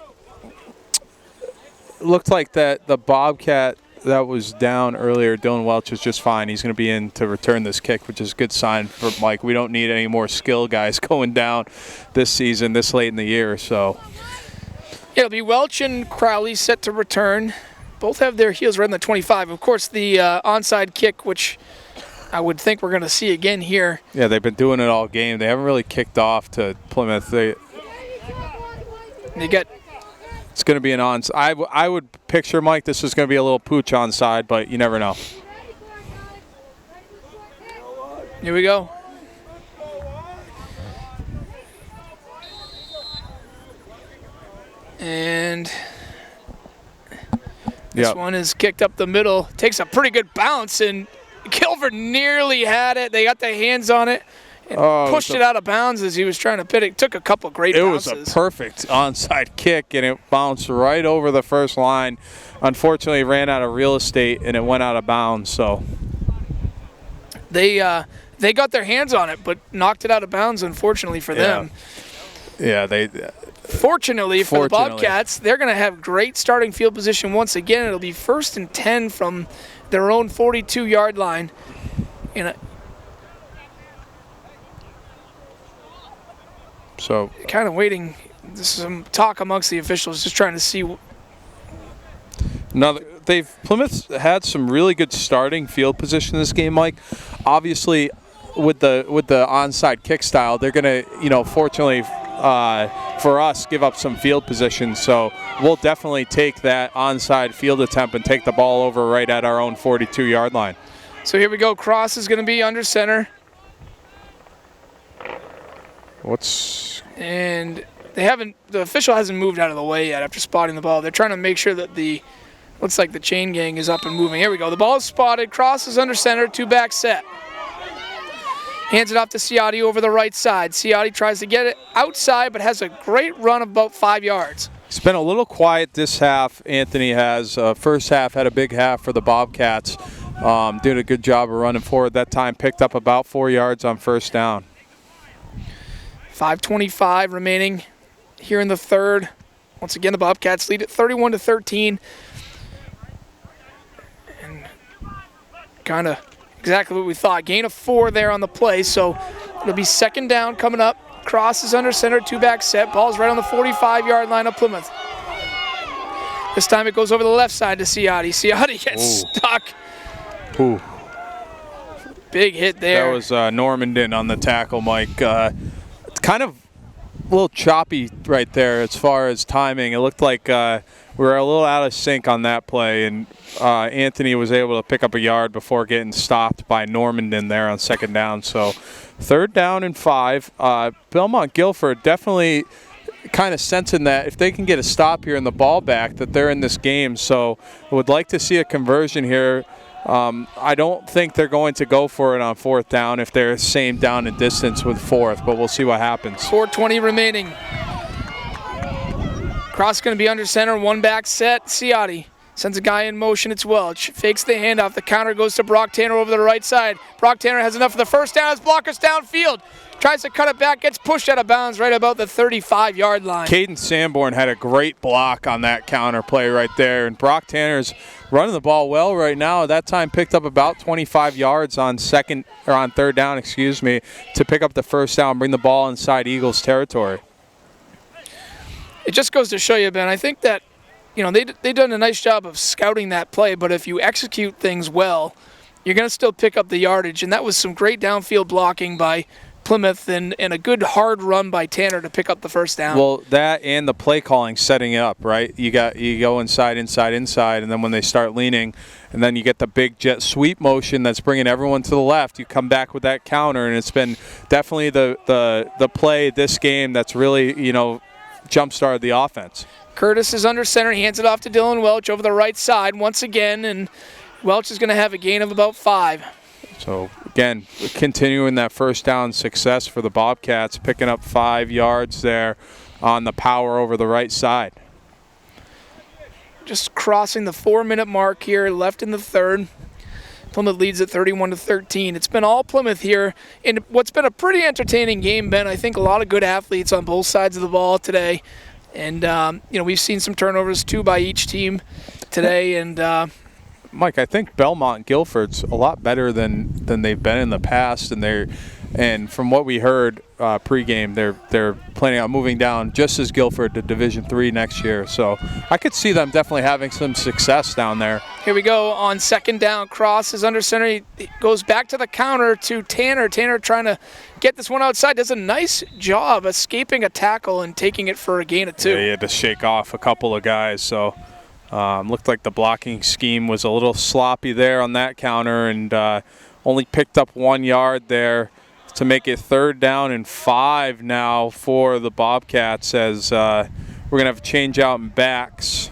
looked like that the Bobcat that was down earlier, Dylan Welch, is just fine. He's going to be in to return this kick, which is a good sign for Mike. We don't need any more skill guys going down this season, this late in the year. So it'll be Welch and Crowley set to return. Both have their heels right in the 25. Of course, the onside kick, which I would think we're going to see again here. Yeah, they've been doing it all game. They haven't really kicked off to Plymouth. They get. It's going to be an onside. I would picture, Mike, this is going to be a little pooch onside, but you never know. Here we go. And this one is kicked up the middle. Takes a pretty good bounce, and Gilford nearly had it. They got their hands on it. And pushed it out of bounds as he was trying to pit it. Took a couple great bounces. It was a perfect onside kick, and it bounced right over the first line. Unfortunately, it ran out of real estate, and it went out of bounds. So they got their hands on it, but knocked it out of bounds, unfortunately for them. Yeah, Fortunately for the Bobcats, they're going to have great starting field position once again. It'll be 1st and 10 from their own 42-yard line. So kind of waiting. There's some talk amongst the officials, just trying to see. Now, Plymouth had some really good starting field position in this game, Mike. Obviously, with the onside kick style, they're going to, fortunately for us, give up some field position. So we'll definitely take that onside field attempt and take the ball over right at our own 42-yard line. So here we go. Cross is going to be under center. And the official hasn't moved out of the way yet after spotting the ball. They're trying to make sure that looks like the chain gang is up and moving. Here we go. The ball is spotted. Cross is under center. 2-back set. Hands it off to Ciotti over the right side. Ciotti tries to get it outside, but has a great run of about 5 yards. It's been a little quiet this half, Anthony has. First half had a big half for the Bobcats. Did a good job of running forward that time. Picked up about 4 yards on first down. 5:25 remaining here in the third. Once again, the Bobcats lead at 31-13. And kind of exactly what we thought. Gain of 4 there on the play, so it'll be second down coming up. Cross is under center, 2-back set. Ball's right on the 45-yard line of Plymouth. This time it goes over the left side to Ciotti. Ciotti gets stuck. Ooh. Big hit there. That was Normandin on the tackle, Mike. It's kind of a little choppy right there as far as timing. It looked like we were a little out of sync on that play, and Anthony was able to pick up a yard before getting stopped by Normandin there on second down. So 3rd down and 5. Belmont Gilford definitely kind of sensing that if they can get a stop here in the ball back, that they're in this game. So I would like to see a conversion here. I don't think they're going to go for it on 4th down if they're same down and distance with 4th, but we'll see what happens. 4:20 remaining. Cross going to be under center, 1-back set. Ciotti sends a guy in motion. It's Welch. Fakes the handoff. The counter goes to Brock Tanner over the right side. Brock Tanner has enough for the first down. His blocker's downfield. Tries to cut it back. Gets pushed out of bounds right about the 35-yard line. Caden Sanborn had a great block on that counter play right there. And Brock Tanner's running the ball well right now. At that time picked up about 25 yards on 3rd down, to pick up the first down, bring the ball inside Eagles territory. It just goes to show you, Ben, I think that, they've done a nice job of scouting that play, but if you execute things well, you're going to still pick up the yardage. And that was some great downfield blocking by Plymouth and a good hard run by Tanner to pick up the first down. Well, that and the play calling setting it up, right? You go inside, and then when they start leaning, and then you get the big jet sweep motion that's bringing everyone to the left. You come back with that counter, and it's been definitely the play this game that's really, jump-started the offense. Curtis is under center. He hands it off to Dylan Welch over the right side once again, and Welch is going to have a gain of about 5. So, again, continuing that first down success for the Bobcats, picking up 5 yards there on the power over the right side. Just crossing the 4-minute mark here, left in the third. Plymouth leads at 31-13. It's been all Plymouth here in what's been a pretty entertaining game, Ben. I think a lot of good athletes on both sides of the ball today. And, we've seen some turnovers, 2 by each team today. And Mike, I think Belmont Guilford's a lot better than they've been in the past, and from what we heard pregame, they're planning on moving down just as Guilford to Division III next year. So I could see them definitely having some success down there. Here we go on second down. Cross is under center. He goes back to the counter to Tanner. Tanner trying to get this one outside. Does a nice job escaping a tackle and taking it for a gain of 2. Yeah, he had to shake off a couple of guys, so. Looked like the blocking scheme was a little sloppy there on that counter, and only picked up 1 yard there to make it 3rd down and 5 now for the Bobcats, as we're going to have a change out in backs.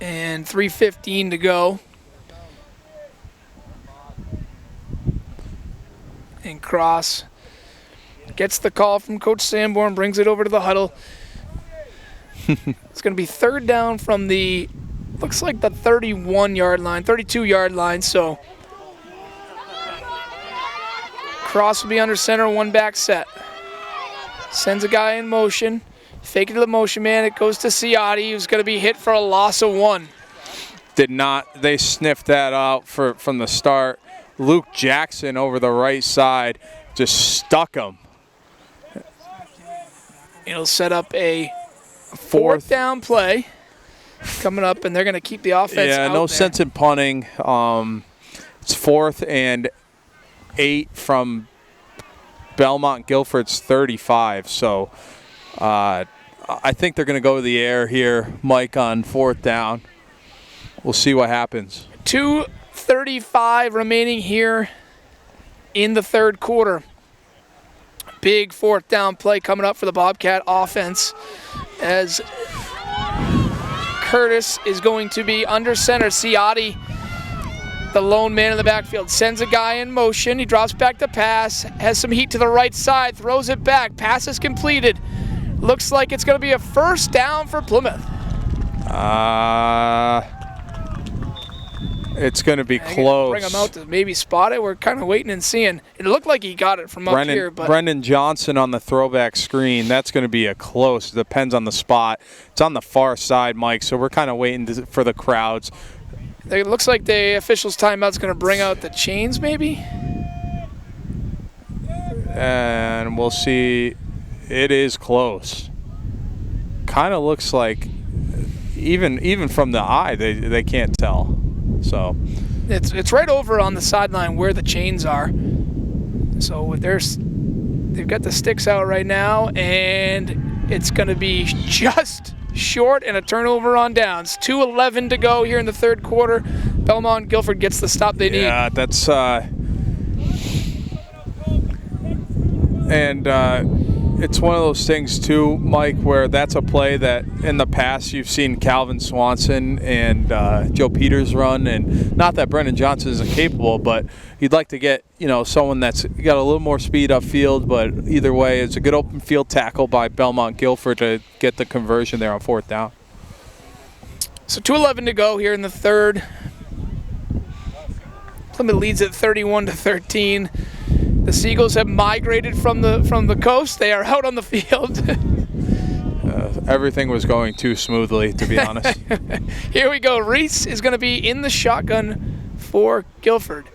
And 3:15 to go. And Cross gets the call from Coach Sanborn, brings it over to the huddle. It's going to be 3rd down from looks like the 31-yard line, 32-yard line. So Cross will be under center, 1-back set. Sends a guy in motion. Fake it to the motion man. It goes to Ciotti, who's going to be hit for a loss of 1. They sniffed that out from the start. Luke Jackson over the right side just stuck him. It'll set up a 4th down play coming up, and they're going to keep the offense out no there. sense in punting. It's 4th and 8 from Belmont Guilford's 35. So I think they're going to go to the air here, Mike, on 4th down. We'll see what happens. 2:35 remaining here in the third quarter. Big 4th down play coming up for the Bobcat offense as Curtis is going to be under center. Ciotti, the lone man in the backfield, sends a guy in motion. He drops back to pass, has some heat to the right side, throws it back. Pass is completed. Looks like it's going to be a first down for Plymouth. It's going to be close. Bring him out to maybe spot it. We're kind of waiting and seeing. It looked like he got it from up here. But Brendan Johnson on the throwback screen. That's going to be a close. Depends on the spot. It's on the far side, Mike, so we're kind of waiting for the crowds. It looks like the officials' timeout's going to bring out the chains, maybe. And we'll see. It is close. Kind of looks like, even from the eye, they can't tell. So it's right over on the sideline where the chains are. So they've got the sticks out right now, and it's going to be just short and a turnover on downs. 2:11 to go here in the third quarter. Belmont Guilford gets the stop they need. Yeah, that's it's one of those things too, Mike, where that's a play that in the past you've seen Calvin Swanson and Joe Peters run, and not that Brendan Johnson isn't capable, but you'd like to get someone that's got a little more speed upfield. But either way, it's a good open field tackle by Belmont Guilford to get the conversion there on 4th down. So 2:11 to go here in the third. Plymouth leads at 31-13. The Seagulls have migrated from the coast. They are out on the field. Everything was going too smoothly, to be honest. Here we go. Reese is going to be in the shotgun for Guilford.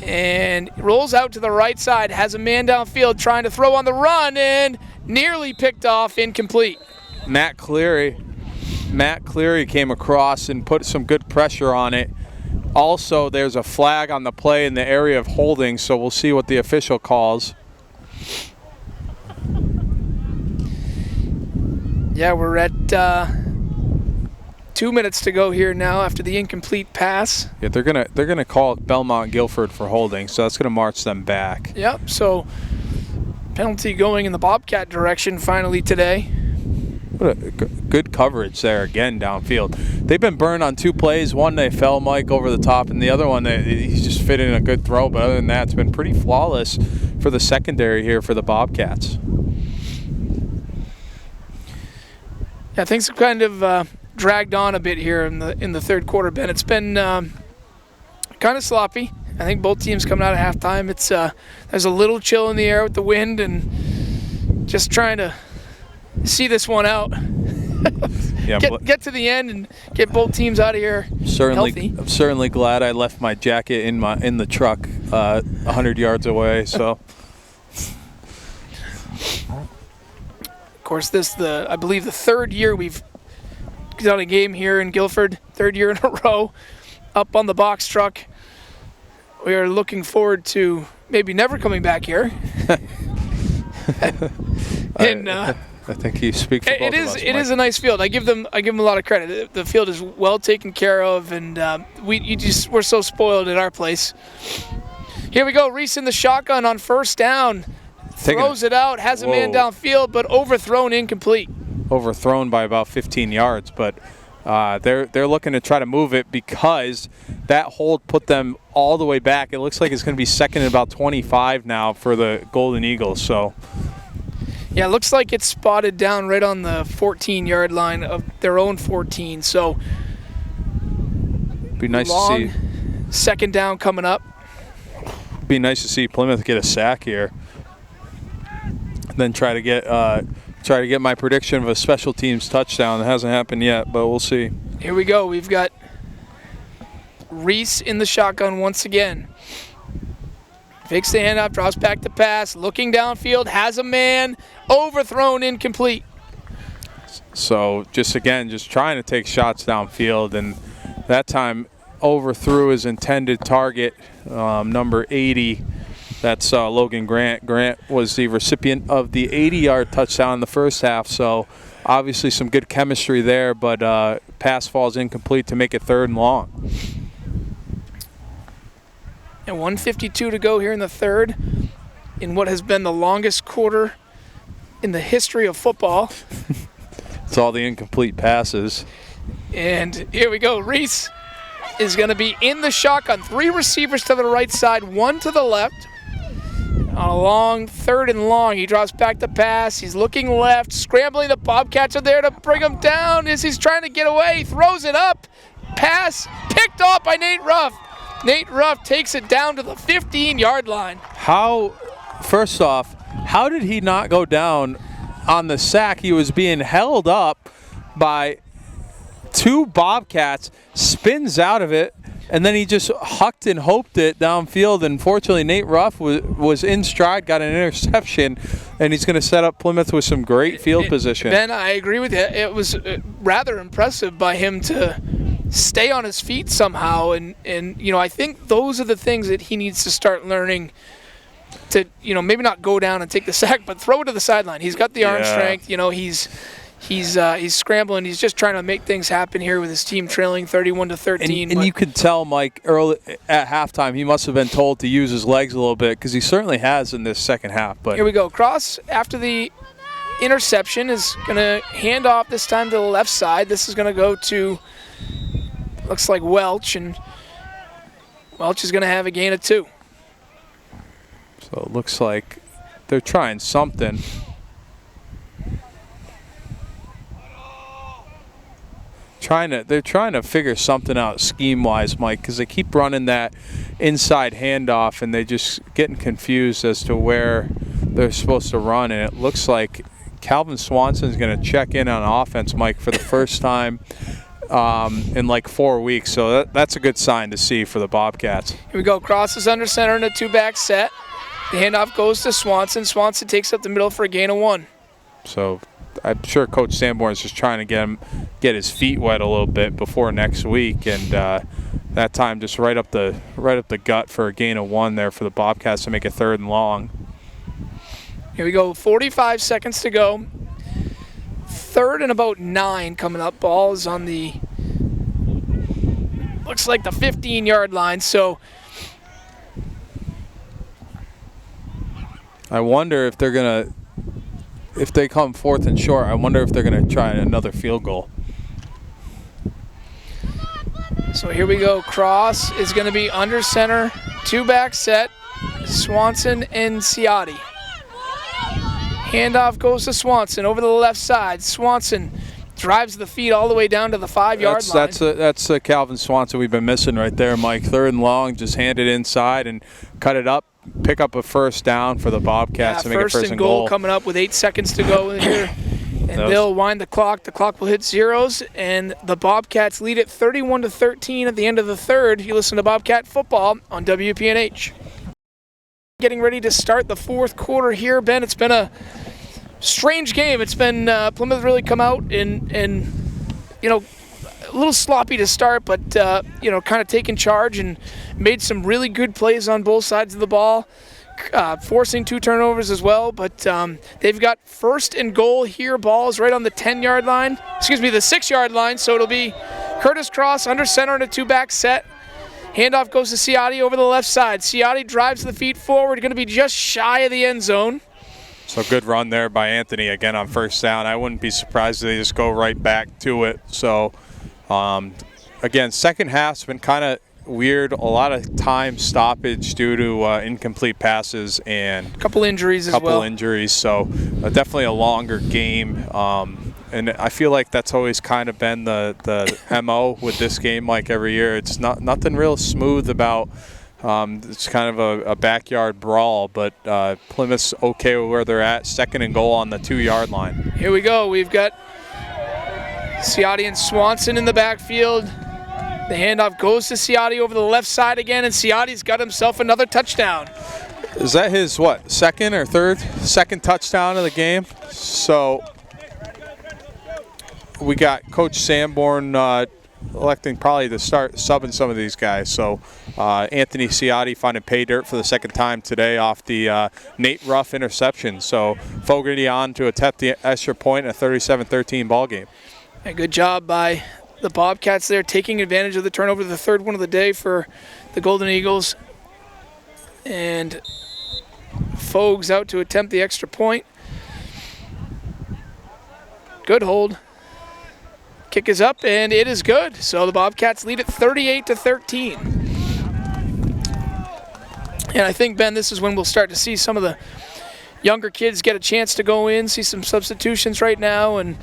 And rolls out to the right side, has a man downfield trying to throw on the run, and nearly picked off, incomplete. Matt Cleary came across and put some good pressure on it. Also, there's a flag on the play in the area of holding, so we'll see what the official calls. Yeah, we're at 2 minutes to go here now after the incomplete pass. Yeah, they're gonna call Belmont Guilford for holding, so that's gonna march them back. Yep. So penalty going in the Bobcat direction finally today. What a good coverage there again downfield. They've been burned on 2 plays. One they fell, Mike, over the top, and the other one he's just fit in a good throw. But other than that, it's been pretty flawless for the secondary here for the Bobcats. Yeah, things have kind of dragged on a bit here in the third quarter, Ben. It's been kind of sloppy. I think both teams coming out of halftime. It's there's a little chill in the air with the wind, and just trying to see this one out. Yeah, get to the end and get both teams out of here healthy. I'm certainly glad I left my jacket in the truck 100 yards away. So, of course, I believe the third year we've done a game here in Guilford. Third year in a row, up on the box truck. We are looking forward to maybe never coming back here. I think you speak for both of us, It is a nice field. I give them a lot of credit. The field is well taken care of, and we're so spoiled at our place. Here we go. Reese in the shotgun on 1st down. Throws it out, has a man downfield, but overthrown, incomplete. Overthrown by about 15 yards, but they're looking to try to move it because that hold put them all the way back. It looks like it's going to be 2nd and about 25 now for the Golden Eagles. So. Yeah, it looks like it's spotted down right on the 14-yard line of their own 14. So, be nice to see. 2nd down coming up. Be nice to see Plymouth get a sack here. Then try to get my prediction of a special teams touchdown. It hasn't happened yet, but we'll see. Here we go. We've got Reese in the shotgun once again. Fakes the handoff, draws back to pass, looking downfield, has a man, overthrown, incomplete. So just trying to take shots downfield, and that time overthrew his intended target, number 80. That's Logan Grant. Grant was the recipient of the 80-yard touchdown in the first half, so obviously some good chemistry there, but pass falls incomplete to make it 3rd and long. And 1:52 to go here in the third, in what has been the longest quarter in the history of football. It's all the incomplete passes. And here we go. Reese is going to be in the shotgun. 3 receivers to the right side, 1 to the left. On a long 3rd and long, he drops back the pass. He's looking left, scrambling. The Bobcats are there to bring him down as he's trying to get away. He throws it up. Pass picked off by Nate Ruff. Nate Ruff takes it down to the 15-yard line. First off, how did he not go down on the sack? He was being held up by 2 Bobcats, spins out of it, and then he just hucked and hoped it downfield. And fortunately, Nate Ruff was in stride, got an interception, and he's going to set up Plymouth with some great field position. Ben, I agree with you. It was rather impressive by him to stay on his feet somehow. And I think those are the things that he needs to start learning to, maybe not go down and take the sack, but throw it to the sideline. He's got the arm strength. He's scrambling. He's just trying to make things happen here with his team trailing 31-13. And you could tell, Mike, early at halftime, he must have been told to use his legs a little bit because he certainly has in this second half. But here we go. Cross after the interception is going to hand off this time to the left side. This is going to go to, looks like Welch, and Welch is going to have a gain of 2. So it looks like they're trying something. They're trying to figure something out scheme-wise, Mike, because they keep running that inside handoff, and they just getting confused as to where they're supposed to run. And it looks like Calvin Swanson's going to check in on offense, Mike, for the first time in like 4 weeks. So that's a good sign to see for the Bobcats. Here we go. Crosses under center in a 2-back set. The handoff goes to Swanson. Swanson takes up the middle for a gain of 1. So I'm sure Coach Sanborn's just trying to get his feet wet a little bit before next week, and that time just right up the gut for a gain of 1 there for the Bobcats to make it 3rd and long. Here we go. 45 seconds to go. 3rd and about 9 coming up. Ball is on the, looks like the 15-yard line. So I wonder if they're gonna. If they come 4th and short, I wonder if they're going to try another field goal. So here we go. Cross is going to be under center. 2-back set. Swanson and Ciotti. Handoff goes to Swanson over the left side. Swanson drives the feet all the way down to the 5-yard line. That's Calvin Swanson we've been missing right there, Mike. 3rd and long, just hand it inside and cut it up. Pick up a first down for the Bobcats to make it first and goal. Coming up with 8 seconds to go in here. And they'll wind the clock. The clock will hit zeros, and the Bobcats lead it 31-13 at the end of the 3rd. You listen to Bobcat Football on WPNH. Getting ready to start the 4th quarter here, Ben. It's been a strange game. It's been Plymouth really come out and a little sloppy to start, but kind of taking charge and made some really good plays on both sides of the ball, forcing 2 turnovers as well. But they've got 1st and goal here. Ball is right on the 10-yard line. The 6-yard line. So it'll be Curtis Cross under center in a 2-back set. Handoff goes to Ciotti over the left side. Ciotti drives the feet forward, going to be just shy of the end zone. So good run there by Anthony again on first down. I wouldn't be surprised if they just go right back to it. So again, second half's been kind of weird. A lot of time stoppage due to incomplete passes and a couple injuries as well. So definitely a longer game. And I feel like that's always kind of been the MO with this game. Like every year, it's nothing real smooth about. It's kind of a backyard brawl, but Plymouth's okay with where they're at. 2nd and goal on the 2-yard line. Here we go. We've got Ciotti and Swanson in the backfield. The handoff goes to Ciotti over the left side again, and Ciotti's got himself another touchdown. Is that his, second or third? Second touchdown of the game. So we got Coach Sanborn electing probably to start subbing some of these guys. So Anthony Ciotti finding pay dirt for the second time today off the Nate Ruff interception. So Fogarty on to attempt the extra point in a 37-13 ball game. A good job by the Bobcats there, taking advantage of the turnover, the third one of the day for the Golden Eagles. And Fogs out to attempt the extra point. Good hold. Kick is up, and it is good. So the Bobcats lead it 38-13. And I think, Ben, this is when we'll start to see some of the younger kids get a chance to go in, see some substitutions right now, and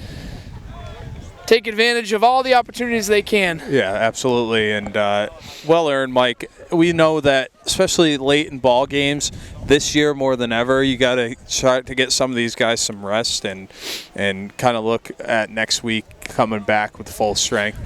take advantage of all the opportunities they can. Yeah, absolutely, and well earned, Mike. We know that, especially late in ball games, this year more than ever, you got to start to get some of these guys some rest and kind of look at next week coming back with full strength.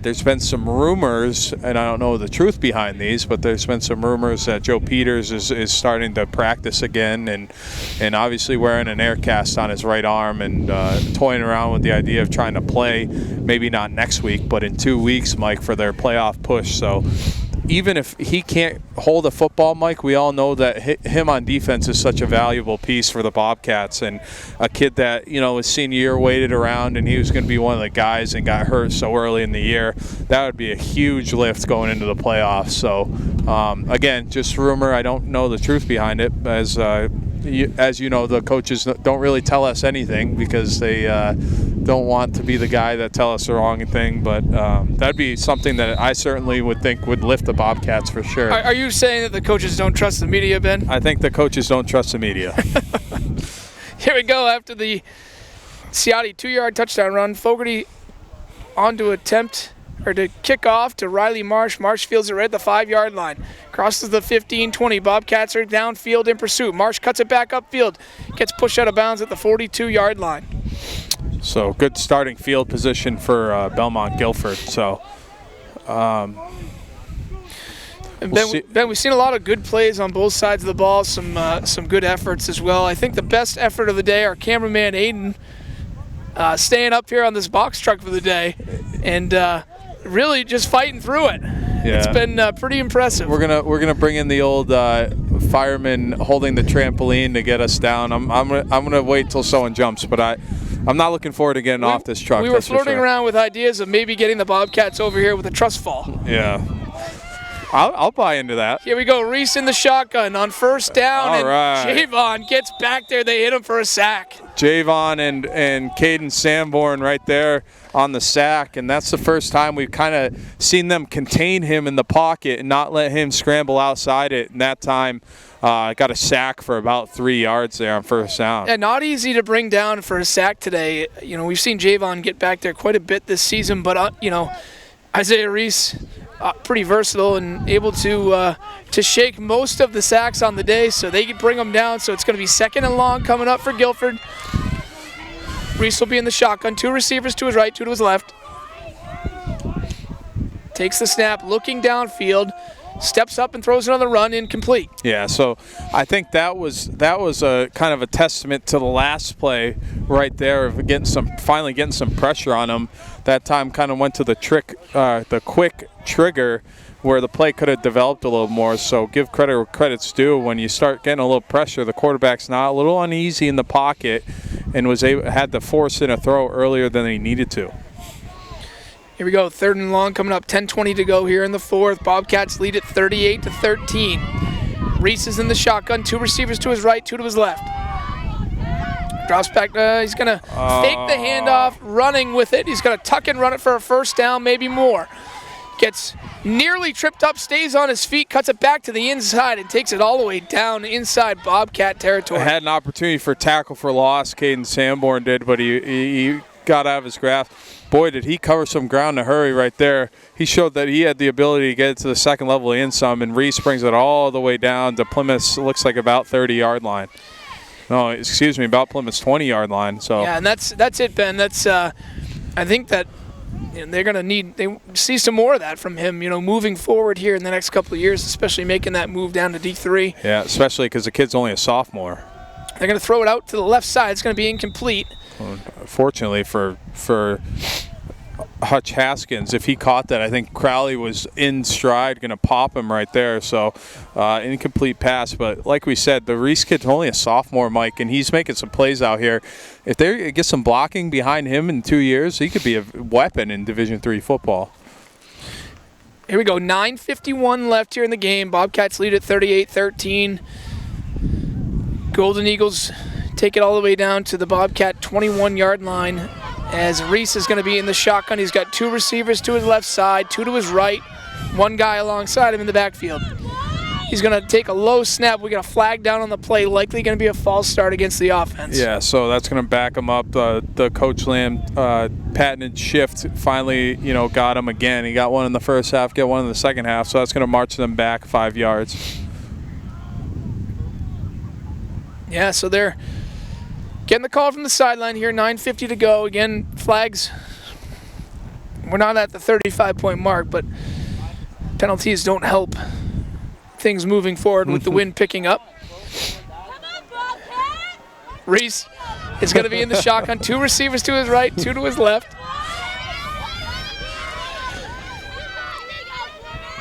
There's been some rumors, and I don't know the truth behind these, but there's been some rumors that Joe Peters is starting to practice again and obviously wearing an air cast on his right arm and toying around with the idea of trying to play, maybe not next week, but in 2 weeks, Mike, for their playoff push. So even if he can't hold a football, Mike, we all know that him on defense is such a valuable piece for the Bobcats, and a kid that, his senior year waited around and he was going to be one of the guys and got hurt so early in the year. That would be a huge lift going into the playoffs. So, again, just rumor. I don't know the truth behind it. As you know, the coaches don't really tell us anything because they don't want to be the guy that tell us the wrong thing. But that'd be something that I certainly would think would lift the Bobcats for sure. Are you saying that the coaches don't trust the media, Ben? I think the coaches don't trust the media. Here we go after the Ciotti 2-yard touchdown run. Fogarty on to attempt or to kick off to Riley Marsh. Marsh fields it right at the 5-yard line. Crosses the 15-20. Bobcats are downfield in pursuit. Marsh cuts it back upfield. Gets pushed out of bounds at the 42-yard line. So good starting field position for Belmont Gilford. So, and Ben, we've seen a lot of good plays on both sides of the ball, some good efforts as well. I think the best effort of the day, our cameraman Aiden, staying up here on this box truck for the day and really just fighting through it. Yeah. It's been pretty impressive. We're gonna bring in the old fireman holding the trampoline to get us down. I'm gonna wait till someone jumps, but I'm not looking forward to getting off this truck. We were flirting around with ideas of maybe getting the Bobcats over here with a truss fall. Yeah. I'll buy into that. Here we go. Reese in the shotgun on first down. All right. Javon gets back there. They hit him for a sack. Javon and Caden Sanborn right there on the sack. And that's the first time we've kind of seen them contain him in the pocket and not let him scramble outside it. And that time got a sack for about 3 yards there on first down. Yeah, not easy to bring down for a sack today. We've seen Javon get back there quite a bit this season. But, Isaiah Reese, pretty versatile and able to shake most of the sacks on the day, so they can bring them down. So it's going to be 2nd and long coming up for Guilford. Reese will be in the shotgun. 2 receivers to his right, 2 to his left. Takes the snap, looking downfield, steps up and throws another run, incomplete. Yeah, so I think that was a kind of a testament to the last play right there of finally getting some pressure on him. That time kind of went to the quick trigger where the play could have developed a little more. So give credit where credit's due. When you start getting a little pressure, the quarterback's not a little uneasy in the pocket and had to force in a throw earlier than he needed to. Here we go, 3rd and long coming up, 10:20 to go here in the 4th. Bobcats lead it 38-13. Reese is in the shotgun, 2 receivers to his right, 2 to his left. Drops back, he's gonna fake the handoff, running with it. He's gonna tuck and run it for a first down, maybe more. Gets nearly tripped up, stays on his feet, cuts it back to the inside and takes it all the way down inside Bobcat territory. Had an opportunity for tackle for loss, Caden Sanborn did, but he got out of his grasp. Boy, did he cover some ground in a hurry right there. He showed that he had the ability to get it to the second level and some, and Reese brings it all the way down to Plymouth's, looks like about 30-yard line. No, excuse me, about Plymouth's 20-yard line. So yeah, and that's it, Ben. That's I think that they're going to see some more of that from him, moving forward here in the next couple of years, especially making that move down to D3. Yeah, especially because the kid's only a sophomore. They're going to throw it out to the left side. It's going to be incomplete. Fortunately for Hutch Haskins. If he caught that, I think Crowley was in stride, going to pop him right there. So incomplete pass. But like we said, the Reese kid's only a sophomore, Mike, and he's making some plays out here. If they get some blocking behind him in 2 years, he could be a weapon in Division III football. Here we go. 9:51 left here in the game. Bobcats lead at 38-13. Golden Eagles take it all the way down to the Bobcat 21-yard line as Reese is going to be in the shotgun. He's got 2 receivers to his left side, 2 to his right, 1 guy alongside him in the backfield. He's going to take a low snap. We got a flag down on the play, likely going to be a false start against the offense. Yeah, so that's going to back him up. The Coach Lamb patented shift finally, got him again. He got one in the first half, get one in the second half, so that's going to march them back 5 yards. Yeah, so they're getting the call from the sideline here, 9:50 to go. Again, flags. We're not at the 35-point mark, but penalties don't help things moving forward with the wind picking up. Reese is going to be in the shotgun. 2 receivers to his right, 2 to his left.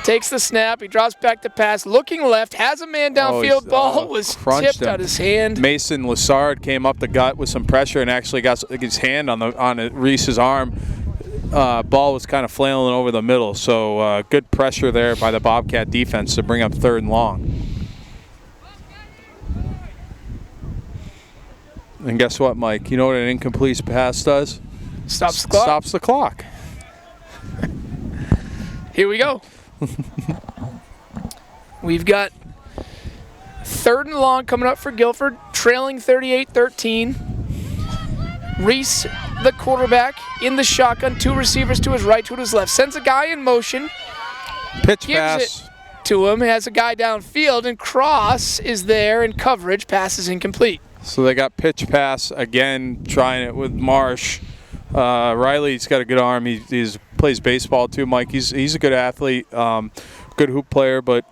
Takes the snap. He drops back to pass. Looking left. Has a man downfield. Ball was tipped out his hand. Mason Lassard came up the gut with some pressure and actually got his hand on Reese's arm. Ball was kind of flailing over the middle. So good pressure there by the Bobcat defense to bring up 3rd and long. And guess what, Mike? You know what an incomplete pass does? Stops the clock. Stops the clock. Here we go. We've got 3rd and long coming up for Guilford, trailing 38-13. Reese, the quarterback, in the shotgun, 2 receivers to his right, 2 to his left. Sends a guy in motion. Pitch gives pass. It to him, has a guy downfield, and Cross is there in coverage. Pass is incomplete. So they got pitch pass again, trying it with Marsh. Riley's got a good arm. He plays baseball too, Mike. He's a good athlete, good hoop player, but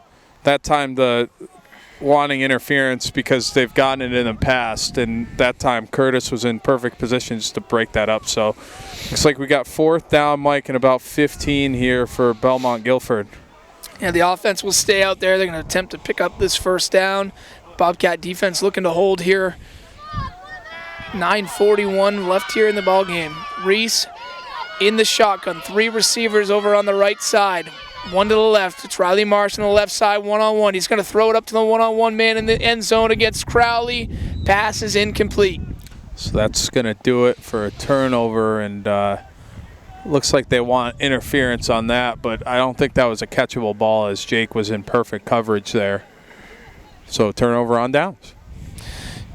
that time the wanting interference because they've gotten it in the past, and that time Curtis was in perfect positions to break that up. So looks like we got 4th down, Mike, and about 15 here for Belmont Guilford. Yeah, the offense will stay out there. They're going to attempt to pick up this 1st down. Bobcat defense looking to hold here. 9:41 left here in the ball game. Reese in the shotgun. 3 receivers over on the right side. 1 to the left. It's Riley Marsh on the left side, 1-on-1. He's going to throw it up to the 1-on-1 man in the end zone against Crowley. Pass is incomplete. So that's going to do it for a turnover, and looks like they want interference on that, but I don't think that was a catchable ball as Jake was in perfect coverage there. So turnover on downs.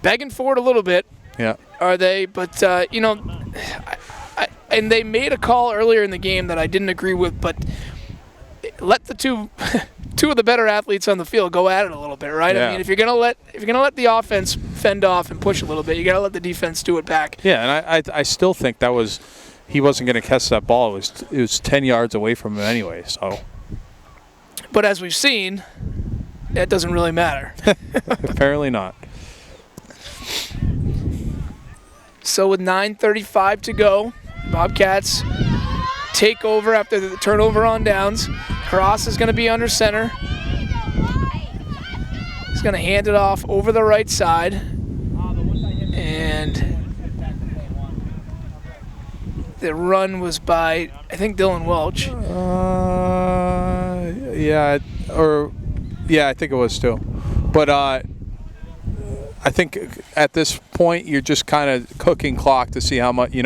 Begging for it a little bit. Yeah. Are they? But, and they made a call earlier in the game that I didn't agree with, but let the two of the better athletes on the field go at it a little bit, right? Yeah. I mean, if you're gonna let the offense fend off and push a little bit, you gotta let the defense do it back. Yeah, and I still think he wasn't going to catch that ball. It was 10 yards away from him anyway. So. But as we've seen, that doesn't really matter. Apparently not. So with 9:35 to go, Bobcats take over after the turnover on downs. Cross is going to be under center. He's going to hand it off over the right side. And the run was by, I think, Dylan Welch. I think it was too. But I think at this point you're just kind of cooking clock to see how much,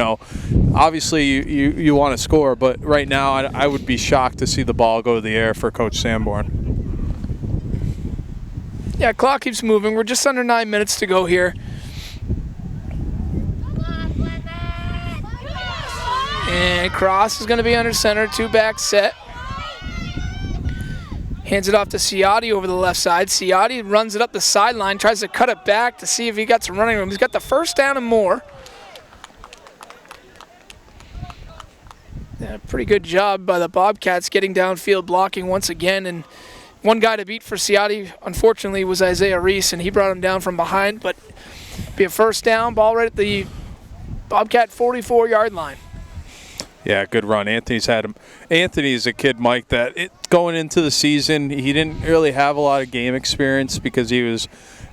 obviously you want to score, but right now I would be shocked to see the ball go to the air for Coach Sanborn. Yeah, clock keeps moving. We're just under 9 minutes to go here. And Cross is going to be under center, 2-back set. Hands it off to Ciotti over the left side. Ciotti runs it up the sideline, tries to cut it back to see if he got some running room. He's got the 1st down and more. Yeah, pretty good job by the Bobcats getting downfield, blocking once again. And one guy to beat for Ciotti, unfortunately, was Isaiah Reese, and he brought him down from behind. But be a 1st down, ball right at the Bobcat 44-yard line. Yeah, good run. Anthony's had him. Anthony's a kid, Mike, that going into the season, he didn't really have a lot of game experience because he was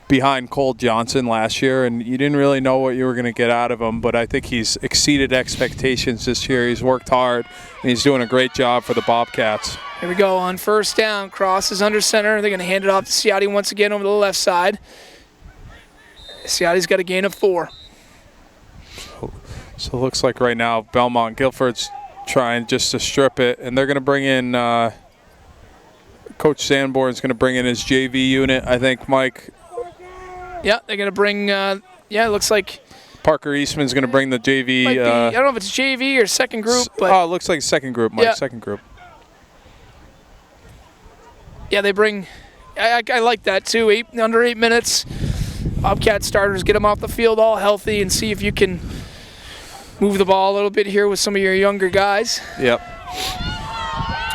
behind Cole Johnson last year, and you didn't really know what you were going to get out of him. But I think he's exceeded expectations this year. He's worked hard, and he's doing a great job for the Bobcats. Here we go on first down. Cross is under center. They're going to hand it off to Ciotti once again over the left side. Ciotti's got a gain of 4. So it looks like right now Belmont Gilford's trying just to strip it, and they're going to bring in Coach Sanborn's going to bring in his JV unit, I think, Mike. Yeah, they're going to bring, it looks like Parker Eastman's going to bring the JV. I don't know if it's JV or second group. But it looks like second group, Mike, second group. Yeah, they bring, I like that too, under 8 minutes. Bobcat starters, get them off the field all healthy and see if you can move the ball a little bit here with some of your younger guys. Yep.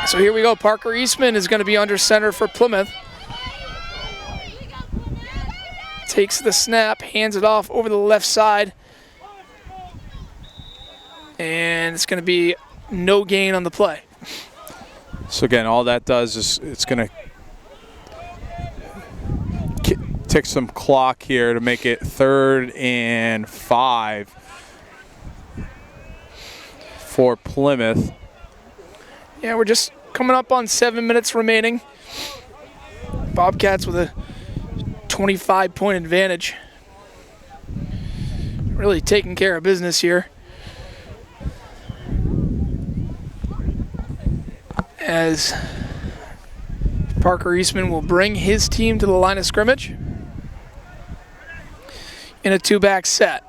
So here we go. Parker Eastman is going to be under center for Plymouth. Takes the snap, hands it off over the left side. And it's going to be no gain on the play. So again, all that does is it's going to tick some clock here to make it 3rd and 5 for Plymouth. Yeah, we're just coming up on 7 minutes remaining. Bobcats with a 25-point advantage. Really taking care of business here. As Parker Eastman will bring his team to the line of scrimmage in a 2-back set.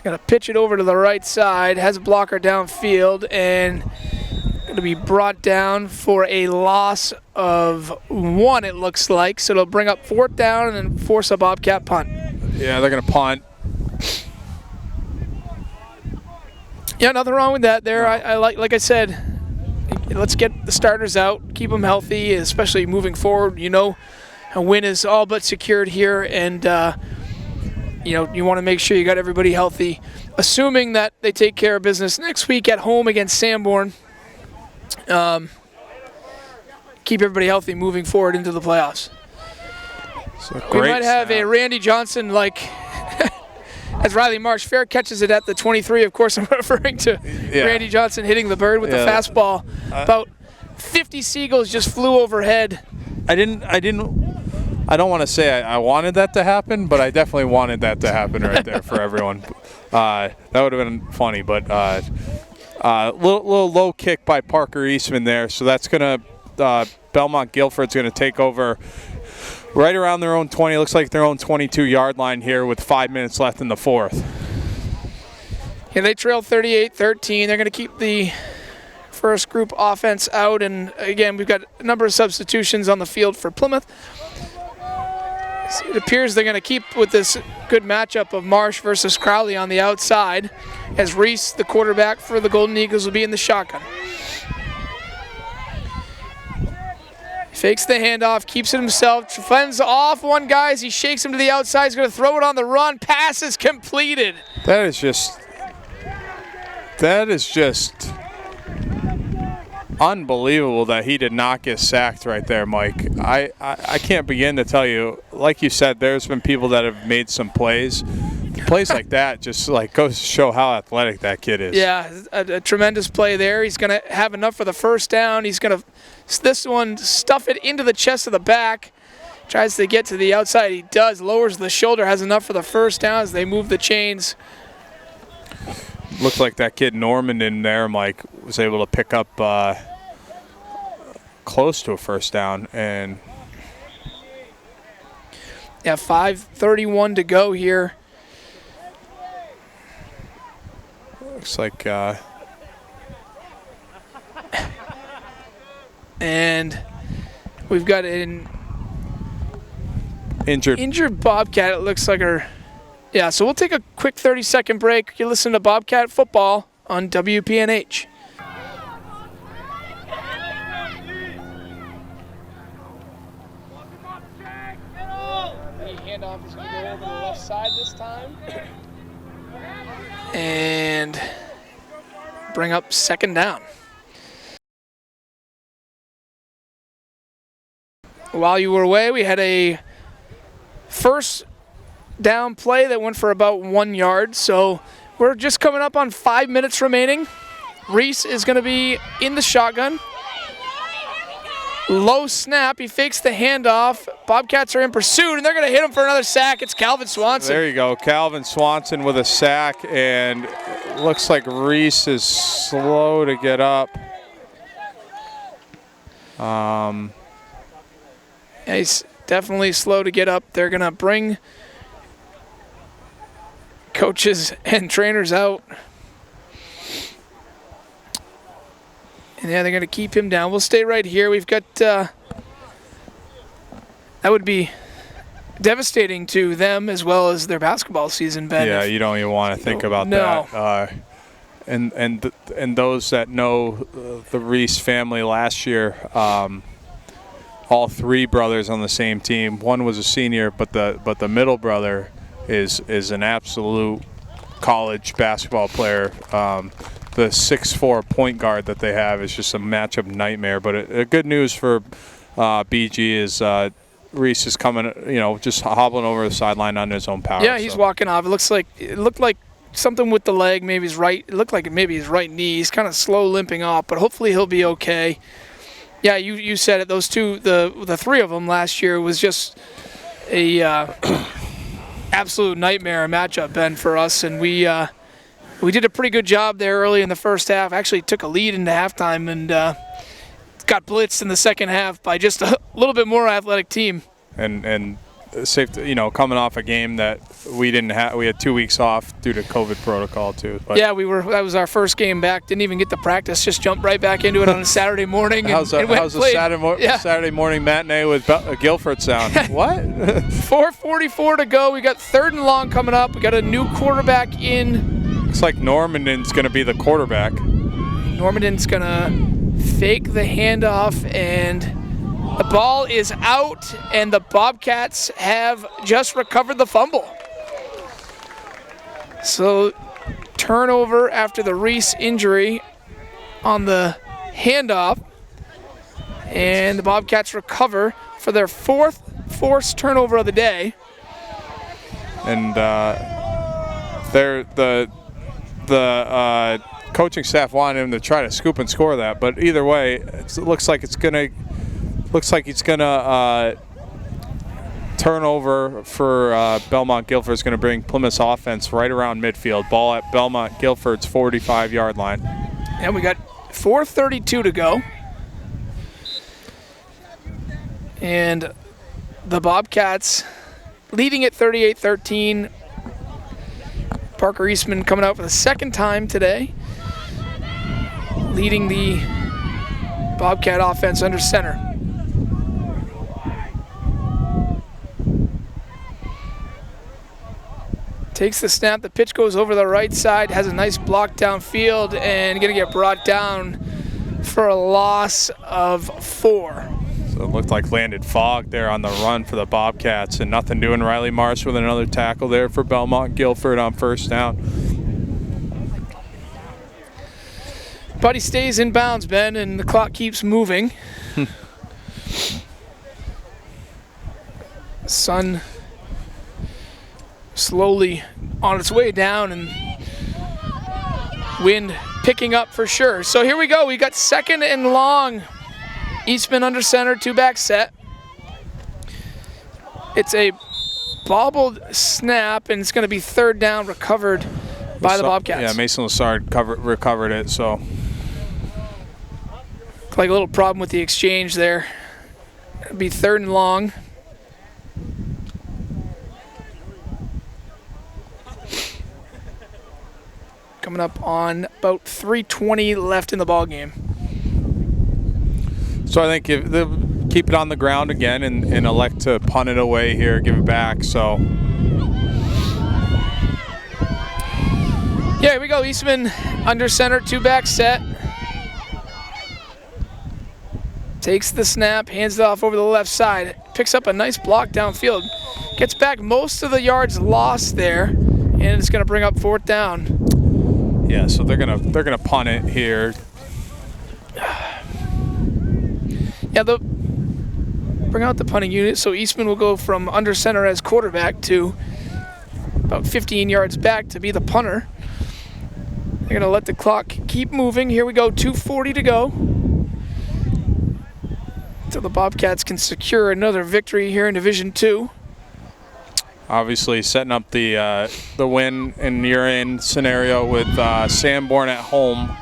Going to pitch it over to the right side, has a blocker downfield, and going to be brought down for a loss of 1, it looks like. So it'll bring up 4th down and then force a Bobcat punt. Yeah, they're going to punt. Yeah, nothing wrong with that there. I like I said, let's get the starters out, keep them healthy, especially moving forward. You know, a win is all but secured here, and you want to make sure you got everybody healthy. Assuming that they take care of business next week at home against Sanborn, keep everybody healthy moving forward into the playoffs. We might have a Randy Johnson as Riley Marsh fair catches it at the 23. Of course, I'm referring to Randy Johnson hitting the bird with the fastball. About 50 seagulls just flew overhead. I don't want to say I wanted that to happen, but I definitely wanted that to happen right there for everyone. That would have been funny, but little low kick by Parker Eastman there. So that's going to Belmont Guilford's going to take over right around their own 20. Looks like their own 22-yard line here with 5 minutes left in the 4th. Yeah, they trail 38-13. They're going to keep the first group offense out. And, again, we've got a number of substitutions on the field for Plymouth. It appears they're going to keep with this good matchup of Marsh versus Crowley on the outside, as Reese, the quarterback for the Golden Eagles, will be in the shotgun. Fakes the handoff, keeps it himself, fends off one guy as he shakes him to the outside. He's going to throw it on the run. Pass is completed. That is just unbelievable that he did not get sacked right there, Mike. I can't begin to tell you. Like you said, there's been people that have made some plays. Plays like that just goes to show how athletic that kid is. Yeah, a tremendous play there. He's going to have enough for the first down. He's going to, this one, stuff it into the chest of the back. Tries to get to the outside. He does. Lowers the shoulder. Has enough for the first down as they move the chains. Looks like that kid Norman in there, Mike, was able to pick up close to a first down. And yeah, 5:31 to go here. Looks like and we've got an injured Bobcat, it looks like. Yeah, so we'll take a quick 30-second break. You listen to Bobcat Football on WPNH. handoff is going to go over the left side this time. And bring up second down. While you were away, we had a first down play that went for about 1 yard. So we're just coming up on 5 minutes remaining. Reese is going to be in the shotgun. Low snap. He fakes the handoff. Bobcats are in pursuit, and they're going to hit him for another sack. It's Calvin Swanson. There you go. Calvin Swanson with a sack, and looks like Reese is slow to get up. Yeah, he's definitely slow to get up. They're going to bring coaches and trainers out. And yeah, they're going to keep him down. We'll stay right here. We've got, that would be devastating to them as well as their basketball season, Ben. Yeah, you don't even want to think about that. And those that know the Reese family last year, all three brothers on the same team. One was a senior, but the middle brother is an absolute college basketball player. The 6'4" point guard that they have is just a matchup nightmare. But good news for BG is Reese is coming, just hobbling over the sideline on his own power. Yeah, he's walking off. It looked like something with the leg, maybe his right. It looked like maybe his right knee. He's kind of slow limping off, but hopefully he'll be okay. Yeah, you said it. Those two, the three of them last year was just a absolute nightmare matchup, Ben, for us, and we did a pretty good job there early in the first half. Actually took a lead into halftime and got blitzed in the second half by just a little bit more athletic team. And safe to, coming off a game that we didn't have. We had 2 weeks off due to COVID protocol too. But yeah, that was our first game back. Didn't even get to practice. Just jumped right back into it on a Saturday morning. How's the Saturday morning matinee with Gilford sound? What? 4:44 to go. We got 3rd and long coming up. We got a new quarterback in. Looks like Normanden's going to be the quarterback. Normanden's going to fake the handoff, and the ball is out, and the Bobcats have just recovered the fumble. So turnover after the Reese injury on the handoff, and the Bobcats recover for their 4th forced turnover of the day. And the coaching staff wanted him to try to scoop and score that, but either way, it looks like he's gonna turn over for Belmont. Guilford is going to bring Plymouth's offense right around midfield. Ball at Belmont Guilford's 45-yard line. And we got 4:32 to go. And the Bobcats leading at 38-13. Parker Eastman coming out for the second time today, leading the Bobcat offense under center. Takes the snap, the pitch goes over the right side, has a nice block downfield, and gonna get brought down for a loss of 4. So it looked like landed Fogg there on the run for the Bobcats, and nothing doing. Riley Marsh with another tackle there for Belmont Guilford on first down. But he stays in bounds, Ben, and the clock keeps moving. Sun slowly on its way down, and wind picking up for sure. So here we go. We got 2nd and long. Eastman under center, 2-back set. It's a bobbled snap, and it's going to be 3rd down, recovered by the Bobcats. Yeah, Mason Lassard recovered it, so. Like a little problem with the exchange there. It'll be 3rd and long. Coming up on about 3:20 left in the ball game. So I think if they'll keep it on the ground again and elect to punt it away here, give it back. So yeah, here we go. Eastman under center, 2-back set. Takes the snap, hands it off over the left side, picks up a nice block downfield, gets back most of the yards lost there, and it's going to bring up 4th down. Yeah, so they're gonna punt it here. Yeah, they'll bring out the punting unit, so Eastman will go from under center as quarterback to about 15 yards back to be the punter. They're going to let the clock keep moving. Here we go, 2:40 to go. So the Bobcats can secure another victory here in Division II. Obviously setting up the win in year-in scenario with Sanborn at home.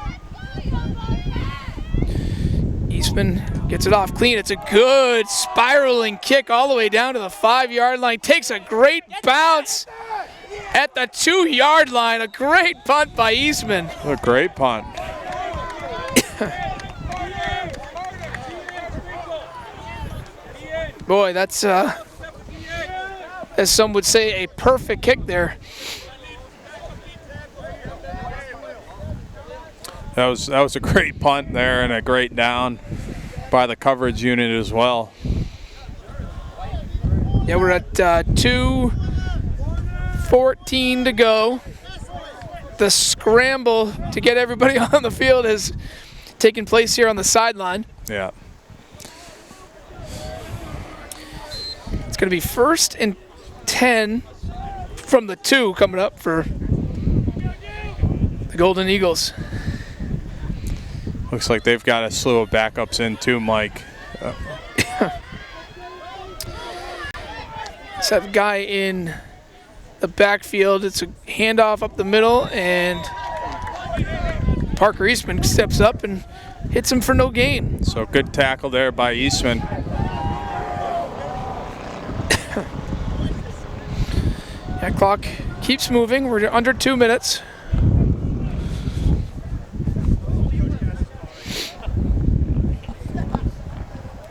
Eastman gets it off clean. It's a good spiraling kick all the way down to the 5-yard line. Takes a great bounce at the 2-yard line. A great punt by Eastman. A great punt. Boy, that's, as some would say, a perfect kick there. That was a great punt there and a great down by the coverage unit as well. Yeah, we're at 2:14 to go. The scramble to get everybody on the field has taken place here on the sideline. Yeah. It's going to be 1st and 10 from the 2 coming up for the Golden Eagles. Looks like they've got a slew of backups in too, Mike. Let's have a guy in the backfield. It's a handoff up the middle, and Parker Eastman steps up and hits him for no gain. So good tackle there by Eastman. That clock keeps moving. We're under 2 minutes.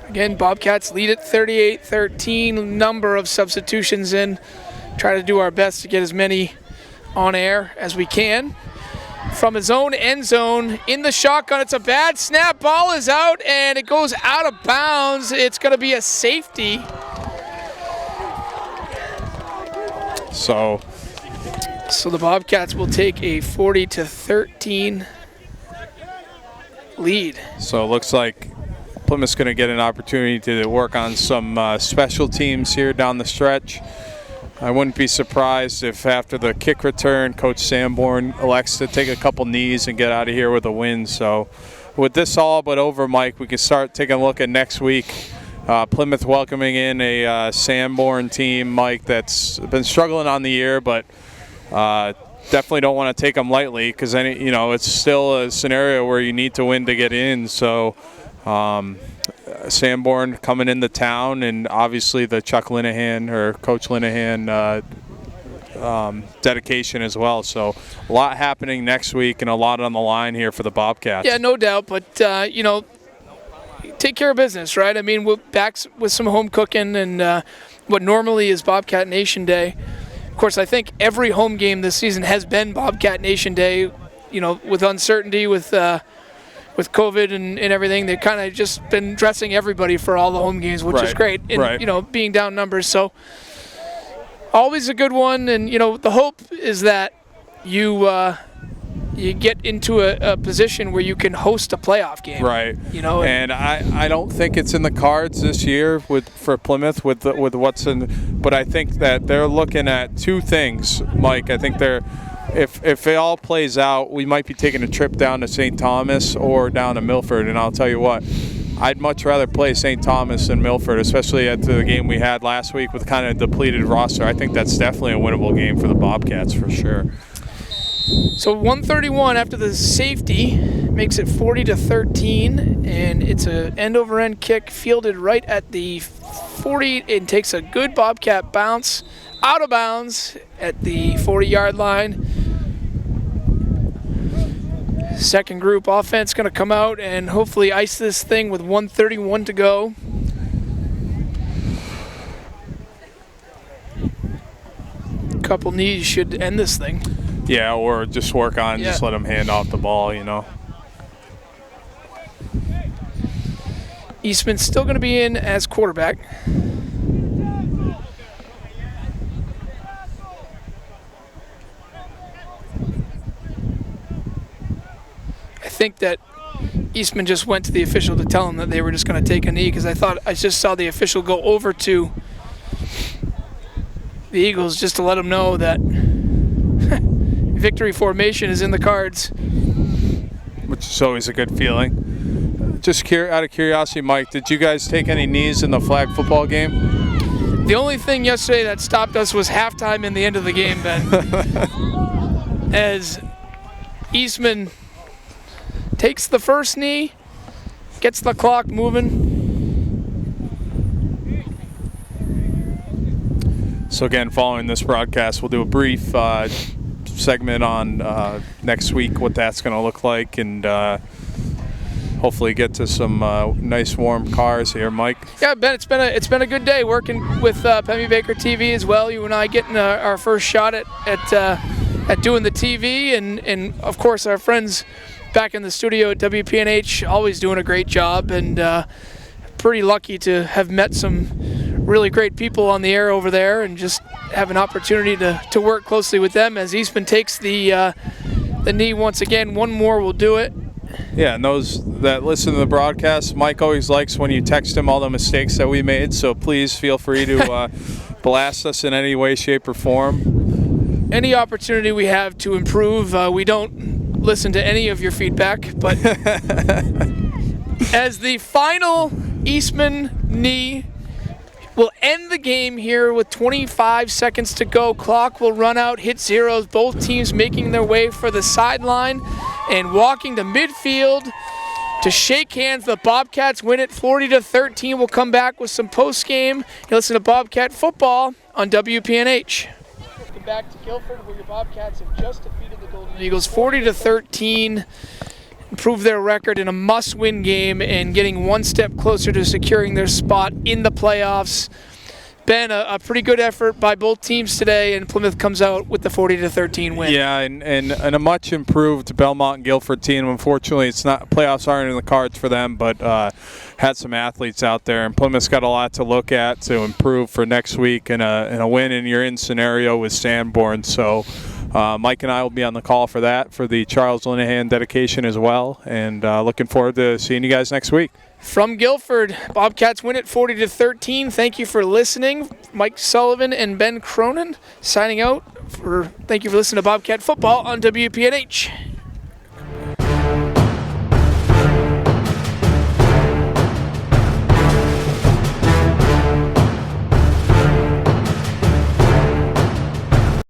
Again, Bobcats lead at 38-13. Number of substitutions in. Try to do our best to get as many on air as we can. From his own end zone, in the shotgun, it's a bad snap. Ball is out, and it goes out of bounds. It's going to be a safety. So the Bobcats will take a 40-13 lead. So it looks like Plymouth's going to get an opportunity to work on some special teams here down the stretch. I wouldn't be surprised if after the kick return, Coach Sanborn elects to take a couple knees and get out of here with a win. So with this all but over, Mike, we can start taking a look at next week. Plymouth welcoming in a Sanborn team, Mike, that's been struggling on the year, but definitely don't want to take them lightly because it's still a scenario where you need to win to get in. So Sanborn coming into town, and obviously the Chuck Linehan or Coach Linehan dedication as well. So a lot happening next week and a lot on the line here for the Bobcats. Yeah, no doubt, but take care of business, right? I mean, we're back with some home cooking and what normally is Bobcat Nation Day. Of course, I think every home game this season has been Bobcat Nation Day, with uncertainty, with COVID and everything. They've kind of just been dressing everybody for all the home games, which is great. And, being down numbers. So always a good one. And, the hope is that you get into a position where you can host a playoff game. Right. And I don't think it's in the cards this year for Plymouth with what's in, but I think that they're looking at two things, Mike. I think if it all plays out, we might be taking a trip down to St. Thomas or down to Milford, and I'll tell you what, I'd much rather play St. Thomas than Milford, especially after the game we had last week with kind of a depleted roster. I think that's definitely a winnable game for the Bobcats for sure. So 131 after the safety makes it 40-13, and it's an end-over-end kick fielded right at the 40. It takes a good Bobcat bounce out of bounds at the 40-yard line. Second group offense going to come out and hopefully ice this thing with 131 to go. Couple knees should end this thing. Yeah, or just work on, just let them hand off the ball, Eastman's still going to be in as quarterback. I think that Eastman just went to the official to tell him that they were just going to take a knee, because I just saw the official go over to the Eagles just to let them know that victory formation is in the cards. Which is always a good feeling. Just out of curiosity, Mike, did you guys take any knees in the flag football game? The only thing yesterday that stopped us was halftime and the end of the game, Ben. As Eastman takes the first knee, gets the clock moving. So again, following this broadcast, we'll do a brief segment on next week, what that's going to look like, and hopefully get to some nice warm cars here, Mike. Yeah, Ben, it's been a good day working with Pemmy Baker TV as well. You and I getting our first shot at doing the TV, and of course our friends back in the studio at WPNH always doing a great job, and pretty lucky to have met some really great people on the air over there and just have an opportunity to work closely with them as Eastman takes the knee once again. One more will do it. Yeah, and those that listen to the broadcast, Mike always likes when you text him all the mistakes that we made, so please feel free to blast us in any way, shape, or form. Any opportunity we have to improve, we don't listen to any of your feedback, but as the final Eastman knee will end the game here with 25 seconds to go. Clock will run out, hit zeros. Both teams making their way for the sideline and walking to midfield to shake hands. The Bobcats win it 40-13. We'll come back with some post-game. You listen to Bobcat football on WPNH. Welcome back to Guilford, where your Bobcats have just defeated the Golden Eagles 40-13. Improve their record in a must-win game and getting one step closer to securing their spot in the playoffs. Ben, a pretty good effort by both teams today, and Plymouth comes out with the 40-13 win. Yeah, and a much improved Belmont and Gilford team. Unfortunately, playoffs aren't in the cards for them, but had some athletes out there, and Plymouth's got a lot to look at to improve for next week, and a win in your in scenario with Sanborn. So Mike and I will be on the call for that, for the Charles Linehan dedication as well, and looking forward to seeing you guys next week. From Guilford, Bobcats win it 40-13. Thank you for listening. Mike Sullivan and Ben Cronin signing out. Thank you for listening to Bobcat Football on WPNH.